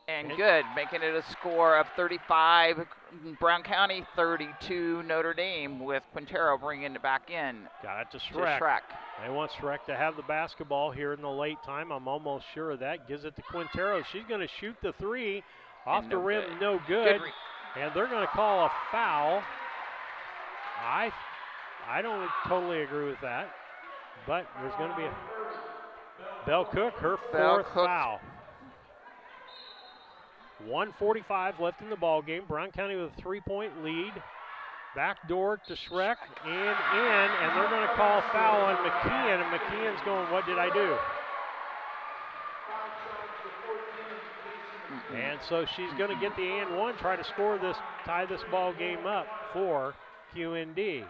and good, making it a score of 35 Brown County, 32 Notre Dame, with Quintero bringing it back in. Got it to Schreck. They want Schreck to have the basketball here in the late time. I'm almost sure of that. Gives it to Quintero. She's going to shoot the three. Off the rim, no good. And they're going to call a foul. I don't totally agree with that. But there's going to be a Bell Cook, her fourth foul. 1:45 left in the ball game. Brown County with a 3 point lead. Backdoor to Schreck and they're going to call a foul on McKeon, and McKeon's going, what did I do? And so she's going to get the and one, try to score this, tie this ball game up for QND.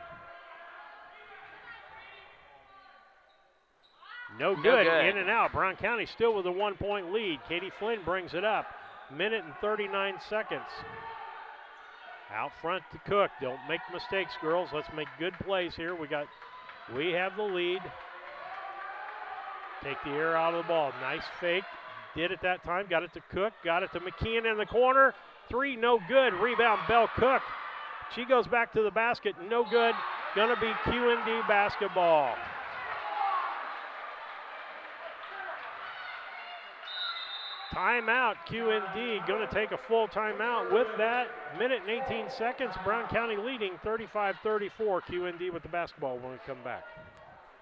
No good. In and out. Brown County still with a 1-point lead. Katie Flynn brings it up. Minute and 39 seconds. Out front to Cook. Don't make mistakes, girls. Let's make good plays here. We have the lead. Take the air out of the ball. Nice fake. Did it that time. Got it to Cook. Got it to McKeon in the corner. Three, no good. Rebound, Bell Cook. She goes back to the basket. No good. Gonna be QND basketball. Timeout, QND going to take a full timeout. With that, minute and 18 seconds, Brown County leading 35-34. QND with the basketball when we come back.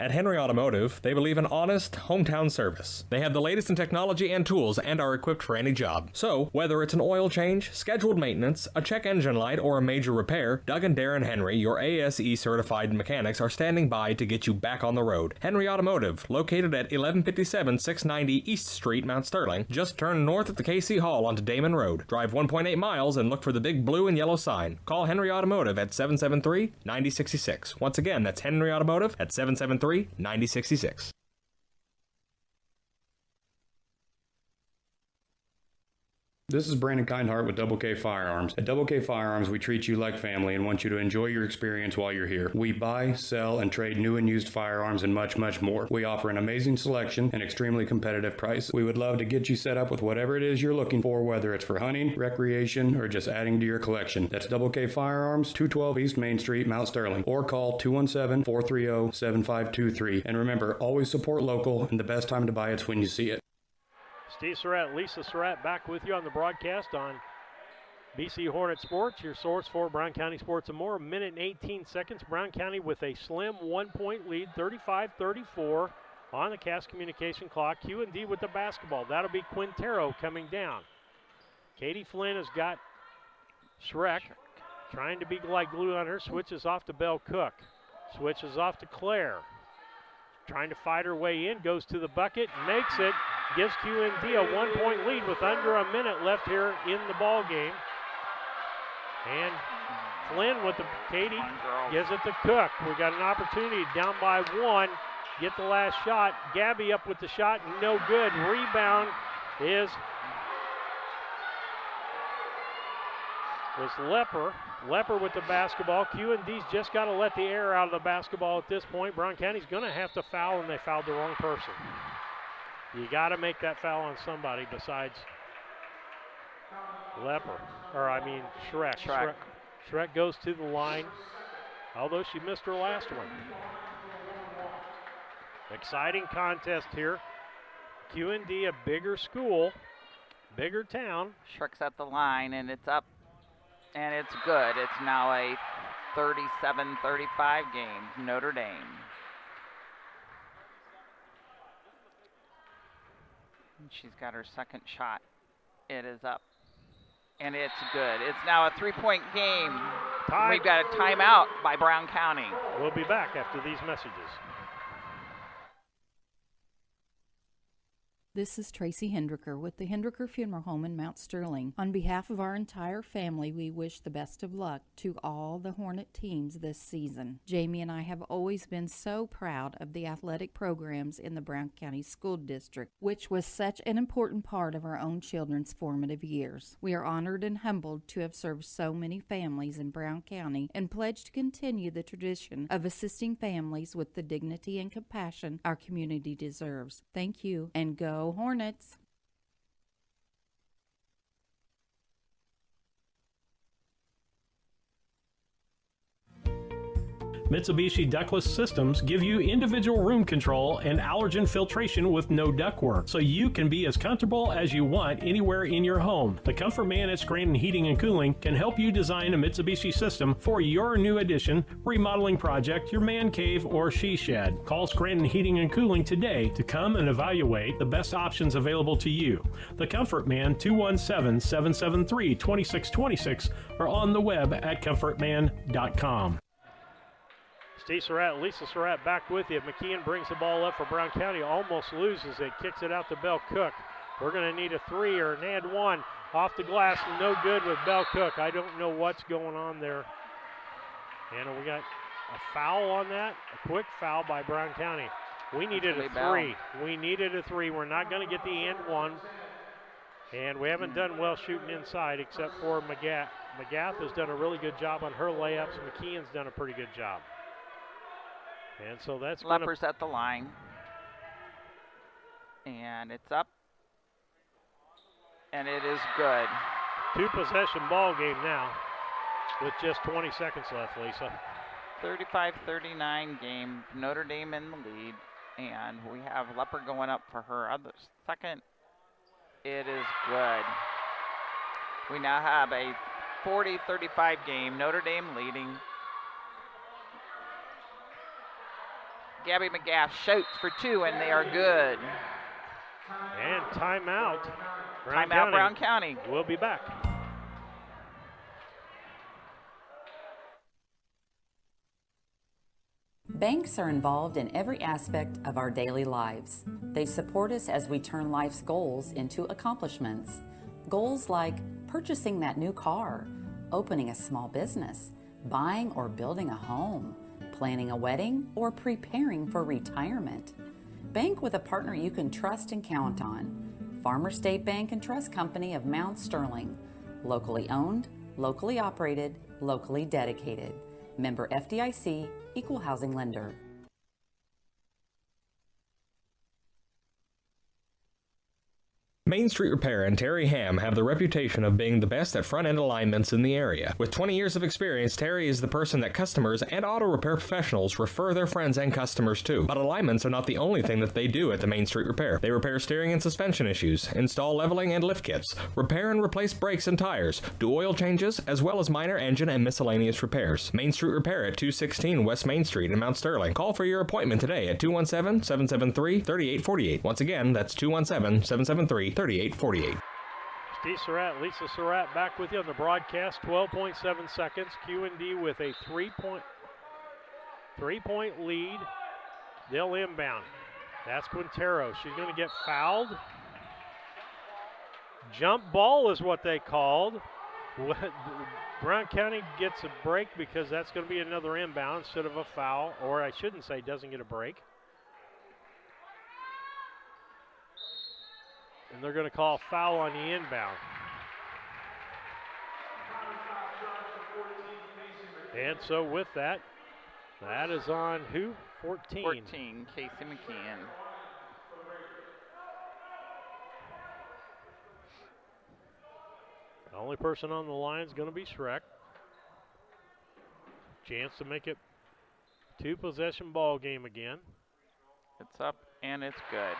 At Henry Automotive, they believe in honest, hometown service. They have the latest in technology and tools and are equipped for any job. So, whether it's an oil change, scheduled maintenance, a check engine light, or a major repair, Doug and Darren Henry, your ASE certified mechanics, are standing by to get you back on the road. Henry Automotive, located at 1157 690 East Street, Mount Sterling. Just turn north at the KC Hall onto Damon Road. Drive 1.8 miles and look for the big blue and yellow sign. Call Henry Automotive at 773-9066. Once again, that's Henry Automotive at 773-9066. This is Brandon Kindhart with Double K Firearms. At Double K Firearms, we treat you like family and want you to enjoy your experience while you're here. We buy, sell, and trade new and used firearms and much, much more. We offer an amazing selection and extremely competitive price. We would love to get you set up with whatever it is you're looking for, whether it's for hunting, recreation, or just adding to your collection. That's Double K Firearms, 212 East Main Street, Mount Sterling, or call 217-430-7523. And remember, always support local, and the best time to buy it's when you see it. Steve Surratt, Lisa Surratt back with you on the broadcast on BC Hornet Sports, your source for Brown County sports and more. A minute and 18 seconds. Brown County with a slim 1-point lead, 35-34 on the Cass Communication clock. QND with the basketball. That'll be Quintero coming down. Katie Flynn has got Schreck trying to be like glue on her. Switches off to Bell Cook. Switches off to Claire. Trying to fight her way in, goes to the bucket, makes it, gives QND a 1-point lead with under a minute left here in the ball game. And Flynn with the Katie gives it to Cook. We got an opportunity down by one. Get the last shot. Gabby up with the shot, no good. Rebound was Lepper. Lepper with the basketball. QND's just got to let the air out of the basketball at this point. Brown County's going to have to foul, and they fouled the wrong person. You got to make that foul on somebody besides Schreck. Schreck goes to the line, although she missed her last one. Exciting contest here. QND, a bigger school, bigger town. Schreck's at the line, and it's up. And it's good. It's now a 37-35 game, Notre Dame. And she's got her second shot. It is up. And it's good. It's now a 3-point game. We've got a timeout by Brown County. We'll be back after these messages. This is Tracy Hendricker with the Hendricker Funeral Home in Mount Sterling. On behalf of our entire family, we wish the best of luck to all the Hornet teams this season. Jamie and I have always been so proud of the athletic programs in the Brown County School District, which was such an important part of our own children's formative years. We are honored and humbled to have served so many families in Brown County and pledge to continue the tradition of assisting families with the dignity and compassion our community deserves. Thank you, and go Hornets! Mitsubishi ductless systems give you individual room control and allergen filtration with no ductwork, so you can be as comfortable as you want anywhere in your home. The Comfort Man at Scranton Heating and Cooling can help you design a Mitsubishi system for your new addition, remodeling project, your man cave, or she shed. Call Scranton Heating and Cooling today to come and evaluate the best options available to you. The Comfort Man, 217-773-2626, or on the web at comfortman.com. Steve Surratt, Lisa Surratt back with you. McKeon brings the ball up for Brown County, almost loses it, kicks it out to Bell Cook. We're going to need a three or an and one off the glass, no good with Bell Cook. I don't know what's going on there. And we got a foul on that, a quick foul by Brown County. We needed a three. We needed a three. We're not going to get the and one. And we haven't done well shooting inside except for McGath. McGath has done a really good job on her layups. McKeon's done a pretty good job. And so that's Lepper's at the line. And it's up. And it is good. 2-possession ball game now with just 20 seconds left, Lisa. 35-39 game. Notre Dame in the lead. And we have Lepper going up for her other second. It is good. We now have a 40-35 game. Notre Dame leading. Gabby McGath shoots for two, and they are good. And timeout. Brown County. We'll be back. Banks are involved in every aspect of our daily lives. They support us as we turn life's goals into accomplishments. Goals like purchasing that new car, opening a small business, buying or building a home, planning a wedding, or preparing for retirement. Bank with a partner you can trust and count on. Farmer State Bank and Trust Company of Mount Sterling. Locally owned, locally operated, locally dedicated. Member FDIC, Equal Housing Lender. Main Street Repair and Terry Ham have the reputation of being the best at front-end alignments in the area. With 20 years of experience, Terry is the person that customers and auto repair professionals refer their friends and customers to. But alignments are not the only thing that they do at the Main Street Repair. They repair steering and suspension issues, install leveling and lift kits, repair and replace brakes and tires, do oil changes, as well as minor engine and miscellaneous repairs. Main Street Repair at 216 West Main Street in Mount Sterling. Call for your appointment today at 217-773-3848. Once again, that's 217-773-3848. Steve Surratt, Lisa Surratt back with you on the broadcast. 12.7 seconds. QND with a three-point lead. They'll inbound. That's Quintero. She's going to get fouled. Jump ball is what they called. Brown County gets a break because that's going to be another inbound instead of a foul, or I shouldn't say doesn't get a break. And they're going to call foul on the inbound. And so with that, that is on who? 14. 14, Casey McKeon. The only person on the line is going to be Schreck. Chance to make it 2-possession ball game again. It's up and it's good.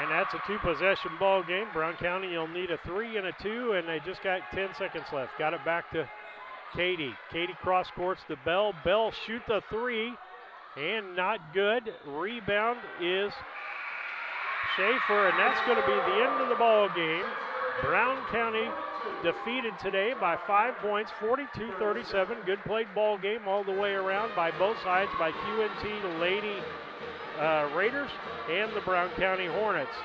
And that's a 2-possession ball game. Brown County, you'll need a 3 and a 2, and they just got 10 seconds left. Got it back to Katie. Katie cross courts to Bell. Bell shoot the 3, and not good. Rebound is Schaefer, and that's going to be the end of the ball game. Brown County defeated today by 5 points, 42-37. Good played ball game all the way around by both sides, by QNT Lady Raiders and the Brown County Hornets.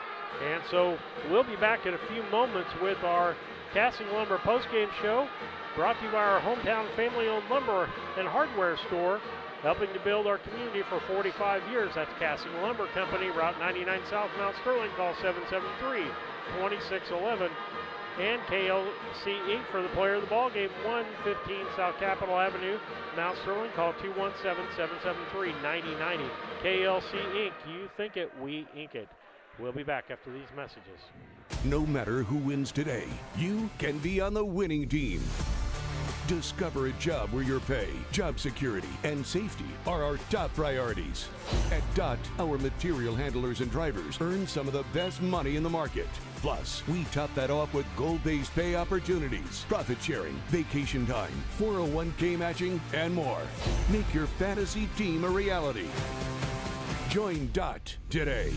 And so we'll be back in a few moments with our Casting Lumber postgame show, brought to you by our hometown family-owned lumber and hardware store, helping to build our community for 45 years. That's Casting Lumber Company, Route 99 South, Mount Sterling. Call 773-2611. And KLC Inc. for the player of the ball game, 115 South Capitol Avenue, Mount Sterling. Call 217-773-9090. KLC Inc. You think it, we ink it. We'll be back after these messages. No matter who wins today, you can be on the winning team. Discover a job where your pay, job security, and safety are our top priorities. At DOT, our material handlers and drivers earn some of the best money in the market. Plus, we top that off with goal-based pay opportunities, profit sharing, vacation time, 401k matching, and more. Make your fantasy team a reality. Join DOT today.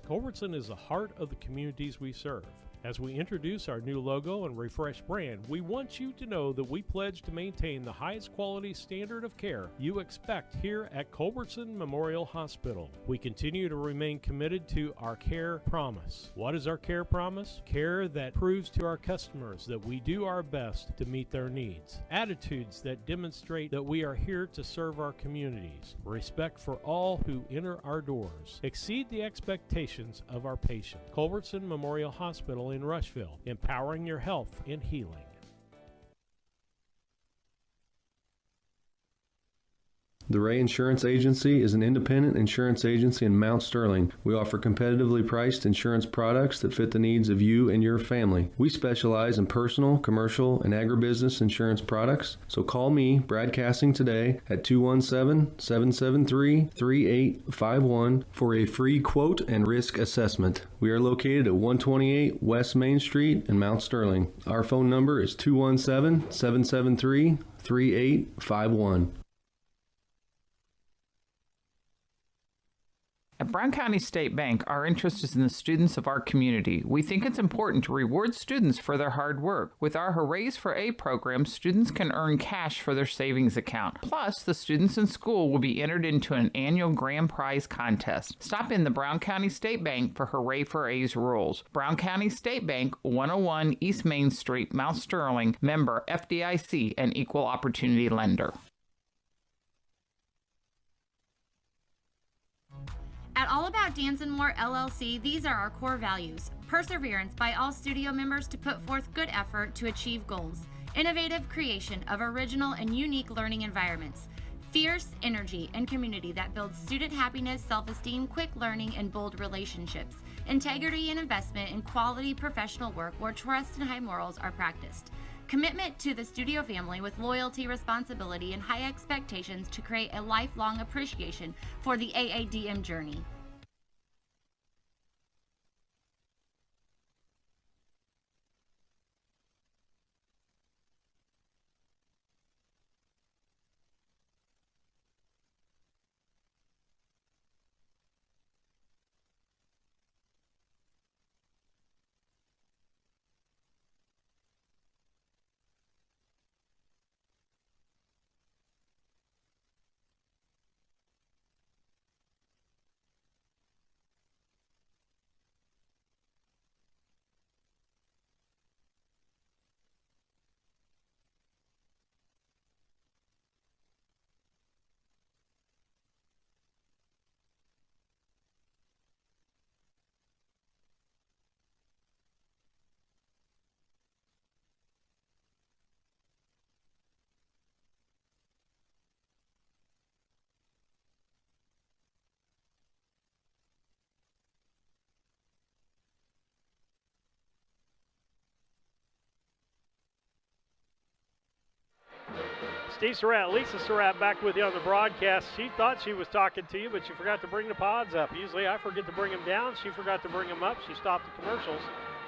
Culbertson is the heart of the communities we serve. As we introduce our new logo and refreshed brand, we want you to know that we pledge to maintain the highest quality standard of care you expect here at Culbertson Memorial Hospital. We continue to remain committed to our care promise. What is our care promise? Care that proves to our customers that we do our best to meet their needs. Attitudes that demonstrate that we are here to serve our communities. Respect for all who enter our doors. Exceed the expectations of our patients. Culbertson Memorial Hospital in Rushville, empowering your health and healing. The Ray Insurance Agency is an independent insurance agency in Mount Sterling. We offer competitively priced insurance products that fit the needs of you and your family. We specialize in personal, commercial, and agribusiness insurance products. So call me, Brad Cassing, today at 217-773-3851 for a free quote and risk assessment. We are located at 128 West Main Street in Mount Sterling. Our phone number is 217-773-3851. At Brown County State Bank, our interest is in the students of our community. We think it's important to reward students for their hard work. With our Hoorays for A program, students can earn cash for their savings account. Plus, the students in school will be entered into an annual grand prize contest. Stop in the Brown County State Bank for Hooray for A's rules. Brown County State Bank, 101 East Main Street, Mount Sterling, member FDIC, and equal opportunity lender. At All About Dance and More LLC, these are our core values. Perseverance by all studio members to put forth good effort to achieve goals. Innovative creation of original and unique learning environments. Fierce energy and community that builds student happiness, self-esteem, quick learning, and bold relationships. Integrity and investment in quality professional work where trust and high morals are practiced. Commitment to the studio family with loyalty, responsibility, and high expectations to create a lifelong appreciation for the AADM journey. Steve Surratt, Lisa Surratt back with you on the broadcast. She thought she was talking to you, but she forgot to bring the pods up. Usually I forget to bring them down. She forgot to bring them up. She stopped the commercials.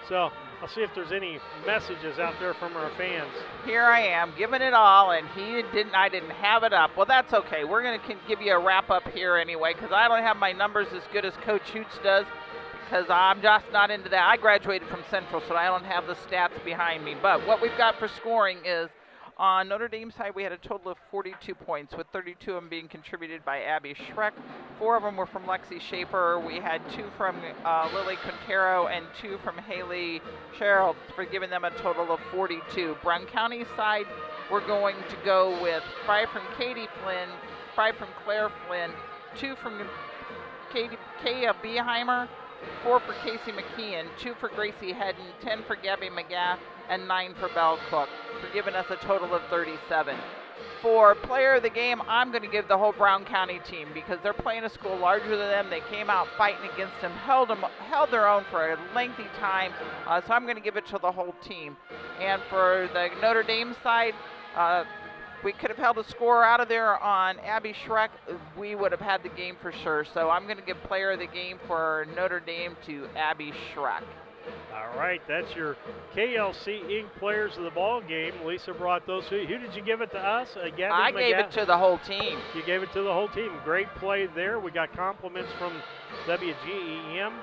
So I'll see if there's any messages out there from our fans. Here I am, giving it all, and I didn't have it up. Well, that's okay. We're going to give you a wrap-up here anyway, because I don't have my numbers as good as Coach Hoots does, because I'm just not into that. I graduated from Central, so I don't have the stats behind me. But what we've got for scoring is, on Notre Dame's side, we had a total of 42 points, with 32 of them being contributed by Abby Schreck. 4 of them were from Lexi Schaefer. We had 2 from Lily Quintero and 2 from Haley Sherrill, for giving them a total of 42. Brown County side, we're going to go with 5 from Katie Flynn, 5 from Claire Flynn, 2 from Kaya Beheimer, 4 for Casey McKeon, 2 for Gracie Hedden, 10 for Gabby McGath, and 9 for Belle Cook, for giving us a total of 37. For player of the game, I'm going to give the whole Brown County team because they're playing a school larger than them. They came out fighting against them, held their own for a lengthy time. So I'm going to give it to the whole team. And for the Notre Dame side, we could have held a score out of there on Abby Schreck. We would have had the game for sure. So I'm going to give player of the game for Notre Dame to Abby Schreck. All right, that's your KLC Inc. players of the ball game. Lisa brought those to you. Who did you give it to us? Gabby I gave it to the whole team. You gave it to the whole team. Great play there. We got compliments from WGEM.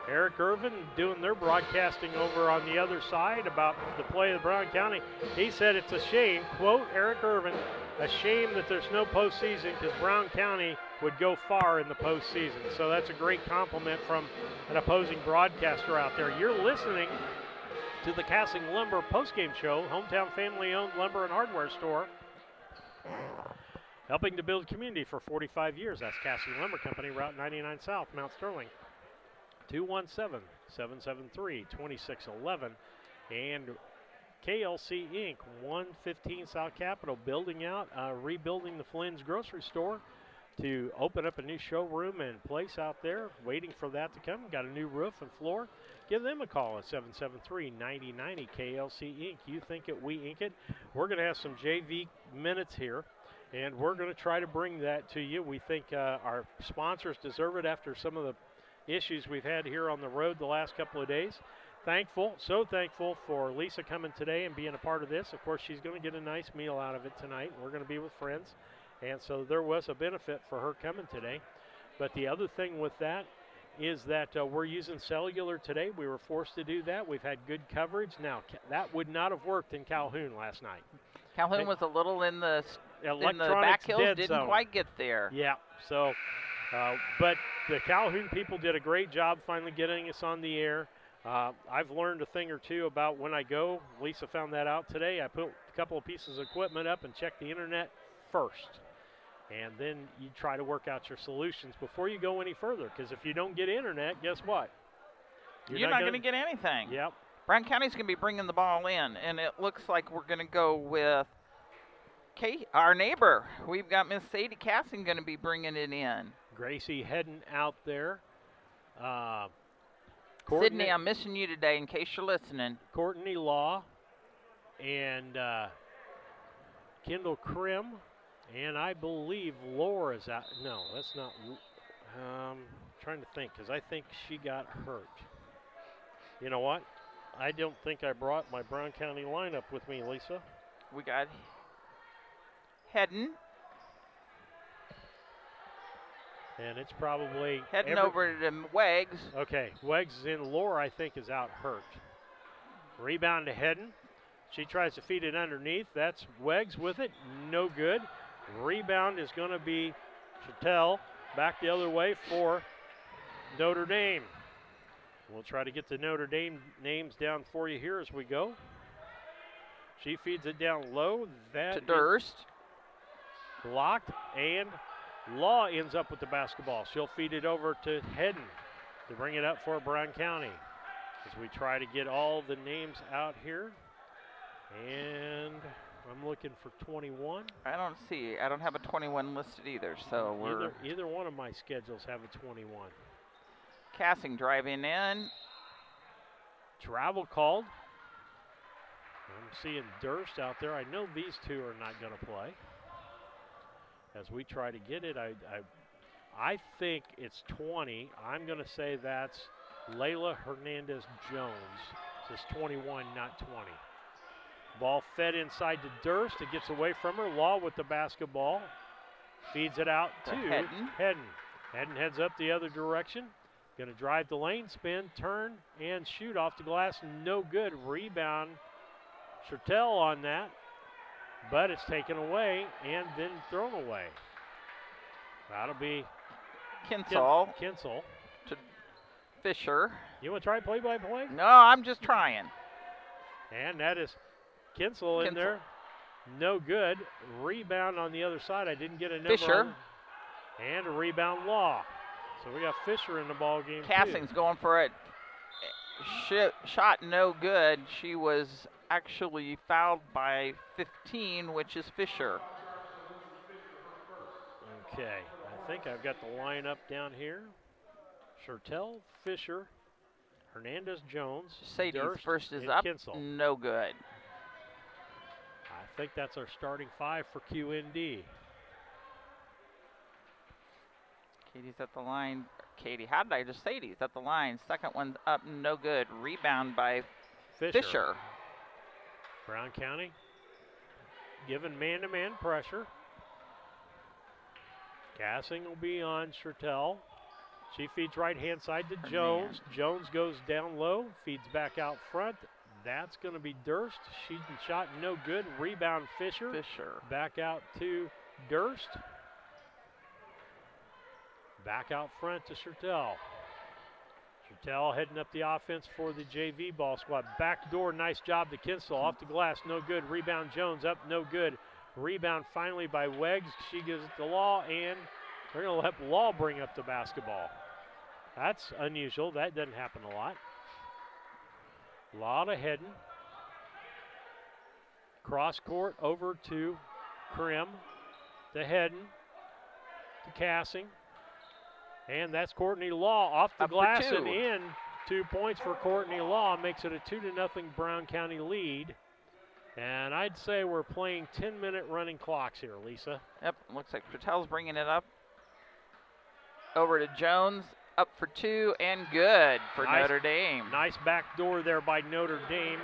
Eric Irvin doing their broadcasting over on the other side about the play of Brown County. He said it's a shame, quote Eric Irvin, a shame that there's no postseason because Brown County would go far in the postseason. So that's a great compliment from an opposing broadcaster out there. You're listening to the Casting Lumber postgame show, hometown family-owned lumber and hardware store, helping to build community for 45 years. That's Casting Lumber Company, Route 99 South, Mount Sterling. 217-773-2611. And KLC Inc., 115 South Capitol, building out, rebuilding the Flynn's grocery store to open up a new showroom and place out there, waiting for that to come. Got a new roof and floor. Give them a call at 773-9090, KLC Inc. You think it, we ink it. We're going to have some JV minutes here, and we're going to try to bring that to you. We think our sponsors deserve it after some of the issues we've had here on the road the last couple of days. So thankful for Lisa coming today and being a part of this. Of course, she's going to get a nice meal out of it tonight. We're going to be with friends, and so there was a benefit for her coming today. But the other thing with that is that we're using cellular today. We were forced to do that. We've had good coverage. Now, that would not have worked in Calhoun last night. Calhoun was a little in the back hills, didn't zone. Quite get there. Yeah, so, but the Calhoun people did a great job finally getting us on the air. I've learned a thing or two about when I go. Lisa found that out today. I put a couple of pieces of equipment up and check the internet first. And then you try to work out your solutions before you go any further. Because if you don't get internet, guess what? You're not going to get anything. Yep. Brown County's going to be bringing the ball in. And it looks like we're going to go with our neighbor. We've got Miss Sadie Casson going to be bringing it in. Gracie heading out there. Sydney, I'm missing you today in case you're listening. Courtney Law and Kendall Krim. And I believe Laura's out. No, that's not. Trying to think because I think she got hurt. You know what? I don't think I brought my Brown County lineup with me, Lisa. We got Hedden. And it's probably heading over to Wags. Okay, Wags is in. Laura, I think, is out hurt. Rebound to Hedden. She tries to feed it underneath. That's Wags with it. No good. Rebound is going to be Chattel back the other way for Notre Dame. We'll try to get the Notre Dame names down for you here as we go. She feeds it down low. That to Durst. Blocked, and Law ends up with the basketball. She'll feed it over to Hedden to bring it up for Brown County as we try to get all the names out here. And I'm looking for 21. I don't have a 21 listed either, so we're... Either one of my schedules have a 21. Cassing driving in. Travel called. I'm seeing Durst out there. I know these two are not going to play. As we try to get it, I think it's 20. I'm going to say that's Layla Hernandez-Jones. So it's 21, not 20. Ball fed inside to Durst. It gets away from her. Law with the basketball. Feeds it out to Hedden. Hedden heads up the other direction. Going to drive the lane, spin, turn, and shoot off the glass. No good. Rebound. Chertel on that. But it's taken away and then thrown away. That'll be Kinsel. Kinsel. To Fisher. You want to try play-by-play? No, I'm just trying. And that is Kinsel in there. No good. Rebound on the other side. I didn't get a number. Fisher. And a rebound, Law. So we got Fisher in the ball game. Cassing's going for it. Shot no good. She was actually fouled by 15, which is Fisher. Okay, I think I've got the lineup down here. Schertel, Fisher, Hernandez-Jones, Sadie's Durst, first is and up, Kinsel. no good. I think that's our starting 5 for QND. Katie's at the line. Katie, how did I just say Sadie's at the line? Second one's up, no good. Rebound by Fisher. Brown County given man-to-man pressure. Gassing will be on Schertel. She feeds right-hand side to Jones. Jones goes down low, feeds back out front. That's going to be Durst. She shot no good. Rebound Fisher. Back out to Durst. Back out front to Schertel. Schertel heading up the offense for the JV ball squad. Back door, nice job to Kinsel. Off the glass, no good. Rebound Jones, up, no good. Rebound finally by Weggs. She gives it to Law, and they're going to let Law bring up the basketball. That's unusual. That doesn't happen a lot. Law to Hedden. Cross court over to Krim. To Hedden. To Cassing. And that's Courtney Law off the glass and in. 2 points for Courtney Law. Makes it a 2-0 Brown County lead. And I'd say we're playing 10-minute running clocks here, Lisa. Yep, looks like Patel's bringing it up. Over to Jones, up for 2, and good for Notre Dame. Nice back door there by Notre Dame.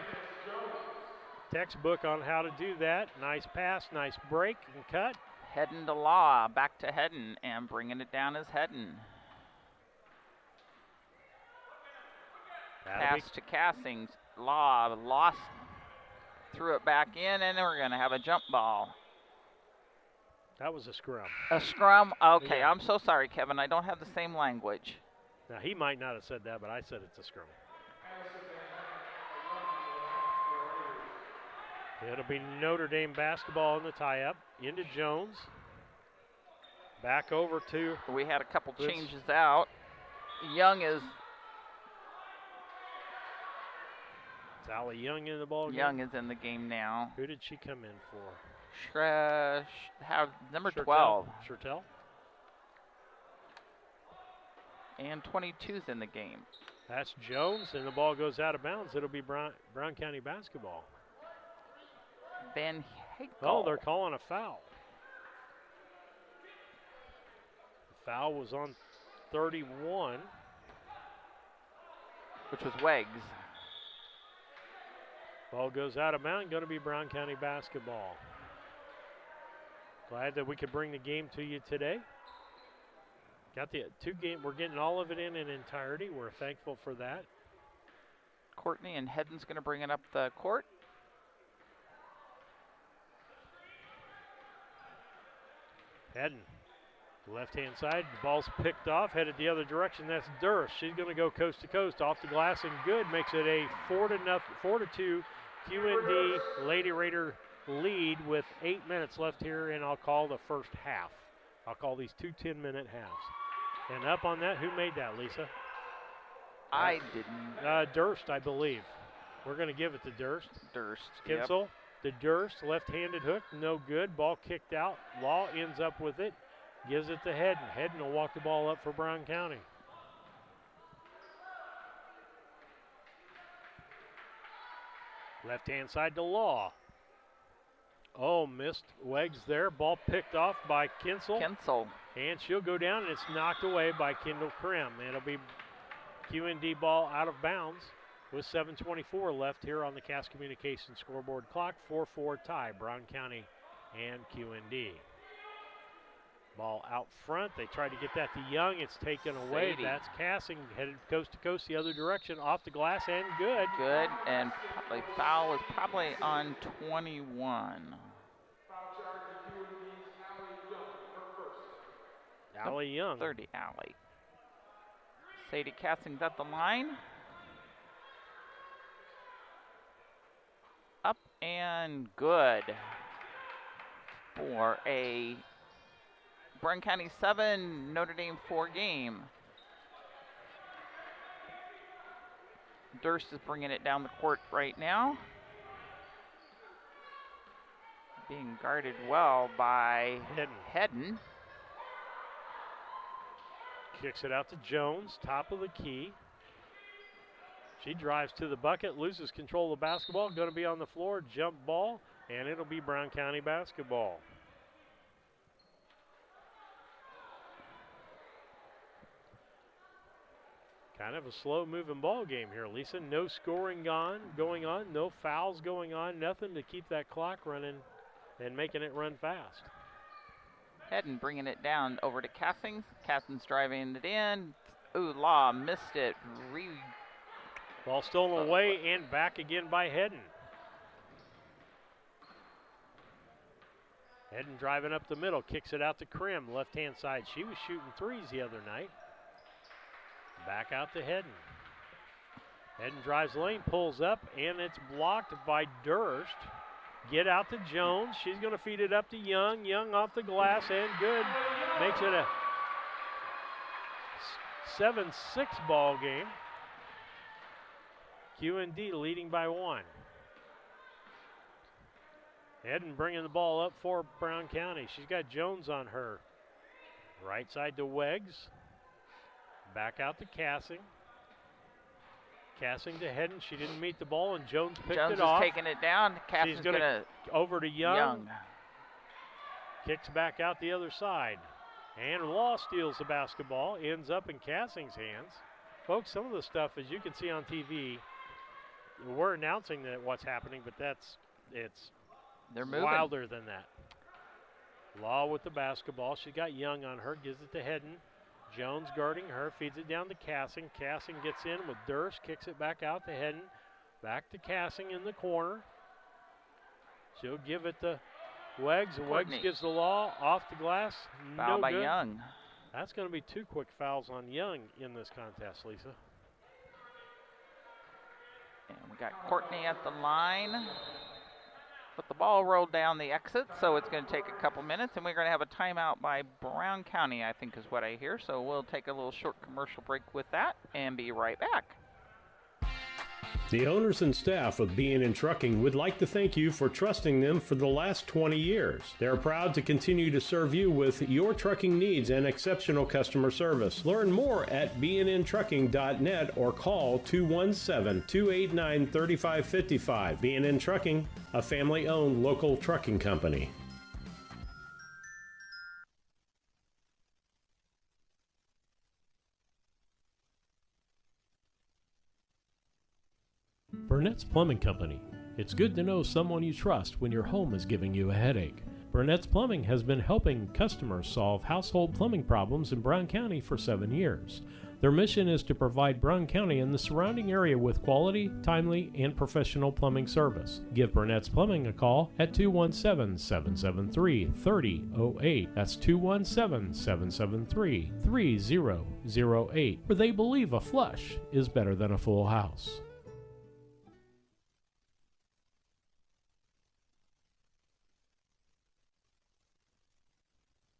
Textbook on how to do that. Nice pass, nice break and cut. Hedden to Law, back to Hedden, and bringing it down is Hedden. Pass to Cassings. Law lost, threw it back in, and we're going to have a jump ball. That was a scrum. A scrum? Okay, Yeah. I'm so sorry, Kevin. I don't have the same language. Now, he might not have said that, but I said it's a scrum. It'll be Notre Dame basketball in the tie-up. Into Jones. Back over to... We had a couple changes out. Young is... Is Allie Young in the ball game? Young is in the game now. Who did she come in for? Number Schertel. 12. Schertel. And 22's in the game. That's Jones, and the ball goes out of bounds. It'll be Brown County basketball. Van Hagel. Oh, they're calling a foul. The foul was on 31. Which was Weggs. Ball goes out of bounds, going to be Brown County basketball. Glad that we could bring the game to you today. Got the 2 game. We're getting all of it in entirety. We're thankful for that. Courtney and Hedden's going to bring it up the court. Hedden, left-hand side. The ball's picked off, headed the other direction. That's Durst. She's going to go coast to coast, off the glass, and good. Makes it a 4-2 QND Lady Raider lead with 8 minutes left here, and I'll call the first half. I'll call these 2 10-minute halves. And up on that, who made that, Lisa? I didn't. Durst, I believe. We're going to give it to Durst. Kinsel. Yep. The Durst, left-handed hook, no good. Ball kicked out. Law ends up with it. Gives it to Hedden. Hedden will walk the ball up for Brown County. Left-hand side to Law. Oh, missed Weggs there. Ball picked off by Kinsel. And she'll go down, and it's knocked away by Kendall Krim. It'll be QND ball out of bounds with 7:24 left here on the Cass Communications scoreboard clock. 4-4 tie, Brown County and QND. Ball out front. They tried to get that to Young. It's taken away. Sadie. That's Cassing, headed coast to coast the other direction. Off the glass and good. Good, and the foul was probably on 21. Allie Young. 30 Allie. Sadie Cassing's at the line. Up and good for a Brown County 7, Notre Dame 4 game. Durst is bringing it down the court right now. Being guarded well by Hedden. Kicks it out to Jones, top of the key. She drives to the bucket, loses control of the basketball, going to be on the floor, jump ball, and it'll be Brown County basketball. Kind of a slow-moving ball game here, Lisa. No scoring going on, no fouls going on, nothing to keep that clock running and making it run fast. Hedden bringing it down over to Cassings. Cassings driving it in. Ooh, Law missed it. Ball stolen away and back again by Hedden. Hedden driving up the middle, kicks it out to Krim, left-hand side. She was shooting threes the other night. Back out to Hedden. Hedden drives lane, pulls up, and it's blocked by Durst. Get out to Jones. She's going to feed it up to Young. Young off the glass and good. Makes it a 7-6 ball game. QND leading by 1. Hedden bringing the ball up for Brown County. She's got Jones on her. Right side to Weggs. Back out to Cassing. Cassing to Hedden. She didn't meet the ball, and Jones picked it off. Jones is taking it down. Cassing's She's going to over to Young. Kicks back out the other side. And Law steals the basketball. Ends up in Cassing's hands. Folks, some of the stuff, as you can see on TV, we're announcing that what's happening, but it's They're moving. Wilder than that. Law with the basketball. She got Young on her. Gives it to Hedden. Jones guarding her, feeds it down to Cassing. Cassing gets in with Durst, kicks it back out to Hedden. Back to Cassing in the corner. She'll give it to Weggs. Weggs gives the Law off the glass. Foul no by good. Young. That's going to be 2 quick fouls on Young in this contest, Lisa. And we got Courtney at the line. But the ball rolled down the exit, so it's going to take a couple minutes, and we're going to have a timeout by Brown County, I think is what I hear. So we'll take a little short commercial break with that and be right back. The owners and staff of B&N Trucking would like to thank you for trusting them for the last 20 years. They're proud to continue to serve you with your trucking needs and exceptional customer service. Learn more at bnntrucking.net or call 217-289-3555. B&N Trucking, a family-owned local trucking company. Burnett's Plumbing Company. It's good to know someone you trust when your home is giving you a headache. Burnett's Plumbing has been helping customers solve household plumbing problems in Brown County for 7 years. Their mission is to provide Brown County and the surrounding area with quality, timely, and professional plumbing service. Give Burnett's Plumbing a call at 217-773-3008. That's 217-773-3008, where they believe a flush is better than a full house.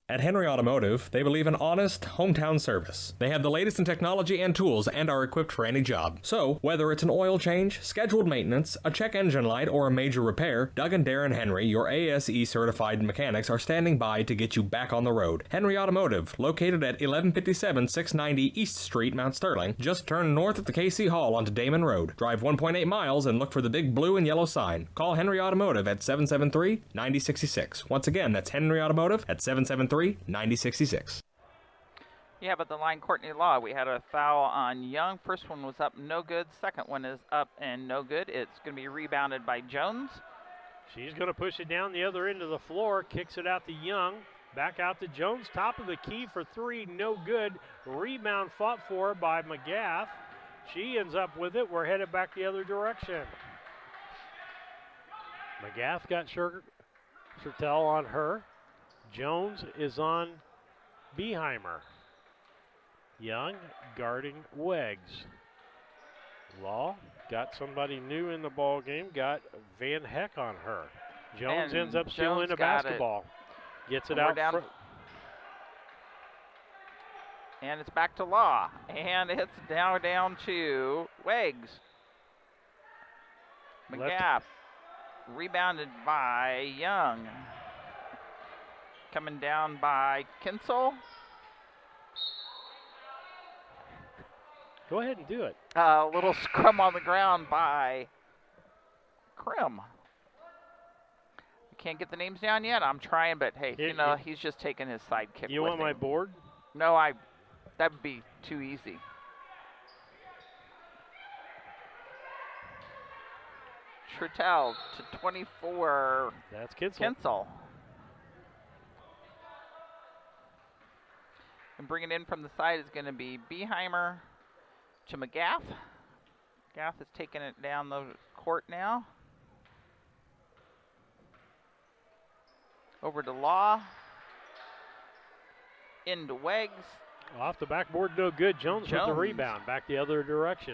At Henry Automotive, they believe in honest, hometown service. They have the latest in technology and tools and are equipped for any job. So, whether it's an oil change, scheduled maintenance, a check engine light, or a major repair, Doug and Darren Henry, your ASE certified mechanics, are standing by to get you back on the road. Henry Automotive, located at 1157 690 East Street, Mount Sterling. Just turn north at the KC Hall onto Damon Road. Drive 1.8 miles and look for the big blue and yellow sign. Call Henry Automotive at 773-9066. Once again, that's Henry Automotive at 773-9066. Yeah, but the line Courtney Law, we had a foul on Young. First one was up, no good. Second one is up and no good. It's going to be rebounded by Jones. She's going to push it down the other end of the floor, kicks it out to Young. Back out to Jones, top of the key for 3, no good. Rebound fought for by McGath. She ends up with it. We're headed back the other direction. McGath got Schertel on her. Jones is on Beheimer. Young guarding Weggs. Law got somebody new in the ball game, got Van Heck on her. Jones ends up stealing a basketball. Gets it out front. And it's back to Law. And it's now down to Weggs. McGaff. Rebounded by Young. Coming down by Kinsel. Go ahead and do it. A little scrum on the ground by Krim. Can't get the names down yet. I'm trying, but hey, he's just taking his sidekick. You want my board? No, that would be too easy. Truttel to 24. That's Kinsel. Kinsel. And bringing in from the side is going to be Beheimer to McGaff. McGaff is taking it down the court now. Over to Law. Into Weggs. Off the backboard, no good. Jones with the rebound. Back the other direction.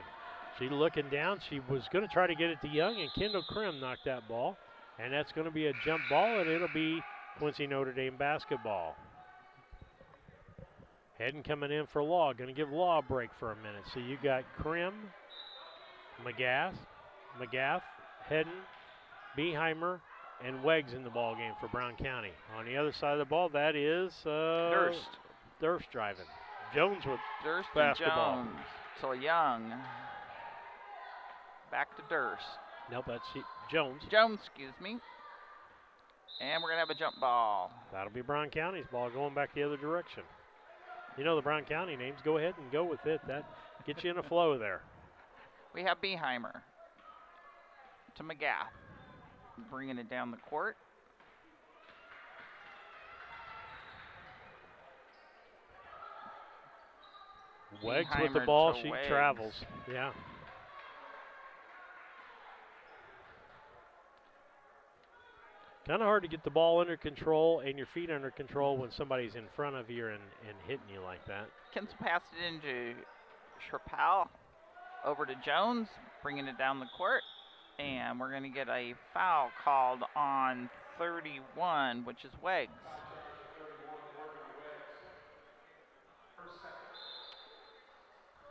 She looking down. She was going to try to get it to Young, and Kendall Krim knocked that ball. And that's going to be a jump ball, and it'll be Quincy Notre Dame basketball. Heading coming in for Law. Going to give Law a break for a minute. So you got Krim, McGaff, Hedden, Beheimer, and Weggs in the ball game for Brown County. On the other side of the ball, that is Durst driving. Jones with Durst basketball. And Jones to Young. Back to Durst. Nope, that's Jones. Jones, excuse me. And we're going to have a jump ball. That'll be Brown County's ball going back the other direction. You know the Brown County names. Go ahead and go with it. That gets you in a flow there. We have Beheimer to McGaff. Bringing it down the court. Weggs with the ball. She travels. Yeah. Kind of hard to get the ball under control and your feet under control when somebody's in front of you and hitting you like that. Kinsel passed it into Sherpal. Over to Jones. Bringing it down the court. And we're going to get a foul called on 31, which is Weggs.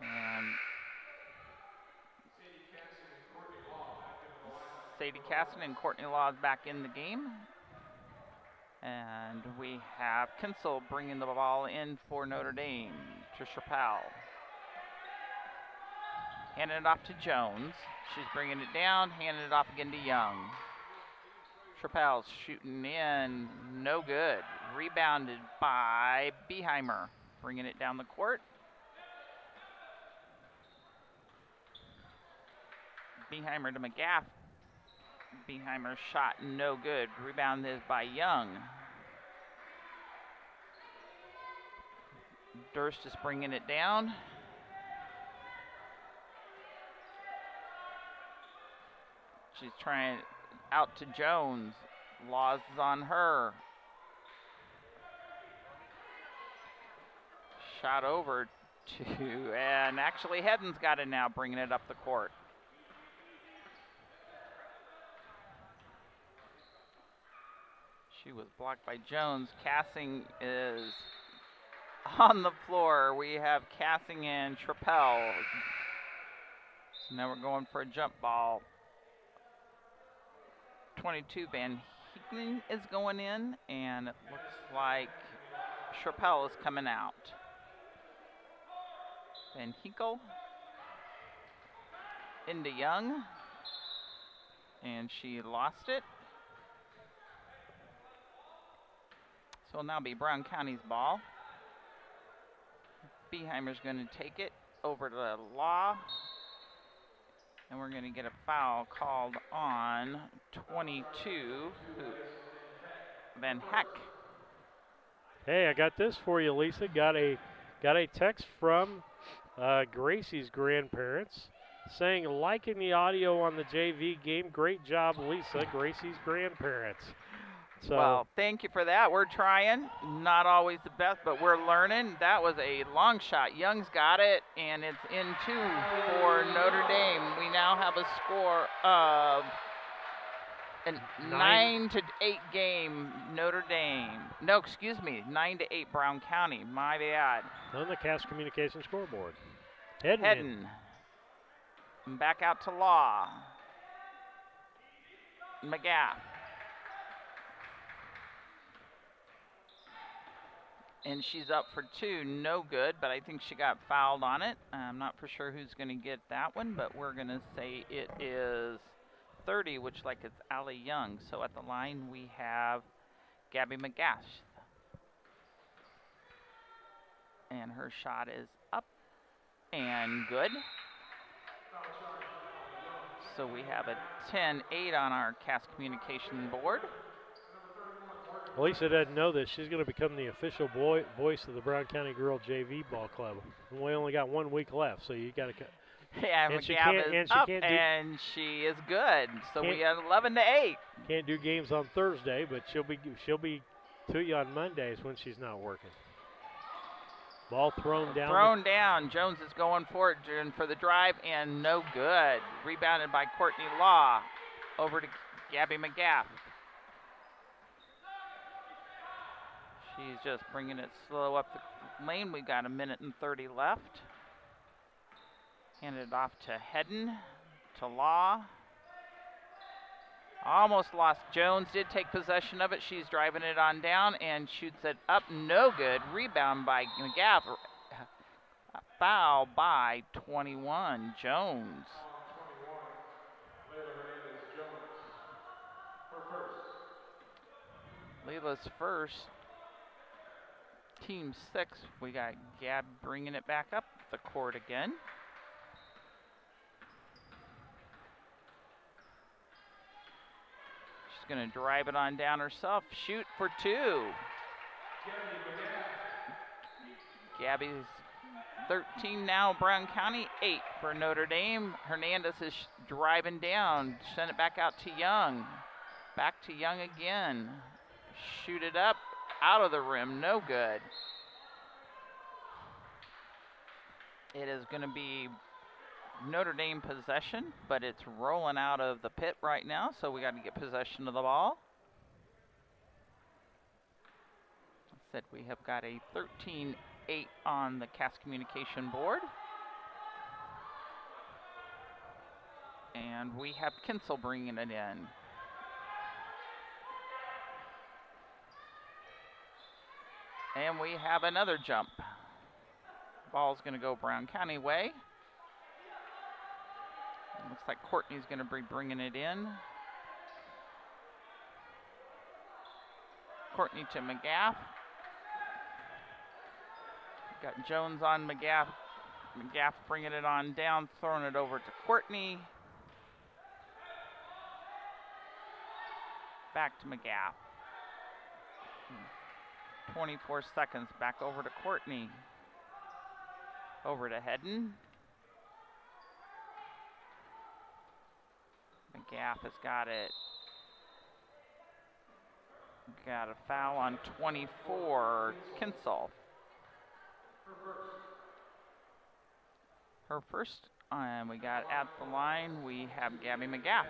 And Sadie Casson and Courtney Law is back in the game. And we have Kinsel bringing the ball in for Notre Dame to Sherpal. Handing it off to Jones. She's bringing it down, handing it off again to Young. Sherpal's shooting in, no good. Rebounded by Beheimer. Bringing it down the court. Beheimer to McGaff. Beheimer's shot, no good. Rebound is by Young. Durst is bringing it down. She's trying out to Jones. Laws is on her. Shot over to, and actually Hedden's got it now, bringing it up the court. She was blocked by Jones. Cassing is on the floor. We have Cassing and Trappell. So now we're going for a jump ball. 22 Van Heekling is going in, and it looks like Trappell is coming out. Van Heekel into Young, and she lost it. So it'll now be Brown County's ball. Beheimer's going to take it over to Law. And we're going to get a foul called on 22, Van Heck. Hey, I got this for you, Lisa. Got a text from Gracie's grandparents saying, liking the audio on the JV game. Great job, Lisa, Gracie's grandparents. So, well, thank you for that. We're trying. Not always the best, but we're learning. That was a long shot. Young's got it, and it's in two for Notre Dame. We now have a score of a 9-8 game, Notre Dame. No, excuse me, 9-8 Brown County. My bad. On the Cass Communication scoreboard. Hedden. And back out to Law. McGaff. And she's up for 2, no good, but I think she got fouled on it. I'm not for sure who's going to get that one, but we're going to say it is 30, which like it's Allie Young. So at the line we have Gabby McGash. And her shot is up and good. So we have a 10-8 on our Cass Communication board. Lisa doesn't know this. She's going to become the official voice of the Brown County Girl JV Ball Club. And we only got 1 week left, so you got to. Yeah, McGaff is up, and she is good. So we have 11-8. Can't do games on Thursday, but she'll be to you on Mondays when she's not working. Ball thrown down. Thrown down. Jones is going for it for the drive, and no good. Rebounded by Courtney Law. Over to Gabby McGaff. She's just bringing it slow up the lane. We got 1:30 left. Handed it off to Hedden, to Law. Almost lost. Jones did take possession of it. She's driving it on down and shoots it up. No good. Rebound by McGaff. Foul by 21. Jones. Leila's first. Team 6. We got Gab bringing it back up the court again. She's going to drive it on down herself. Shoot for 2. Gabby's 13 now. Brown County 8 for Notre Dame. Hernandez is driving down. Send it back out to Young. Back to Young again. Shoot it up. Out of the rim, no good. It is going to be Notre Dame possession, but it's rolling out of the pit right now, so we got to get possession of the ball. I said we have got a 13-8 on the Cass Communication board. And we have Kinsel bringing it in. And we have another jump. Ball's going to go Brown County way. Looks like Courtney's going to be bringing it in. Courtney to McGaff. Got Jones on McGaff. McGaff bringing it on down, throwing it over to Courtney. Back to McGaff. 24 seconds, back over to Courtney. Over to Hedden. McGaff has got it. Got a foul on 24, Kinsel. Her first, and we got at the line, we have Gabby McGaff.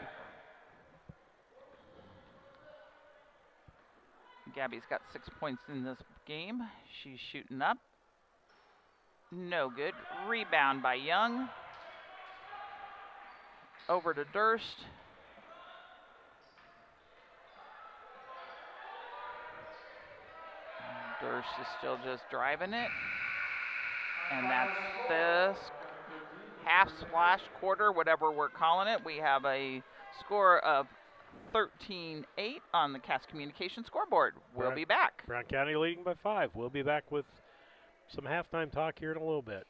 Gabby's got 6 points in this game. She's shooting up. No good. Rebound by Young. Over to Durst. Durst is still just driving it. And that's this half splash, quarter, whatever we're calling it. We have a score of 13-8 on the Cass Communication scoreboard. We'll be back. Brown County leading by 5. We'll be back with some halftime talk here in a little bit.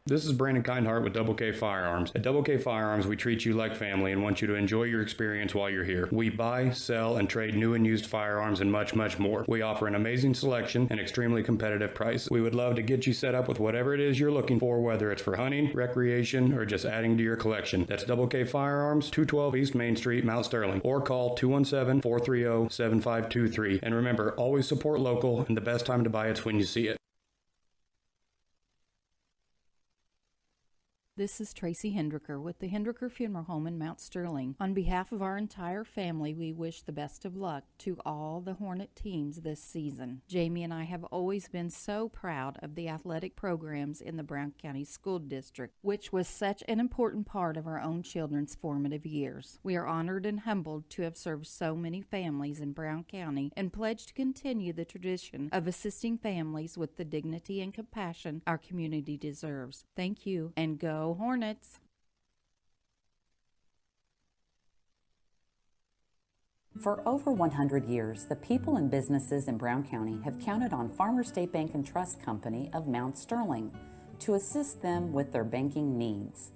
This is Brandon Kindhart with Double K Firearms. At Double K Firearms, we treat you like family and want you to enjoy your experience while you're here. We buy, sell, and trade new and used firearms and much, much more. We offer an amazing selection and extremely competitive price. We would love to get you set up with whatever it is you're looking for, whether it's for hunting, recreation, or just adding to your collection. That's Double K Firearms, 212 East Main Street, Mount Sterling, or call 217-430-7523. And remember, always support local, and the best time to buy it's when you see it. This is Tracy Hendricker with the Hendricker Funeral Home in Mount Sterling. On behalf of our entire family, we wish the best of luck to all the Hornet teams this season. Jamie and I have always been so proud of the athletic programs in the Brown County School District, which was such an important part of our own children's formative years. We are honored and humbled to have served so many families in Brown County and pledge to continue the tradition of assisting families with the dignity and compassion our community deserves. Thank you, and go Hornets! For over 100 years, the people and businesses in Brown County have counted on Farmers State Bank and Trust Company of Mount Sterling to assist them with their banking needs.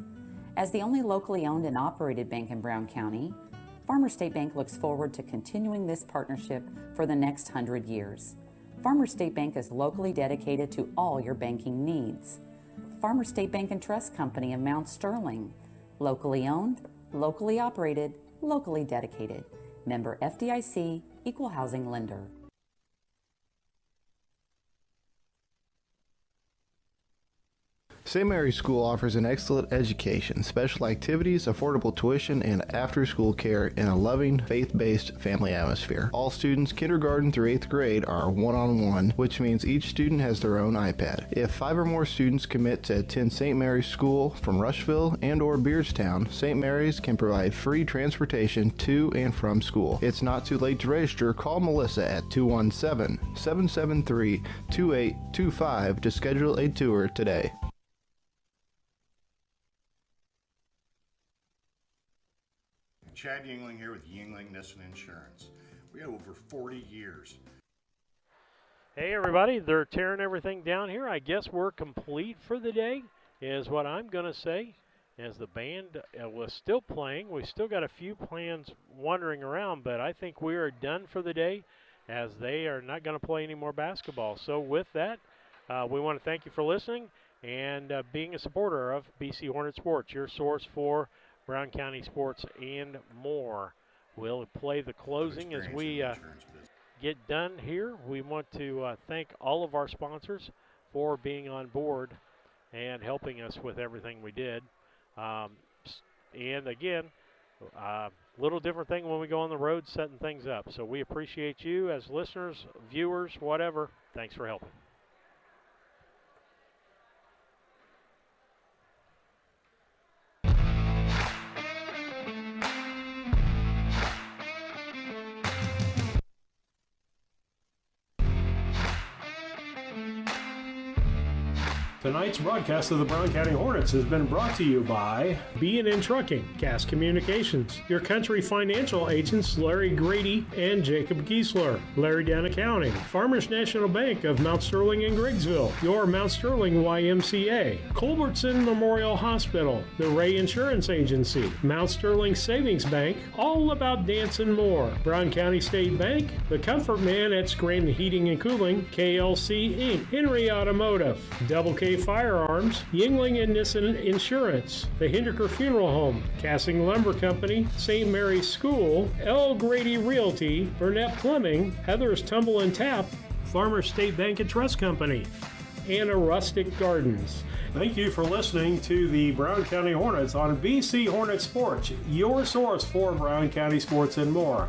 As the only locally owned and operated bank in Brown County, Farmers State Bank looks forward to continuing this partnership for the next 100 years. Farmers State Bank is locally dedicated to all your banking needs. Farmers State Bank and Trust Company of Mount Sterling. Locally owned, locally operated, locally dedicated. Member FDIC, Equal Housing Lender. St. Mary's School offers an excellent education, special activities, affordable tuition, and after-school care in a loving, faith-based family atmosphere. All students, kindergarten through 8th grade, are one-on-one, which means each student has their own iPad. If 5 or more students commit to attend St. Mary's School from Rushville and or Beardstown, St. Mary's can provide free transportation to and from school. It's not too late to register. Call Melissa at 217-773-2825 to schedule a tour today. Chad Yingling here with Yingling Nissen Insurance. We have over 40 years. Hey everybody, they're tearing everything down here. I guess we're complete for the day, is what I'm going to say. As the band was still playing, we still got a few plans wandering around, but I think we are done for the day as they are not going to play any more basketball. So with that, we want to thank you for listening and being a supporter of BC Hornet Sports, your source for Brown County sports and more. We'll play the closing as we get done here. We want to thank all of our sponsors for being on board and helping us with everything we did. And again, little different thing when we go on the road setting things up. So we appreciate you as listeners, viewers, whatever. Thanks for helping. Tonight's broadcast of the Brown County Hornets has been brought to you by B&N Trucking, Gas Communications, your country financial agents Larry Grady and Jacob Giesler, Larry Down Accounting, Farmers National Bank of Mount Sterling and Griggsville, your Mount Sterling YMCA, Culbertson Memorial Hospital, the Ray Insurance Agency, Mount Sterling Savings Bank, All About Dance and More, Brown County State Bank, The Comfort Man at Scranton Heating and Cooling, KLC Inc., Henry Automotive, Double K Firearms, Yingling and Nissen Insurance, the Hendricker Funeral Home, Cassing Lumber Company, St. Mary's School, L. Grady Realty, Burnett Plumbing, Heather's Tumble and Tap, Farmers State Bank and Trust Company, and Rustic Gardens. Thank you for listening to the Brown County Hornets on BC Hornet Sports, your source for Brown County sports and more.